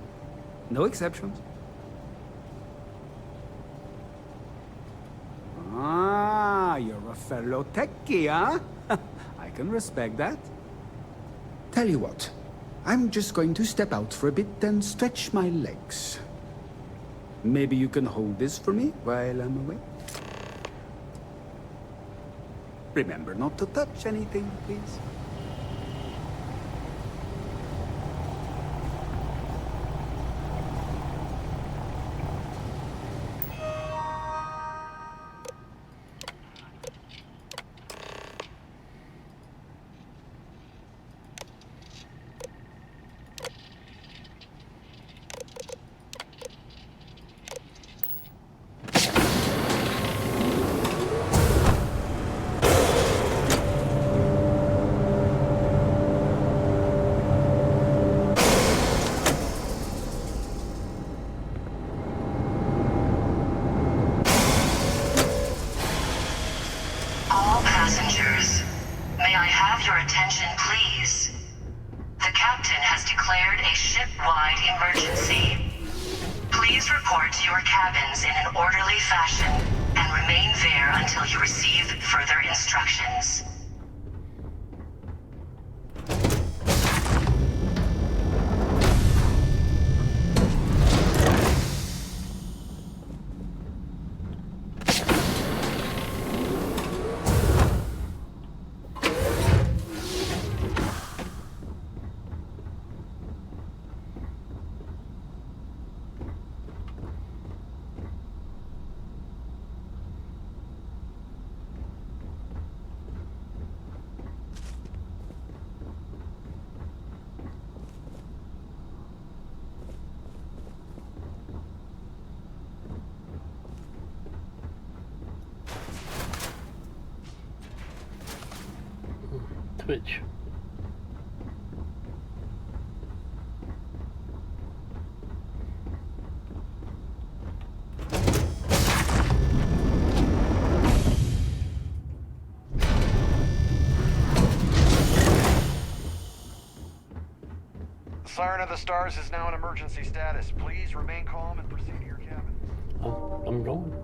No exceptions. Ah, you're a fellow techie, huh? I can respect that. Tell you what, I'm just going to step out for a bit and stretch my legs. Maybe you can hold this for me while I'm away? Remember not to touch anything, please. All passengers, may I have your attention, please? The captain has declared a ship-wide emergency. Please report to your cabins in an orderly fashion and remain there until you receive further instructions. Twitch. The Siren of the Stars is now in emergency status. Please remain calm and proceed to your cabin. I'm going.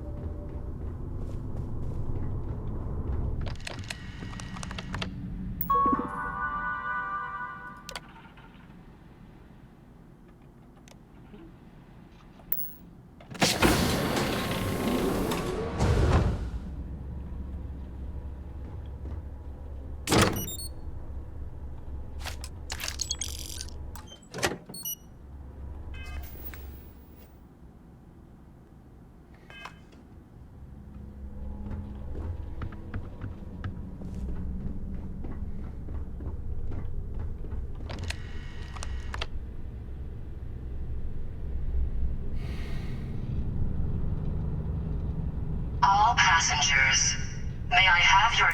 All passengers, may I have your...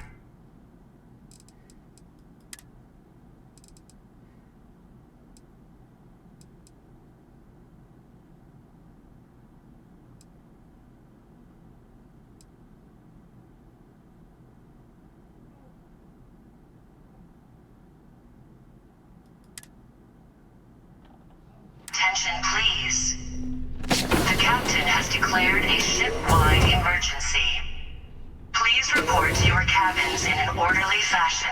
Attention, please. The captain has declared a ship-wide emergency. Please report to your cabins in an orderly fashion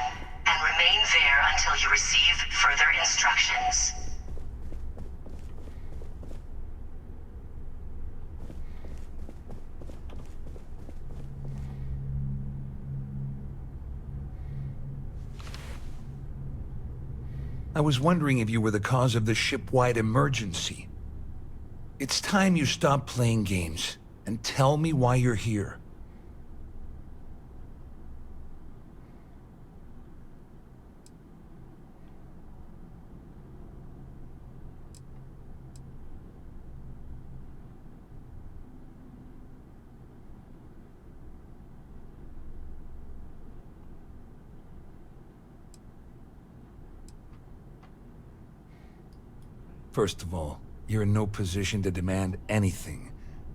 and remain there until you receive further instructions. I was wondering if you were the cause of the ship-wide emergency. It's time you stop playing games and tell me why you're here. First of all, you're in no position to demand anything.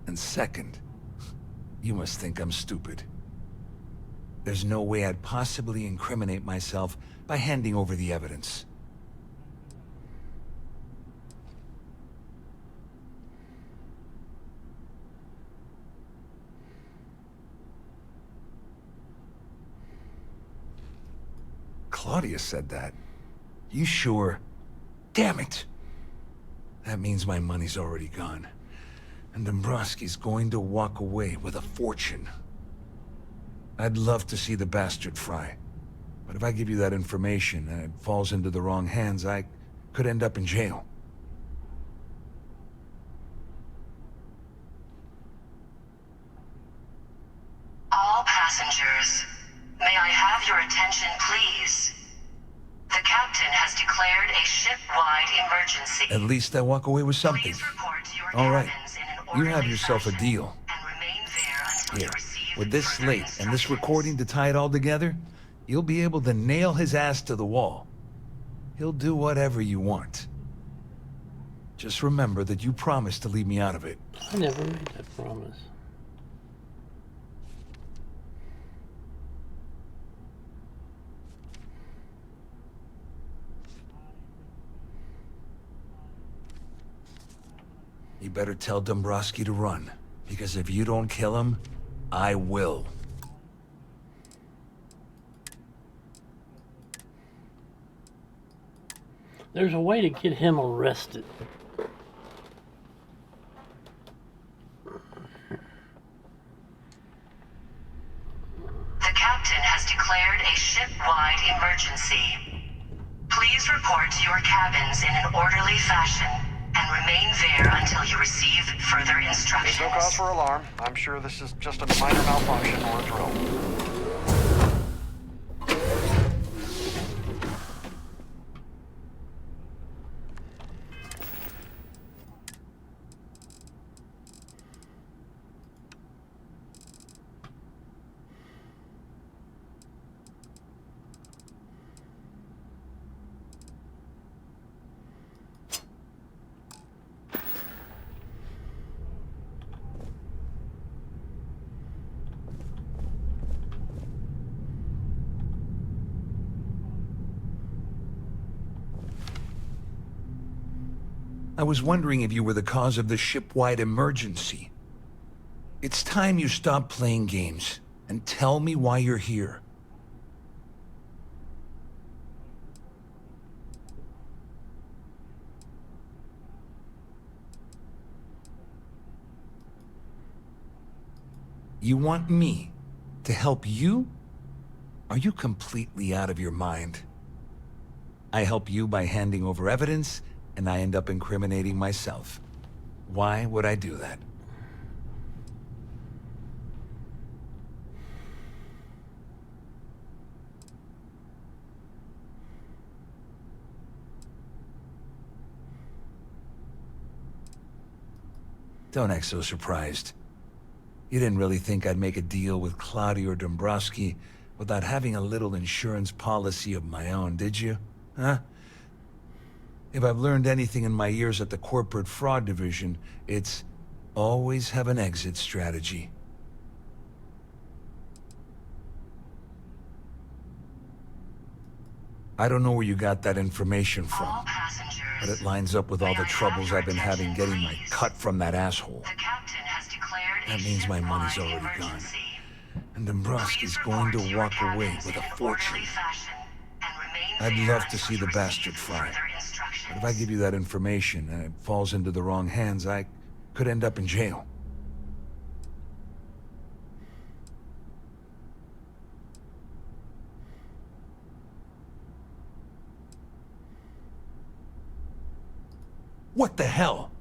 And second, you must think I'm stupid. There's no way I'd possibly incriminate myself by handing over the evidence. Claudia said that. You sure? Damn it! That means my money's already gone. And Dombrowski's going to walk away with a fortune. I'd love to see the bastard fry. But if I give you that information and it falls into the wrong hands, I could end up in jail. All passengers, may I have your attention, please? The captain has declared a ship-wide emergency. At least I walk away with something. Please report to your All right, cabins in an you orderly have yourself a fashion deal. and remain there until Here, you receive with this further slate and this recording to tie it all together, you'll be able to nail his ass to the wall. He'll do whatever you want. Just remember that you promised to leave me out of it. I never made that promise. You better tell Dombrowski to run, because if you don't kill him, I will. There's a way to get him arrested. The captain has declared a ship-wide emergency. Please report to your cabins in an orderly fashion and remain there until you receive further instructions. There's no cause for alarm. I'm sure this is just a minor malfunction or a drill. I was wondering if you were the cause of the ship-wide emergency. It's time you stop playing games and tell me why you're here. You want me to help you? Are you completely out of your mind? I help you by handing over evidence, and I end up incriminating myself. Why would I do that? Don't act so surprised. You didn't really think I'd make a deal with Claudia or Dombrowski without having a little insurance policy of my own, did you? Huh? If I've learned anything in my years at the corporate fraud division, it's always have an exit strategy. I don't know where you got that information from, but it lines up with all the troubles I've been having getting my cut from that asshole. That means my money's already gone. And Dombrowski's going to walk away with a fortune. I'd love to see the bastard fry. But if I give you that information and it falls into the wrong hands, I could end up in jail. What the hell?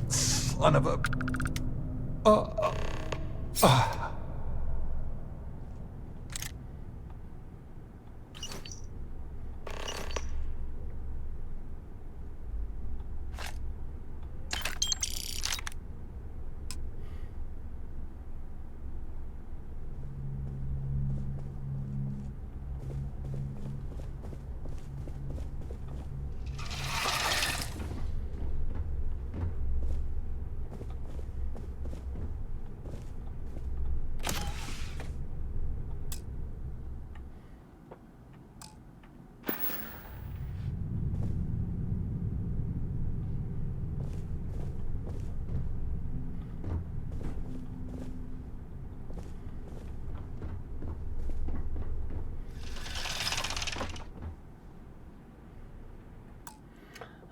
Son of a...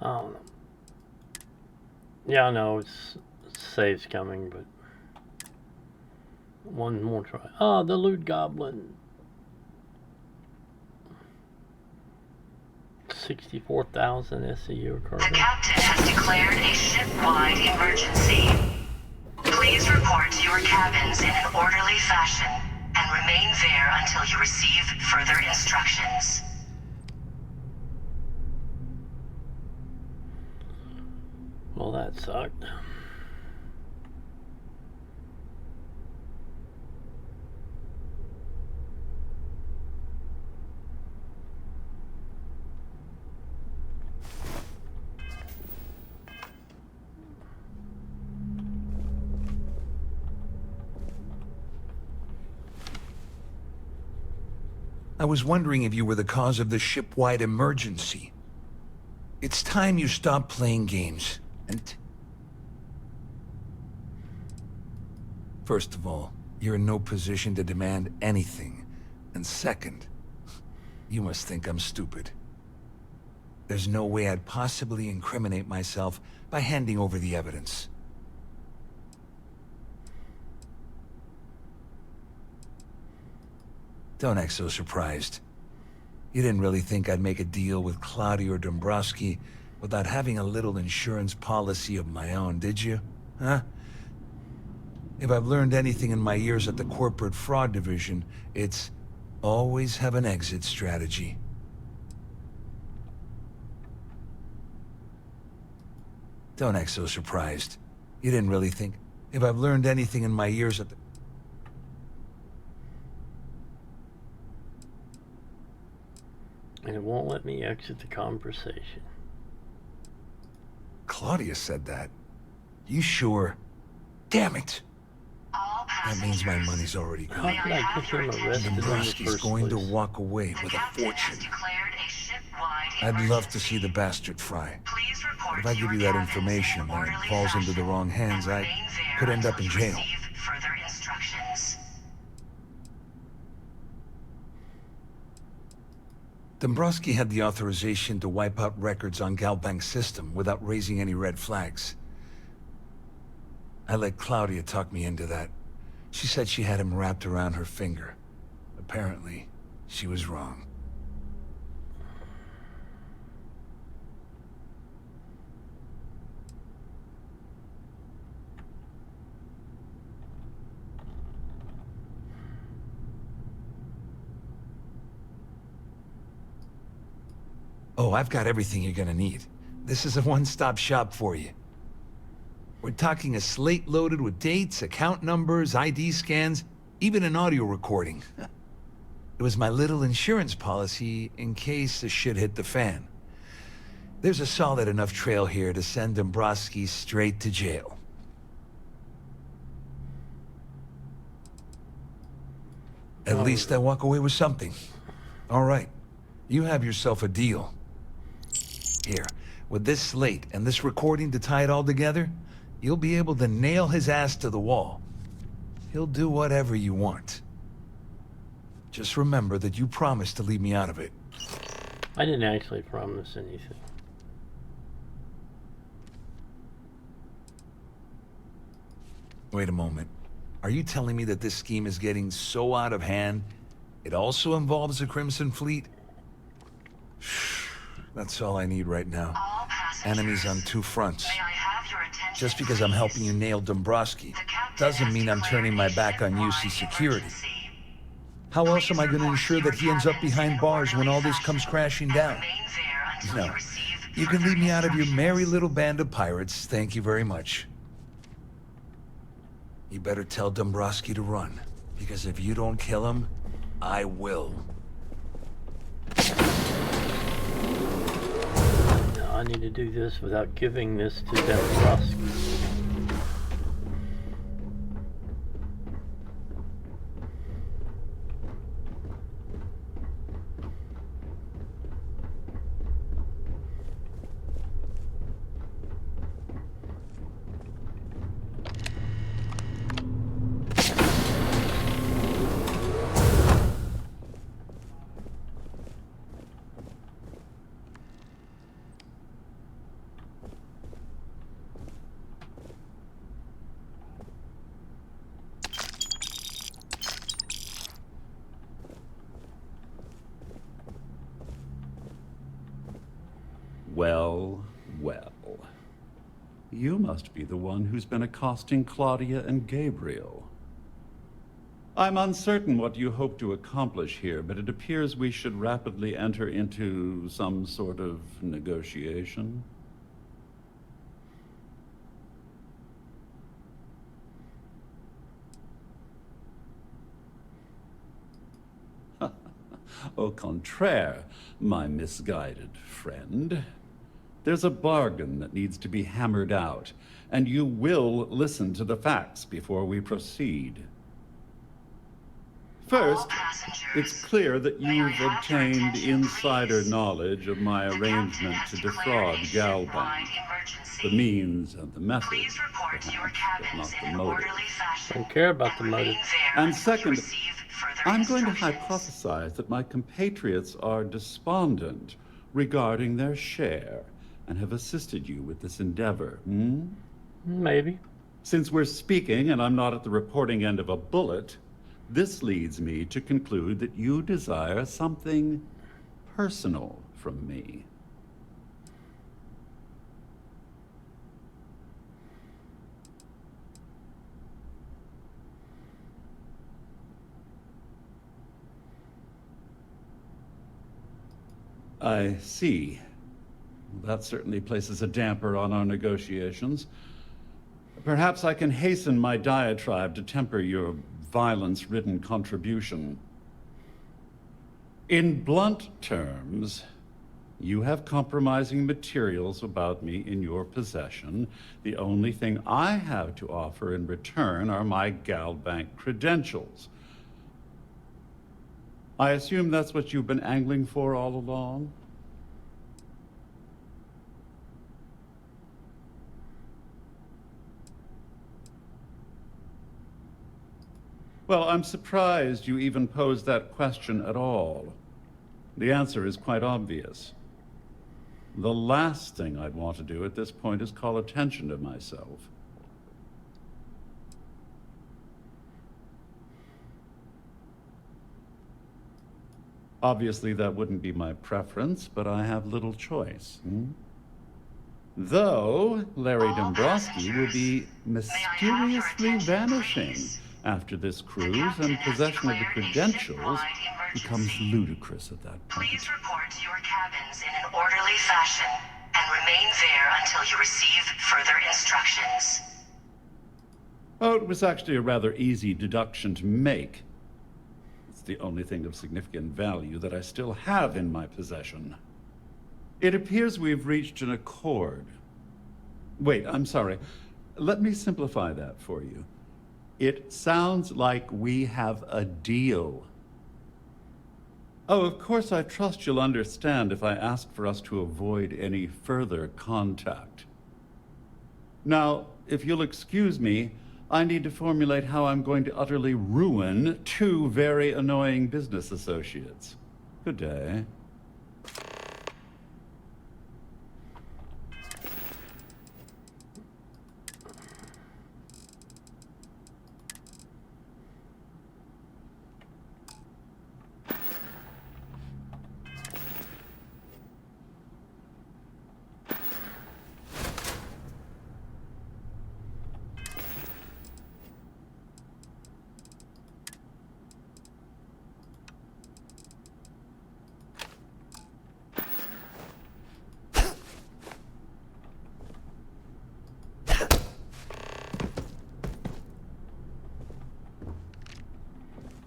don't know. Yeah, I know save's coming, but one more try. Oh, the loot goblin. 64,000 SCU cargo. The captain has declared a ship-wide emergency. Please report to your cabins in an orderly fashion and remain there until you receive further instructions. Well, that sucked. I was wondering if you were the cause of the ship-wide emergency. It's time you stop playing games, and... First of all, you're in no position to demand anything. And second, you must think I'm stupid. There's no way I'd possibly incriminate myself by handing over the evidence. Don't act so surprised. You didn't really think I'd make a deal with Claudia or Dombrowski without having a little insurance policy of my own, did you? Huh? If I've learned anything in my years at the corporate fraud division, it's always have an exit strategy. Don't act so surprised. You didn't really think... If I've learned anything in my years at the... And it won't let me exit the conversation. Claudia said that. You sure? Damn it! That means my money's already gone. How could I get him arrested in the Dombrowski's first going place? to walk away with a fortune. I'd love to see the bastard fry. But if I give you that information and it falls into the wrong hands, I could end up in jail. Further instructions. Dombrowski had the authorization to wipe out records on Galbank's system without raising any red flags. I let Claudia talk me into that. She said she had him wrapped around her finger. Apparently, she was wrong. Oh, I've got everything you're gonna need. This is a one-stop shop for you. We're talking a slate loaded with dates, account numbers, ID scans, even an audio recording. It was my little insurance policy in case the shit hit the fan. There's a solid enough trail here to send Dombrowski straight to jail. At least I walk away with something. All right, you have yourself a deal. Here, with this slate and this recording to tie it all together, you'll be able to nail his ass to the wall. He'll do whatever you want. Just remember that you promised to leave me out of it. I didn't actually promise anything. Wait a moment. Are you telling me that this scheme is getting so out of hand, it also involves the Crimson Fleet? That's all I need right now. Enemies on two fronts. Just because I'm helping you nail Dombrowski doesn't mean I'm turning my back on UC security. How else am I going to ensure that he ends up behind bars when all this comes crashing down? No. You can leave me out of your merry little band of pirates, thank you very much. You better tell Dombrowski to run, because if you don't kill him, I will. No, I need to do this without giving this to Dombrowski. Well, well. You must be the one who's been accosting Claudia and Gabriel. I'm uncertain what you hope to accomplish here, but it appears we should rapidly enter into some sort of negotiation. Au contraire, my misguided friend. There's a bargain that needs to be hammered out, and you will listen to the facts before we proceed. First, it's clear that you've obtained insider knowledge of my arrangement to defraud Galbank. The means and the method, perhaps, but not the motive. Don't care about the motive. And second, I'm going to hypothesize that my compatriots are despondent regarding their share and have assisted you with this endeavor, Maybe. Since we're speaking and I'm not at the reporting end of a bullet, this leads me to conclude that you desire something personal from me. I see. That certainly places a damper on our negotiations. Perhaps I can hasten my diatribe to temper your violence-ridden contribution. In blunt terms, you have compromising materials about me in your possession. The only thing I have to offer in return are my Galbank credentials. I assume that's what you've been angling for all along? Well, I'm surprised you even posed that question at all. The answer is quite obvious. The last thing I'd want to do at this point is call attention to myself. Obviously, that wouldn't be my preference, but I have little choice. Though Larry Dombrowski will be mysteriously vanishing after this cruise, and possession of the credentials becomes ludicrous at that point. Please report to your cabins in an orderly fashion and remain there until you receive further instructions. Oh, it was actually a rather easy deduction to make. It's the only thing of significant value that I still have in my possession. It appears we've reached an accord. Wait, I'm sorry. Let me simplify that for you. It sounds like we have a deal. Oh, of course, I trust you'll understand if I ask for us to avoid any further contact. Now, if you'll excuse me, I need to formulate how I'm going to utterly ruin two very annoying business associates. Good day.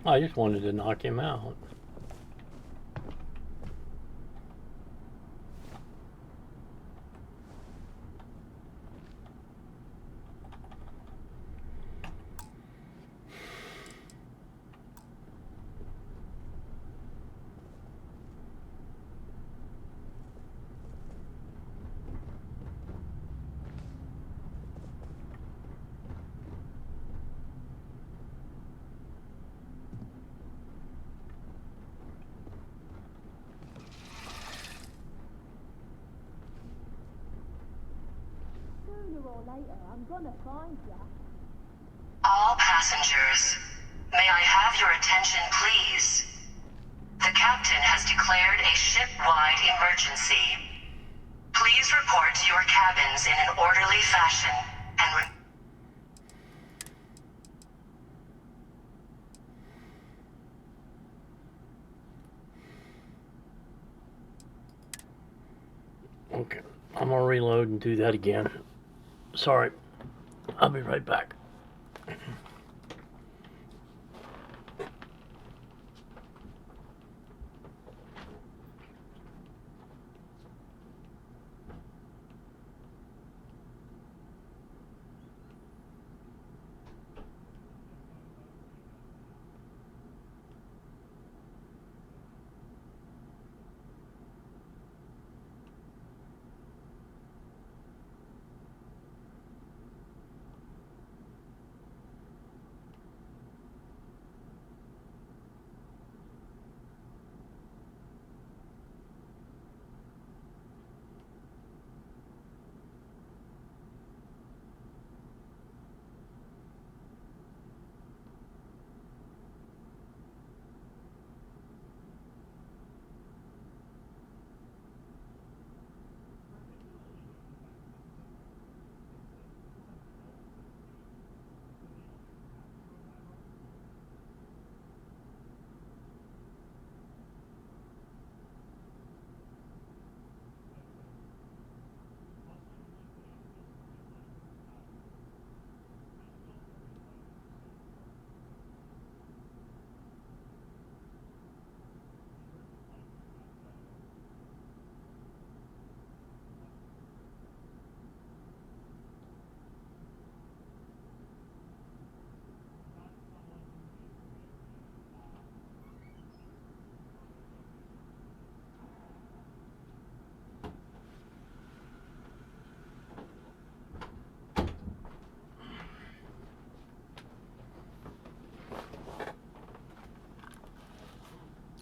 I just wanted to knock him out. All passengers, may I have your attention, please? The captain has declared a ship-wide emergency. Please Please report to your cabins in an orderly fashion and Okay, I'm gonna reload and do that again. Sorry, I'll be right back.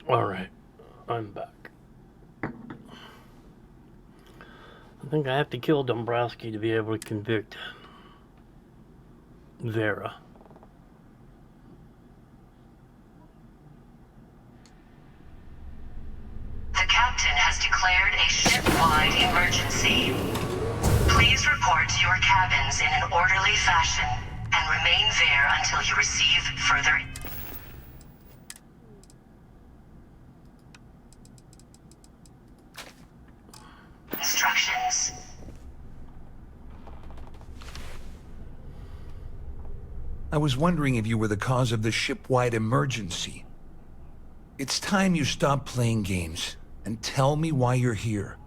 Alright, I'm back. I think I have to kill Dombrowski to be able to convict Vera. The captain has declared a ship-wide emergency. Please report to your cabins in an orderly fashion and remain there until you receive further instructions. I was wondering if you were the cause of the ship-wide emergency. It's time you stop playing games and tell me why you're here.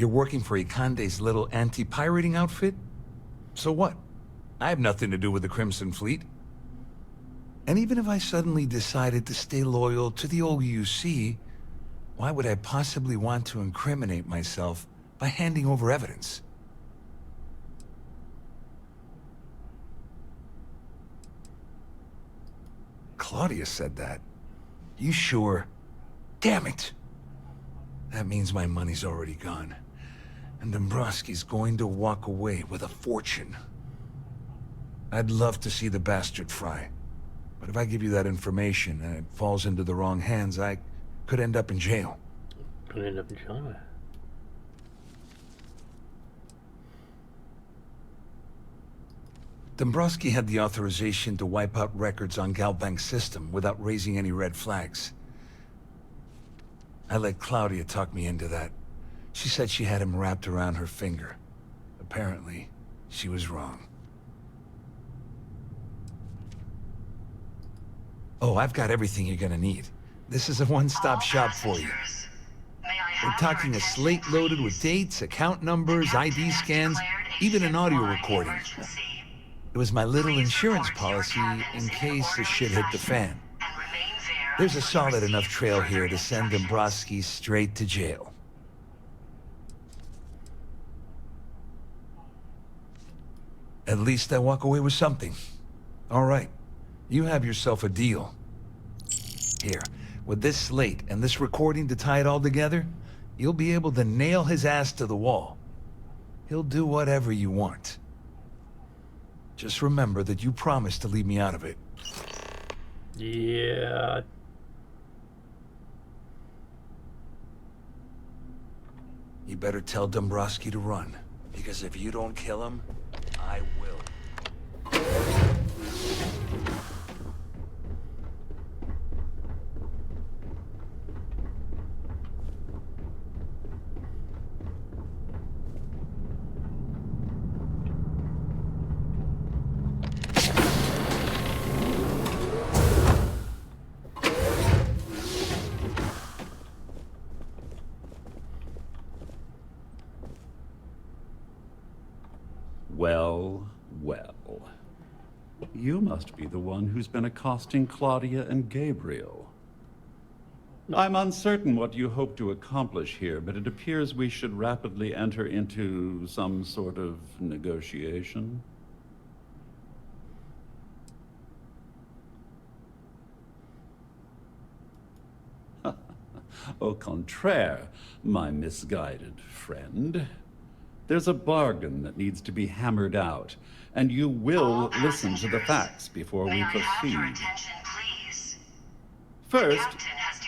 You're working for Ikande's little anti-pirating outfit? So what? I have nothing to do with the Crimson Fleet. And even if I suddenly decided to stay loyal to the old UC, why would I possibly want to incriminate myself by handing over evidence? Claudia said that. You sure? Damn it! That means my money's already gone. And Dombrowski's going to walk away with a fortune. I'd love to see the bastard fry. But if I give you that information and it falls into the wrong hands, I could end up in jail. Could end up in jail. Dombrowski had the authorization to wipe out records on Galbank's system without raising any red flags. I let Claudia talk me into that. She said she had him wrapped around her finger. Apparently, she was wrong. Oh, I've got everything you're gonna need. This is a one-stop shop for you. We're talking a slate loaded with dates, account numbers, ID scans, even an audio recording. It was my little insurance policy in case the shit hit the fan. There's a solid enough trail here to send Dombrowski straight to jail. At least I walk away with something. All right, you have yourself a deal. Here, with this slate and this recording to tie it all together, you'll be able to nail his ass to the wall. He'll do whatever you want. Just remember that you promised to leave me out of it. Yeah. You better tell Dombrowski to run. Because if you don't kill him, I will. Well, well. You must be the one who's been accosting Claudia and Gabriel. I'm uncertain what you hope to accomplish here, but it appears we should rapidly enter into some sort of negotiation. Au contraire, my misguided friend. There's a bargain that needs to be hammered out, and you will listen to the facts before we proceed. First,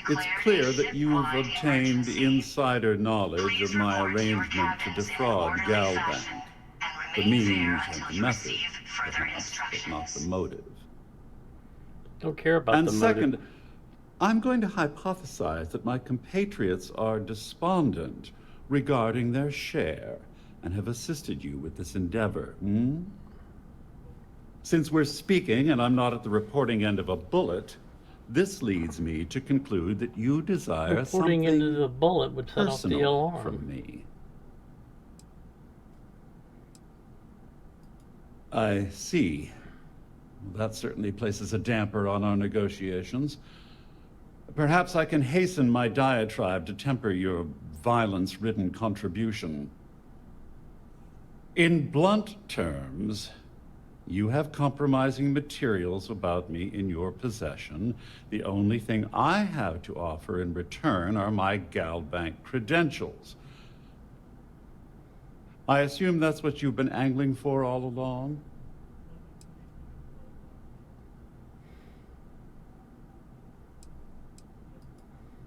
it's clear that you've obtained insider knowledge of my arrangement to defraud Galbank. The means and the method, perhaps, but not the motive. Don't care about And the second, motive. I'm going to hypothesize that my compatriots are despondent regarding their share and have assisted you with this endeavor, Since we're speaking and I'm not at the reporting end of a bullet, this leads me to conclude that you desire Reporting something into the bullet would set off the personal alarm. from me. I see. That certainly places a damper on our negotiations. Perhaps I can hasten my diatribe to temper your violence-ridden contribution. In blunt terms, you have compromising materials about me in your possession. The only thing I have to offer in return are my Galbank credentials. I assume that's what you've been angling for all along?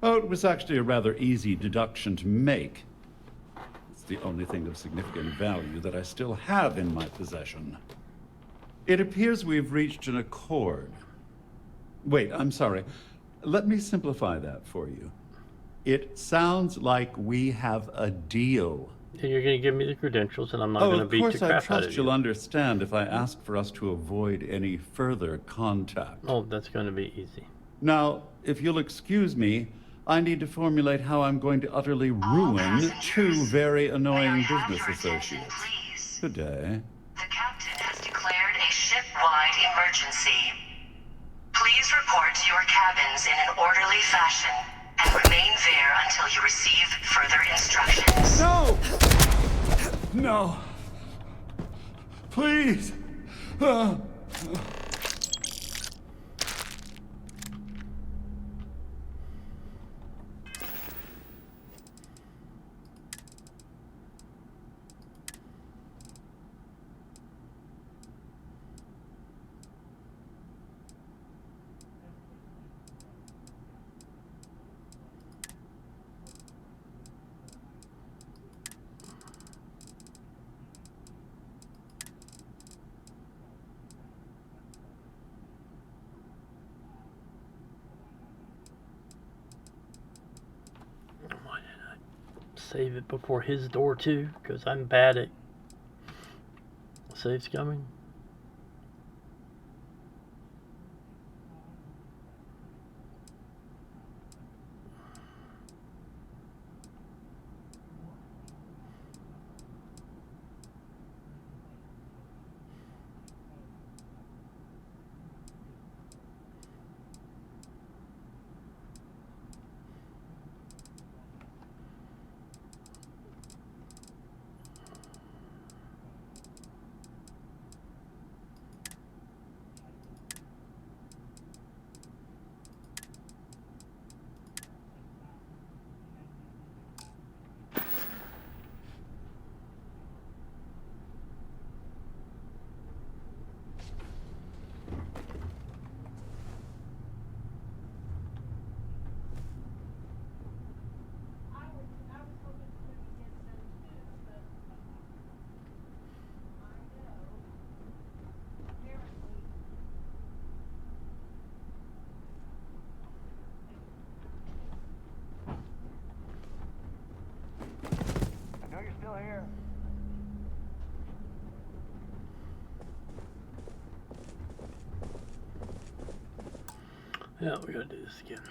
Oh, it was actually a rather easy deduction to make. It's the only thing of significant value that I still have in my possession. It appears we've reached an accord. Wait, I'm sorry. Let me simplify that for you. It sounds like we have a deal. And you're going to give me the credentials, and I'm not going to beat the Of course, I crap out trust of you'll you. understand if I ask for us to avoid any further contact. Oh, that's going to be easy. Now, if you'll excuse me, I need to formulate how I'm going to utterly ruin two very annoying business associates. Good day. The captain has declared a ship-wide emergency. Please report to your cabins in an orderly fashion and remain there until you receive further instructions. No! No. Please. Save it before his door too, because I'm bad at saves coming. Yeah, we gotta do this again.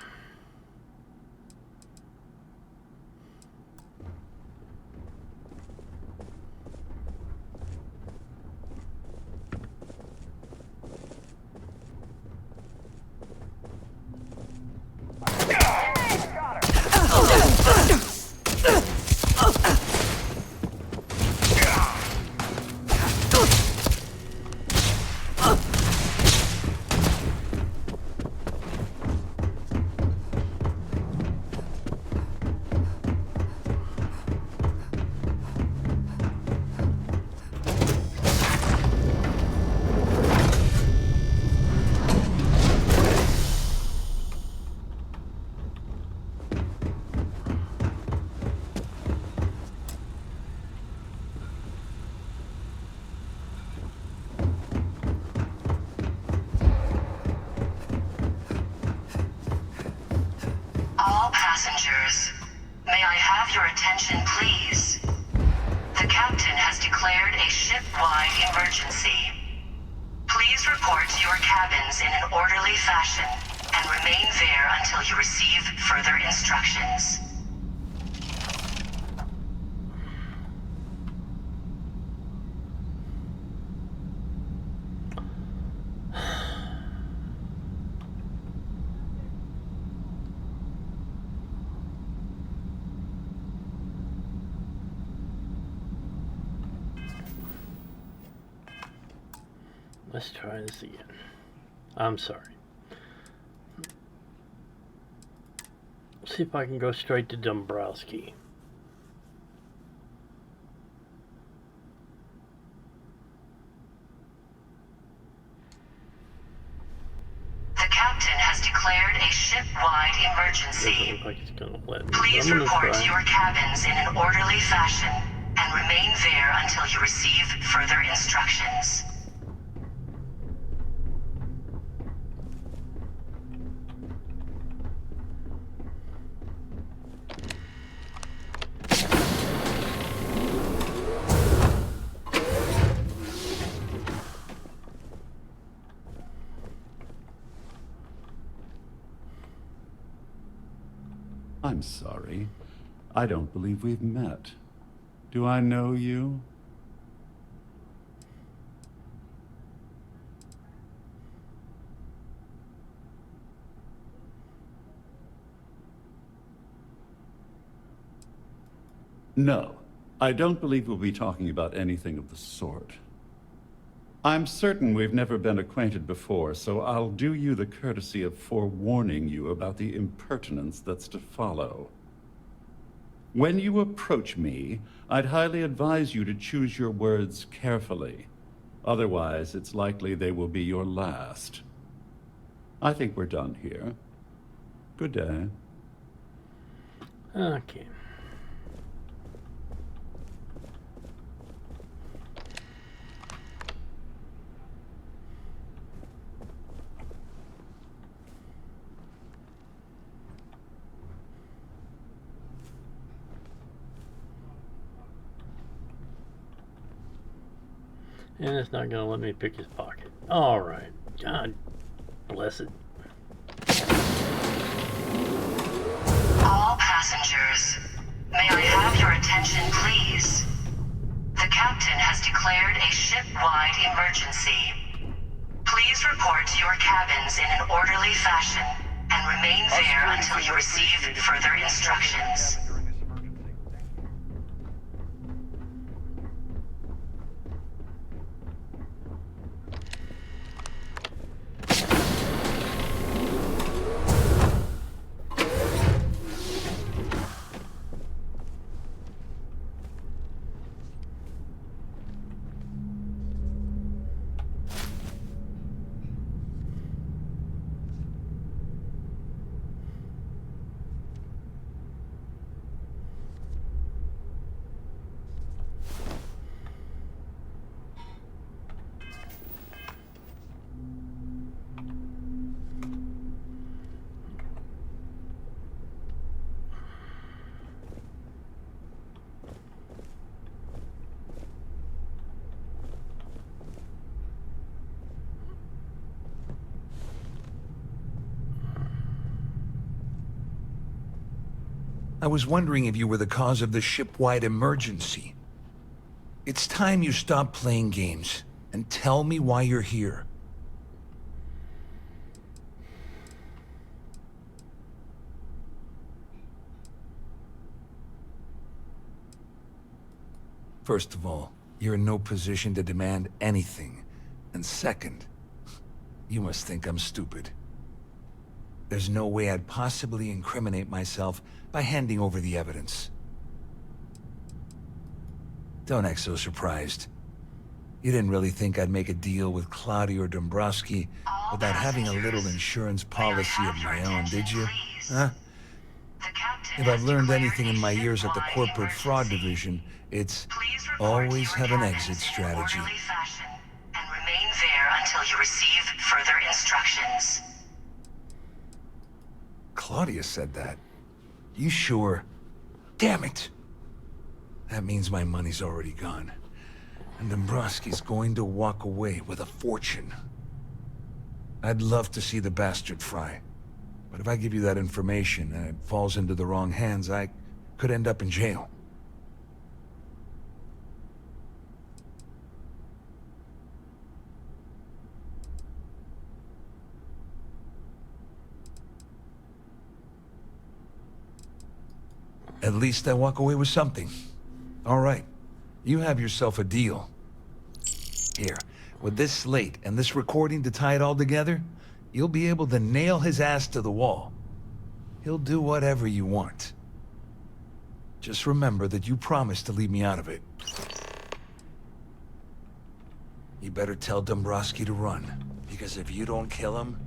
All passengers, may I have your attention, please? The captain has declared a ship-wide emergency. Please report to your cabins in an orderly fashion and remain there until you receive further instructions. Let's try this again. I'm sorry. See if I can go straight to Dombrowski. The captain has declared a ship-wide emergency. Doesn't look like it's gonna let me. Please I'm gonna report try. to your cabins in an orderly fashion and remain there until you receive further instructions. I'm sorry. I don't believe we've met. Do I know you? No, I don't believe we'll be talking about anything of the sort. I'm certain we've never been acquainted before, so I'll do you the courtesy of forewarning you about the impertinence that's to follow. When you approach me, I'd highly advise you to choose your words carefully. Otherwise, it's likely they will be your last. I think we're done here. Good day. Okay. And it's not going to let me pick his pocket. All right. God bless it. All passengers, may I have your attention, please? The captain has declared a ship-wide emergency. Please report to your cabins in an orderly fashion and remain there until you receive further instructions. I was wondering if you were the cause of the ship-wide emergency. It's time you stop playing games and tell me why you're here. First of all, you're in no position to demand anything. And second, you must think I'm stupid. There's no way I'd possibly incriminate myself by handing over the evidence. Don't act so surprised. You didn't really think I'd make a deal with Claudia or Dombrowski without having a little insurance policy of my own, did you? Huh? If I've learned anything in my years at the corporate fraud division, it's always have an exit strategy. And remain there until you receive further instructions. Claudia said that. You sure? Damn it! That means my money's already gone. And Dombrowski's going to walk away with a fortune. I'd love to see the bastard fry. But if I give you that information and it falls into the wrong hands, I could end up in jail. At least I walk away with something. All right, you have yourself a deal. Here, with this slate and this recording to tie it all together, you'll be able to nail his ass to the wall. He'll do whatever you want. Just remember that you promised to leave me out of it. You better tell Dombrowski to run, because if you don't kill him,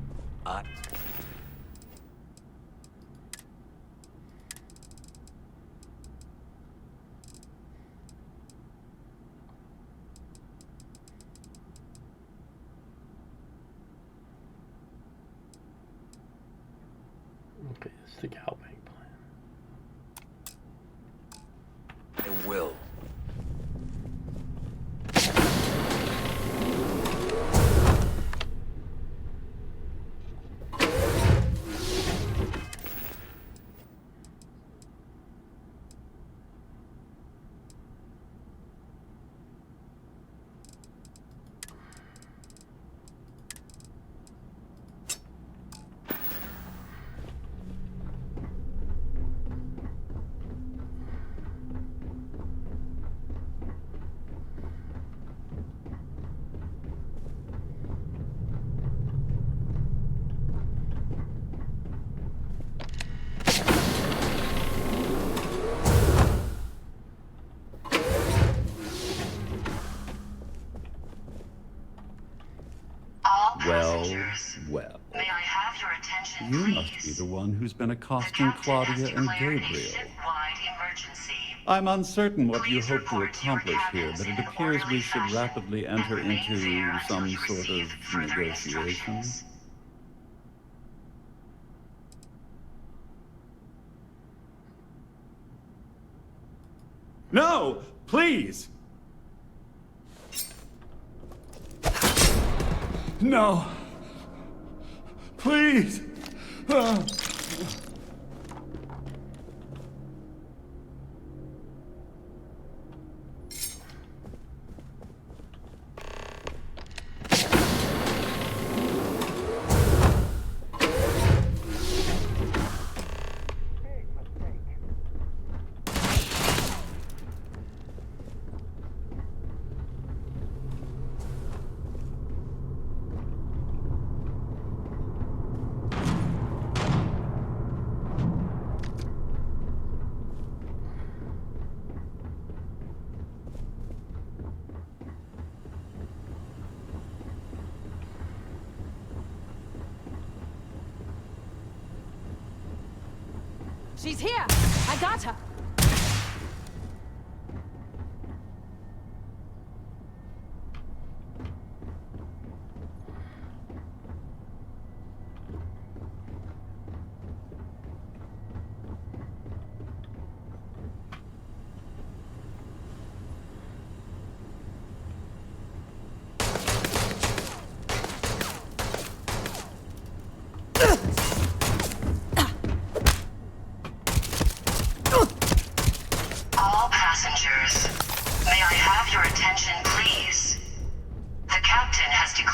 I... Okay, it's the Galbank plan. I will. Well. May I have your attention, You please? must be the one who's been accosting Claudia and Gabriel. Ship-wide emergency. I'm uncertain what you hope to accomplish here, but it appears we should rapidly enter into some sort of negotiation. No! Please! No! Please! She's here! I got her!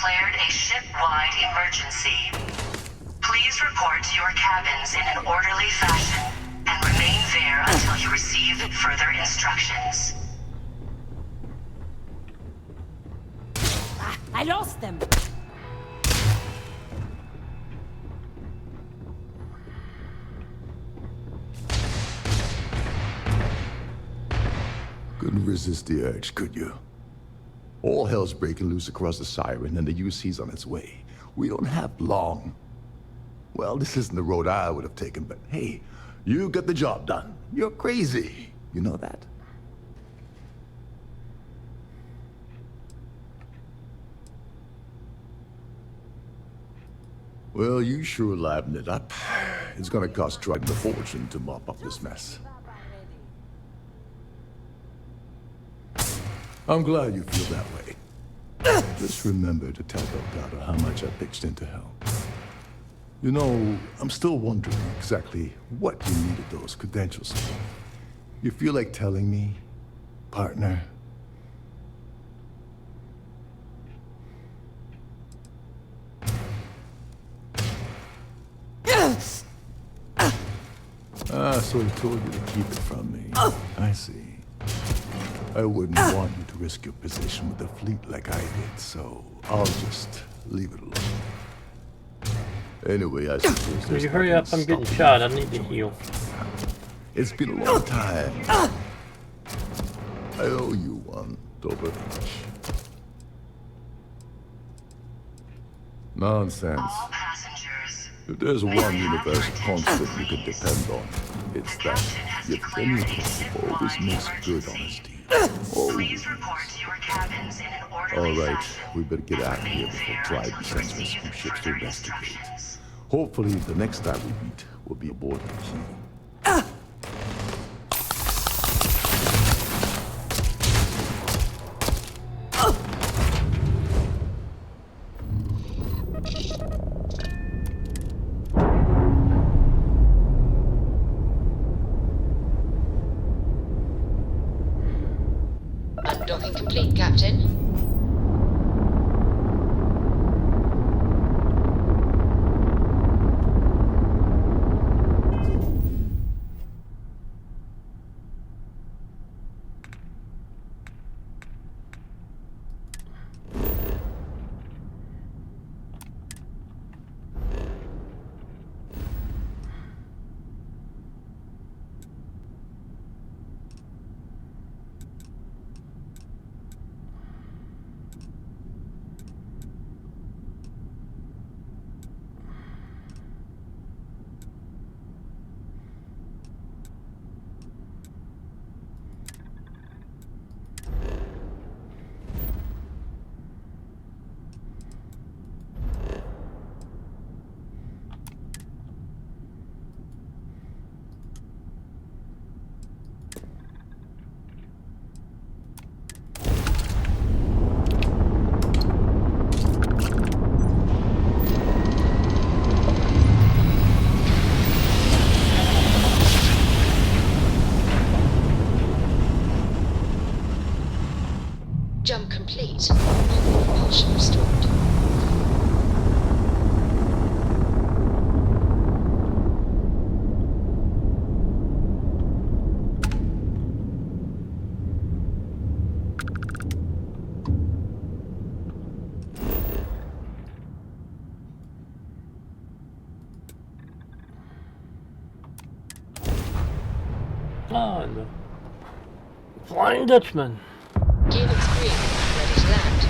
declared a ship-wide emergency. Please report to your cabins in an orderly fashion and remain there until you receive further instructions. I lost them. Couldn't resist the urge, could you? All hell's breaking loose across the Siren, and the UC's on its way. We don't have long. Well, this isn't the road I would have taken, but hey, you got the job done. You're crazy. You know that? Well, you sure livened it up. It's gonna cost Trident a fortune to mop up this mess. I'm glad you feel that way. Just remember to tell Delgado how much I pitched into hell. You know, I'm still wondering exactly what you needed those credentials for. You feel like telling me, partner? Ah, so he told you to keep it from me. I see. I wouldn't want you to risk your position with the fleet like I did, so I'll just leave it alone. Anyway, I suppose Will you hurry up? I'm getting shot. I need to heal. It's been a long time. I owe you one, Dobrovich. Nonsense. If there's one universal constant you can depend on, it's that Yevgeny always makes good on his deed. Always. Alright, we better get out of here before Trident sends me some ships to investigate. Hopefully, the next time we meet, we'll be aboard the Key. Undocking complete, Captain. Jump complete. Propulsion restored. Ah, the Flying Dutchman. Gear looks green. Ready to land.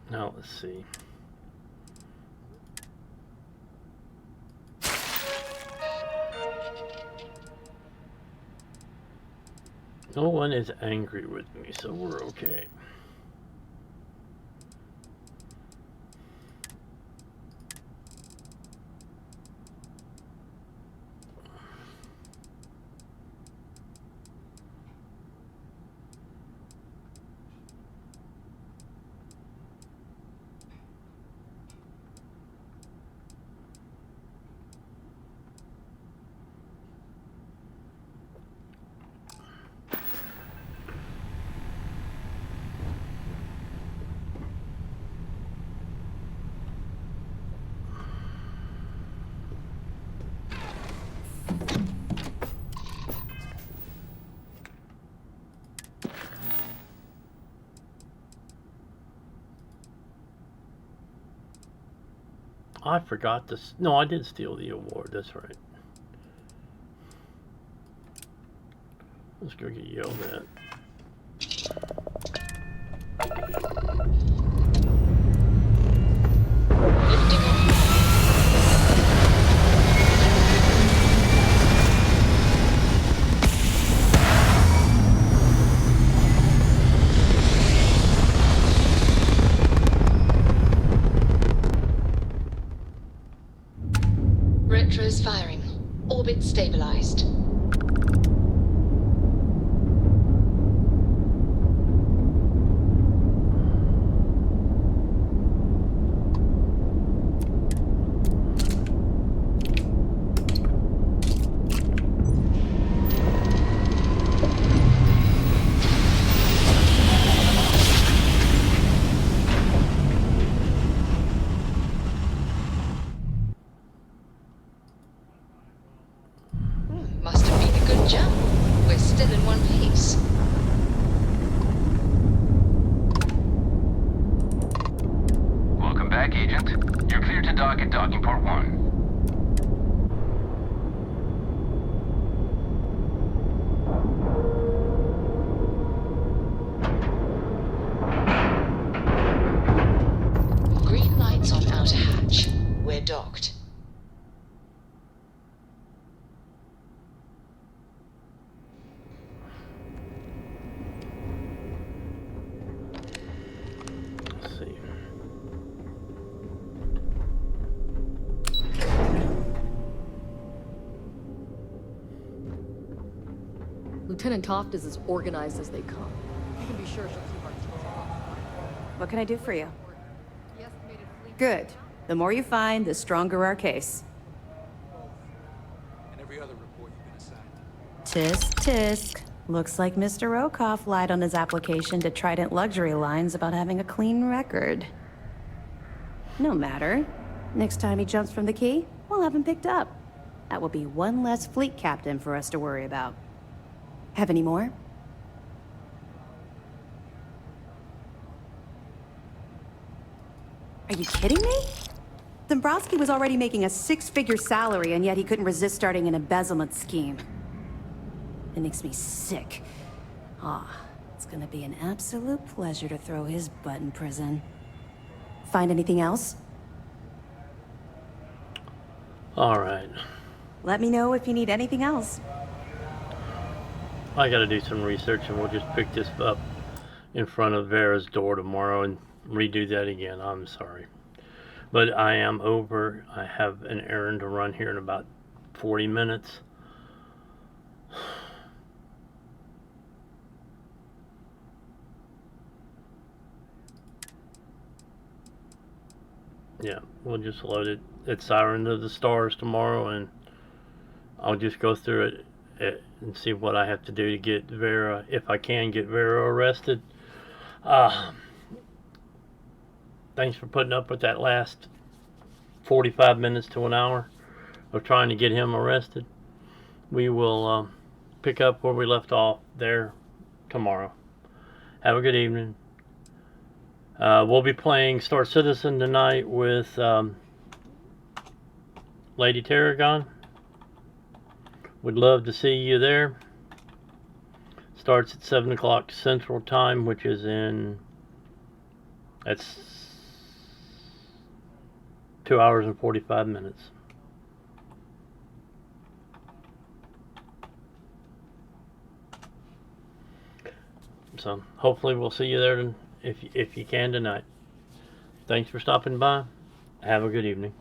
Now let's see. No one is angry with me, so we're okay. I forgot this. No, I did steal the award. That's right. Let's go get yelled at. Retros firing. Orbit stabilized. Must have been a good jump. We're still in one piece. Welcome back, Agent. You're clear to dock at docking port 1. Green lights on outer hatch. We're docked. Let's see. Lieutenant Toft is as organized as they come. You can be sure she'll keep our teams. What can I do for you? Good. The more you find, the stronger our case. And every other report you've been assigned. Tisk, tisk. Looks like Mr. Rokoff lied on his application to Trident Luxury Lines about having a clean record. No matter. Next time he jumps from the key, we'll have him picked up. That will be one less fleet captain for us to worry about. Have any more? Are you kidding me? Dombrowski was already making a six-figure salary, and yet he couldn't resist starting an embezzlement scheme. It makes me sick. It's gonna be an absolute pleasure to throw his butt in prison. Find anything else? All right. Let me know if you need anything else. I gotta do some research, and we'll just pick this up in front of Vera's door tomorrow and redo that again. I'm sorry. But I am over. I have an errand to run here in about 40 minutes. Yeah, we'll just load it at Siren of the Stars tomorrow, and I'll just go through it and see what I have to do to get Vera, if I can get Vera arrested. Thanks for putting up with that last 45 minutes to an hour of trying to get him arrested. We will pick up where we left off there tomorrow. Have a good evening. We'll be playing Star Citizen tonight with Lady Tarragon. Would love to see you there. Starts at 7 o'clock Central Time, which is that's 2 hours and 45 minutes. So hopefully we'll see you there if you can tonight. Thanks for stopping by. Have a good evening.